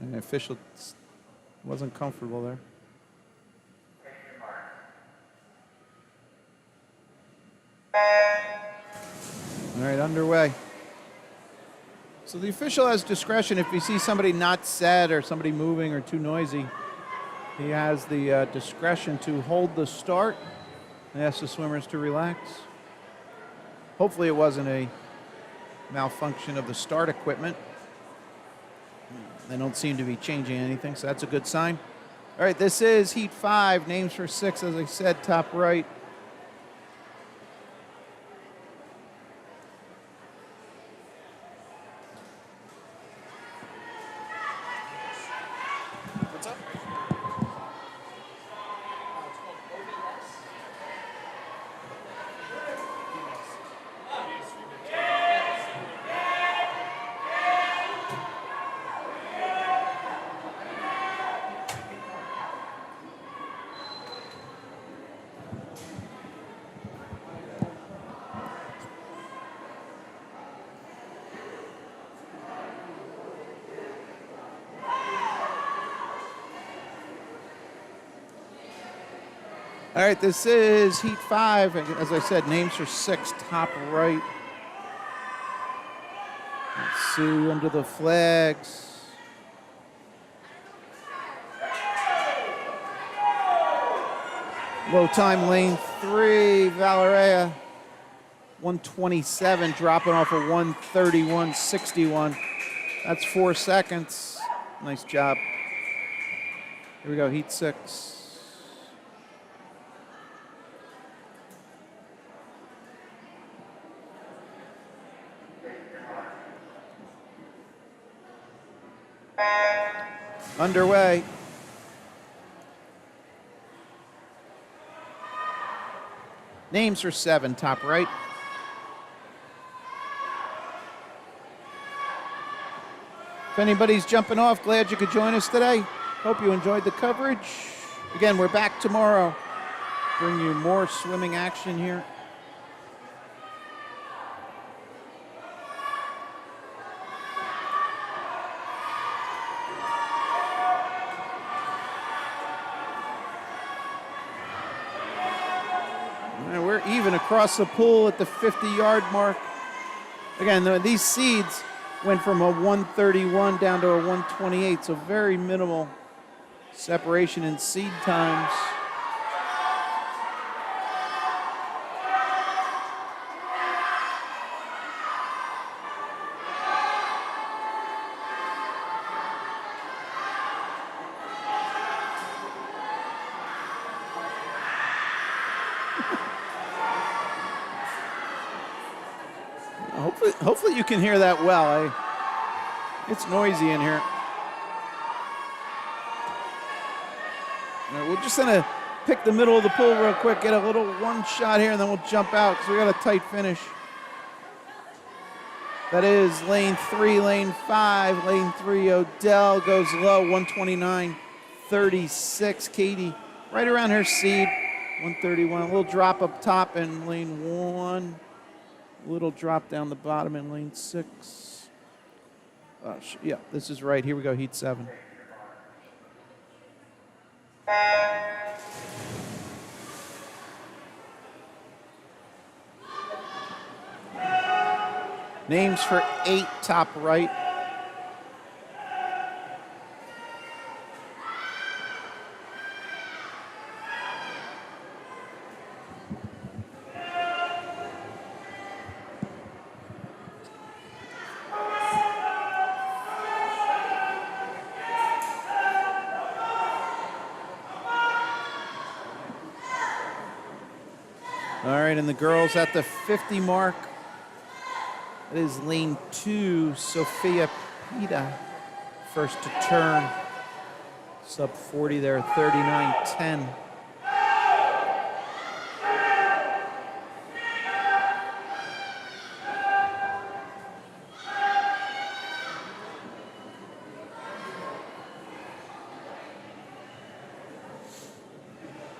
And the official wasn't comfortable there. All right, underway. So the official has discretion if he sees somebody not set or somebody moving or too noisy. He has the discretion to hold the start and ask the swimmers to relax. Hopefully it wasn't a malfunction of the start equipment. They don't seem to be changing anything, so that's a good sign. All right, this is heat 5, names for 6, as I said, top right. All right, this is Heat 5. As I said, names for 6, top right. Let's see, under the flags. Low time, lane 3, Valeria. 127, dropping off of 131.61. That's 4 seconds. Nice job. Here we go, Heat 6. Underway. Names for 7, top right. If anybody's jumping off, glad you could join us today. Hope you enjoyed the coverage. Again, we're back tomorrow. Bring you more swimming action here. And we're even across the pool at the 50-yard mark. Again, these seeds went from a 131 down to a 128, so very minimal separation in seed times. Hopefully you can hear that well. It's noisy in here. All right, we're just gonna pick the middle of the pool real quick, get a little one shot here, and then we'll jump out because we got a tight finish. That is lane 3, lane 5, lane 3, Odell goes low, 129.36. Katie, right around her seed, 131. A little drop up top in lane 1. Little drop down the bottom in lane 6. Yeah, this is right. Here we go, Heat 7. Names for 8, top right. All right, and the girls at the 50 mark. It is lane 2, Sophia Pita, first to turn. Sub 40 there, 39.10.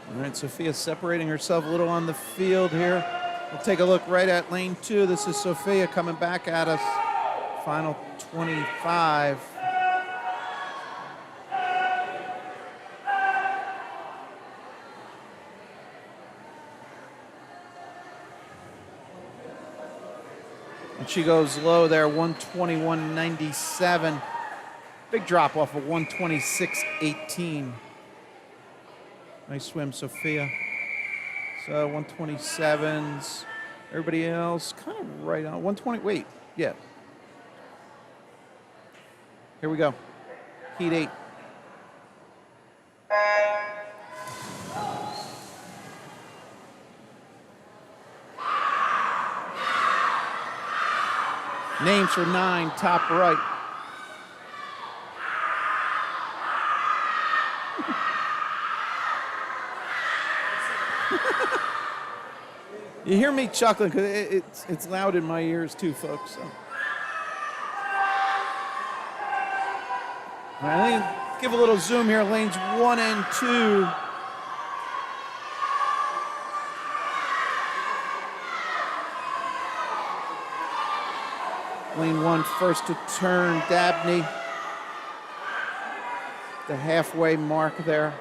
All right, Sophia separating herself a little on the field here. We'll take a look right at lane 2. This is Sophia coming back at us. Final 25. And she goes low there, 121.97. Big drop off of 126.18. Nice swim, Sophia. So 127s. Everybody else kind of right on. 120, wait, yeah. Here we go. Heat 8. Names for 9, top right. You hear me chuckling because it's loud in my ears too, folks. So. All right, let me give a little zoom here. Lanes 1 and 2. Lane 1, first to turn, Dabney. The halfway mark there.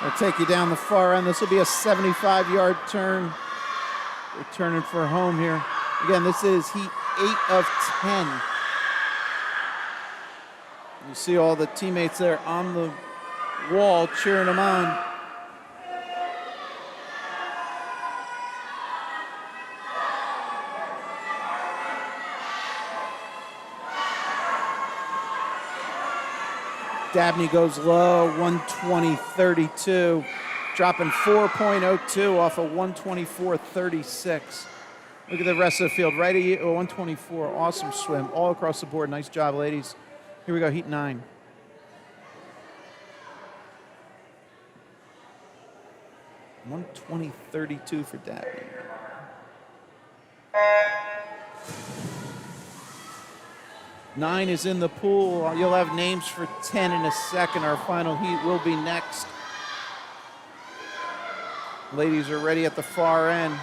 I'll take you down the far end. This will be a 75-yard turn. We're turning for home here. Again, this is heat 8 of 10. You see all the teammates there on the wall cheering them on. Dabney goes low, 120.32, dropping 4.02 off of 124.36. Look at the rest of the field, right at 124. Awesome swim all across the board. Nice job, ladies. Here we go, heat 9. $120.32 for Dabney. Nine is in the pool. You'll have names for 10 in a second. Our final heat will be next. Ladies are ready at the far end.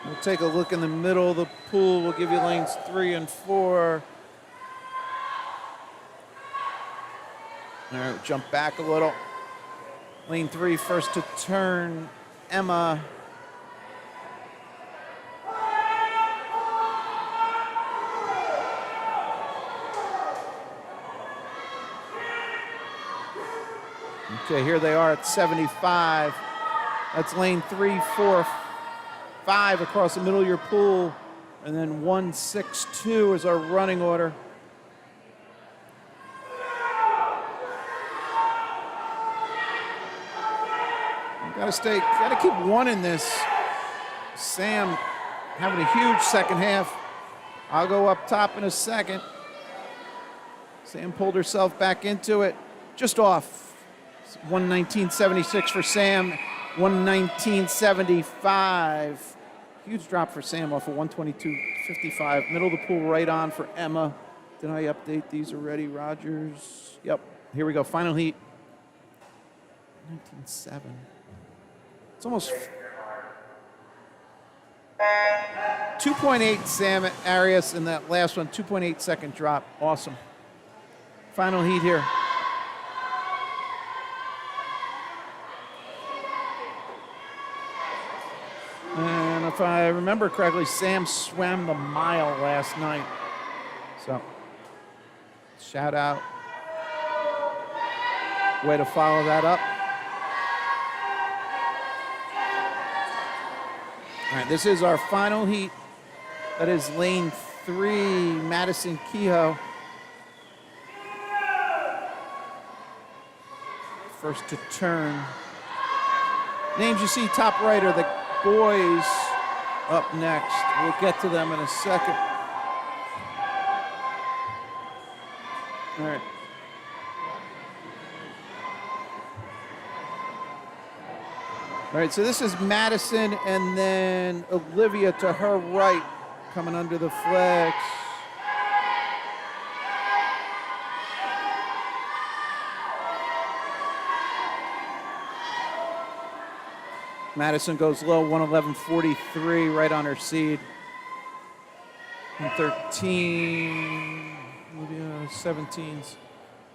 We'll take a look in the middle of the pool. We'll give you lanes 3 and 4. All right, we'll jump back a little. Lane 3, first to turn, Emma. Okay, here they are at 75. That's lane 3, 4, 5 across the middle of your pool. And then 1, 6, 2 is our running order. Gotta keep one in this. Sam having a huge second half. I'll go up top in a second. Sam pulled herself back into it. Just off. 119.76 for Sam. 119.75. Huge drop for Sam off of 122.55. Middle of the pool right on for Emma. Did I update these already, Rogers? Yep. Here we go. Final heat. 19.7. It's almost 2.8 Sam Arias in that last one, 2.8 second drop. Awesome. Final heat here. And if I remember correctly, Sam swam the mile last night. So, shout out. Way to follow that up. All right, this is our final heat. That is lane 3, Madison Kehoe. First to turn. Names you see top right are the boys up next. We'll get to them in a second. All right. All right, so this is Madison and then Olivia to her right coming under the flags. Madison goes low, 111.43, right on her seed. 13, 17s.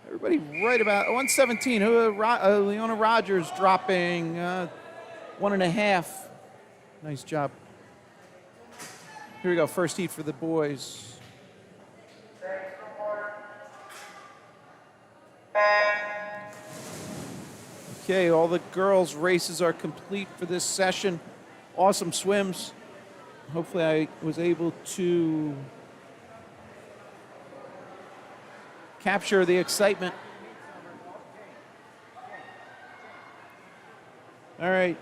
Everybody right about 117. Leona Rogers dropping 1.5. Nice job. Here we go, first heat for the boys. Okay, all the girls' races are complete for this session. Awesome swims. Hopefully I was able to capture the excitement. All right,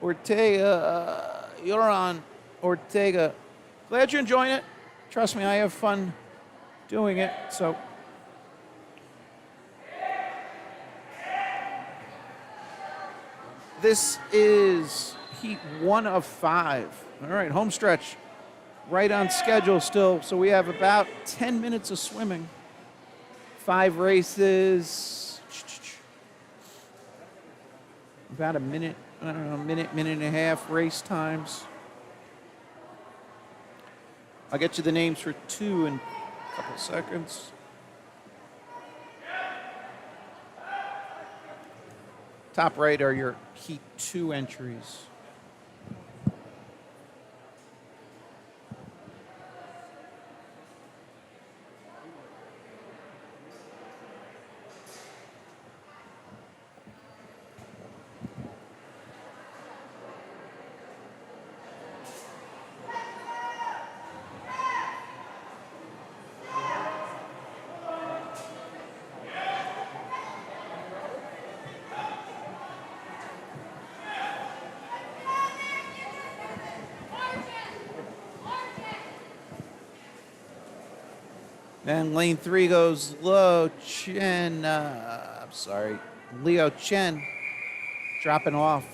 Ortega, you're on. Ortega, glad you're enjoying it. Trust me, I have fun doing it, so. This is heat 1 of 5. All right, home stretch, right on schedule still. So we have about 10 minutes of swimming. 5 races. About a minute, I don't know, minute and a half race times. I'll get you the names for 2 in a couple seconds. Top right are your Heat 2 entries. And lane 3 goes Leo Chen. Leo Chen dropping off.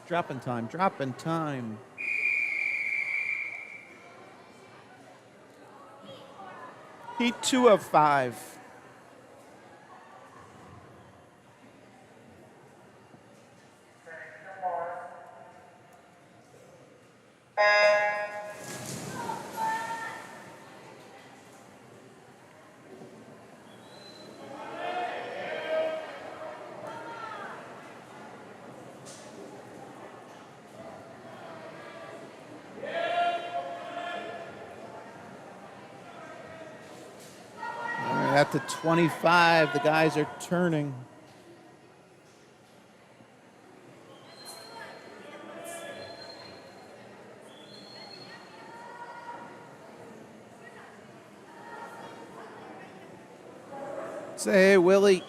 Dropping time. Heat 2 of 5. At the 25, the guys are turning. Say, hey, Willie.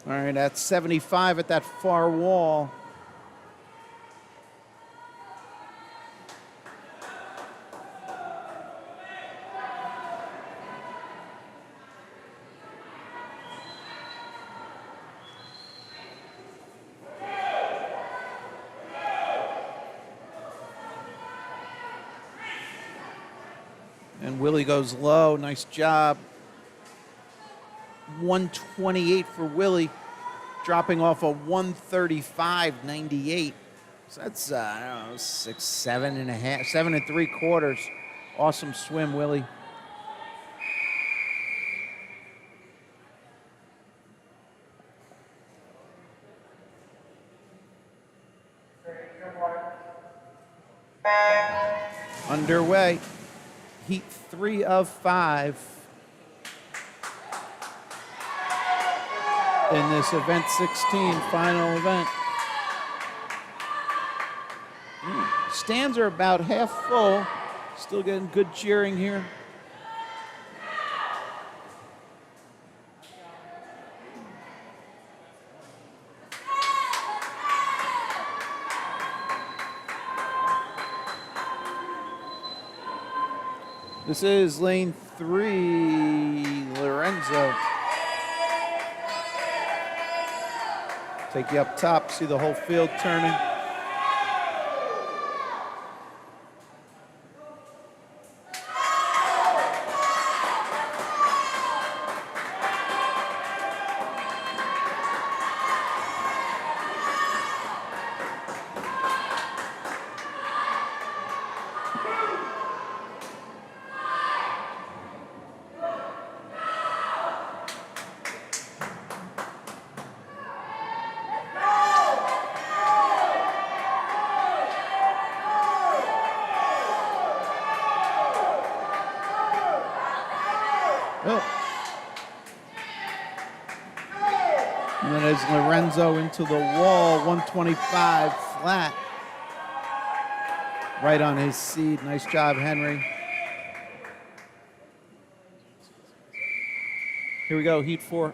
All right, that's 75 at that far wall. And Willie goes low. Nice job. 128 for Willie, dropping off a 135.98. So that's, I don't know, 6, 7.5, 7 3/4. Awesome swim, Willie. Underway. Heat 3 of 5 in this event 16 final event. Stands are about half full. Still getting good cheering here. This is lane 3, Lorenzo. Take you up top, see the whole field turning. And then as Lorenzo into the wall, 125 flat. Right on his seed. Nice job, Henry. Here we go, Heat 4.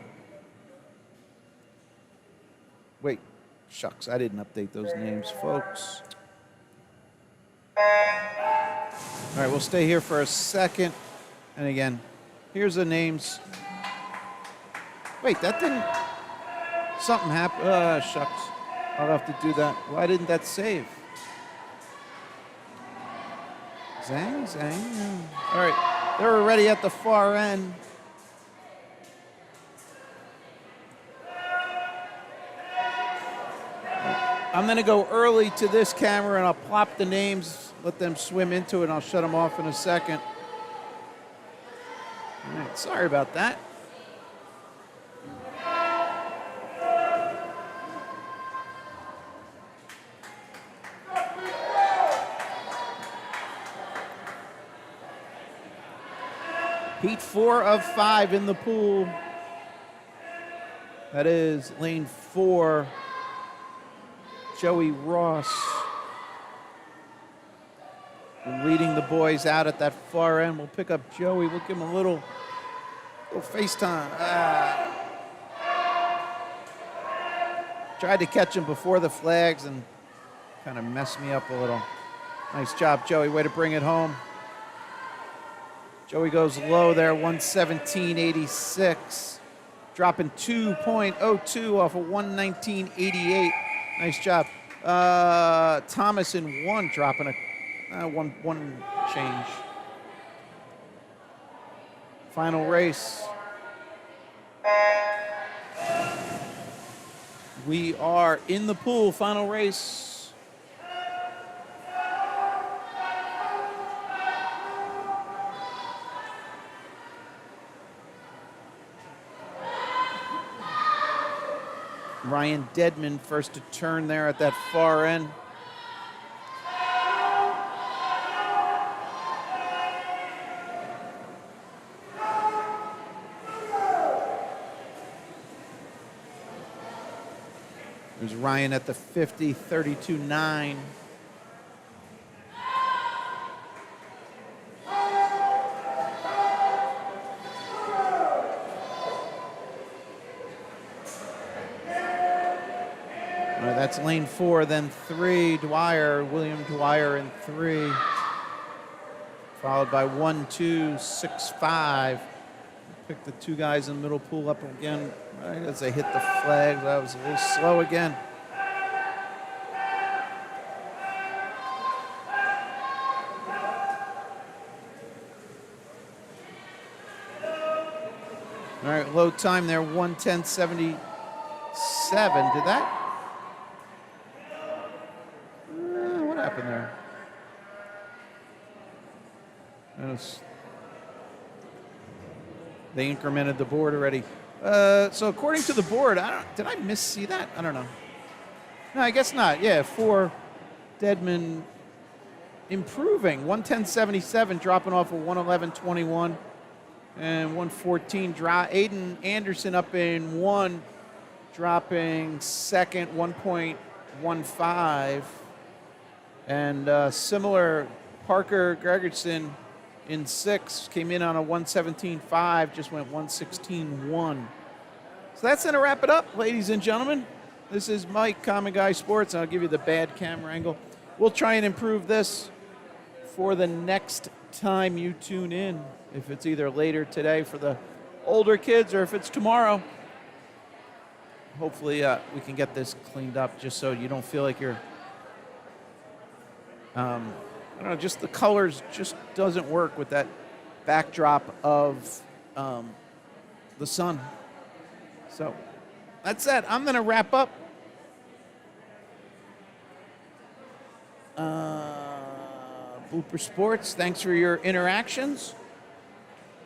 Wait, shucks, I didn't update those names, folks. All All right, we'll stay here for a second. And again, here's the names. Wait, that didn't... Something happened. Shucks. I'll have to do that. Why didn't that save? Zang, zang. All right, they're already at the far end. I'm going to go early to this camera, and I'll plop the names, let them swim into it, and I'll shut them off in a second. All right, sorry about that. Heat 4 of 5 in the pool. That is lane 4. Joey Ross leading the boys out at that far end. We'll pick up Joey. We'll give him a little FaceTime. Tried to catch him before the flags and kind of messed me up a little. Nice job, Joey. Way to bring it home. Joey goes low there, 117.86. Dropping 2.02 off of 119.88. Nice job. Thomas in 1, dropping a one change. Final race. We are in the pool, final race. Ryan Dedman first to turn there at that far end. There's Ryan at the 50, 32.9. That's lane 4, then 3, William Dwyer in 3. Followed by 1, 2, 6, 5. Pick the 2 guys in the middle, pull up again right as they hit the flag. That was a little slow again. All right, low time there, 1:10.77. Did that? What happened there? They incremented the board already. So according to the board, did I see that? I don't know. No, I guess not. Yeah, for Dedman improving. 1:10.77, dropping off of 1:11.21 and 1:14. Aiden Anderson up in 1, dropping second, 1.15. And similar, Parker Gregerson in 6, came in on a 1:17.5, just went 1:16.1. So that's going to wrap it up, ladies and gentlemen. This is Mike, Common Guy Sports, and I'll give you the bad camera angle. We'll try and improve this for the next time you tune in, if it's either later today for the older kids or if it's tomorrow. Hopefully we can get this cleaned up just so you don't feel like you're I don't know, just the colors just doesn't work with that backdrop of the sun. So that's it. I'm going to wrap up. Blooper Sports, thanks for your interactions.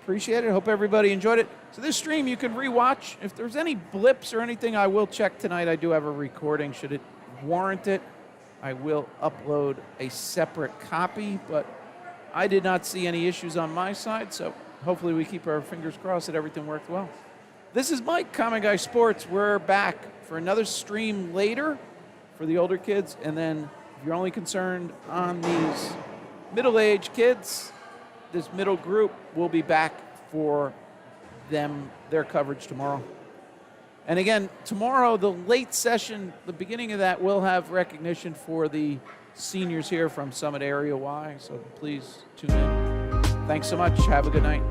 Appreciate it. Hope everybody enjoyed it. So this stream you can rewatch. If there's any blips or anything, I will check tonight. I do have a recording. Should it warrant it, I will upload a separate copy, but I did not see any issues on my side, so hopefully we keep our fingers crossed that everything worked well. This is Mike, Common Guy Sports. We're back for another stream later for the older kids, and then if you're only concerned on these middle-aged kids, this middle group will be back for their coverage tomorrow. And again, tomorrow, the late session, the beginning of that, will have recognition for the seniors here from Summit Area Y. So please tune in. Thanks so much. Have a good night.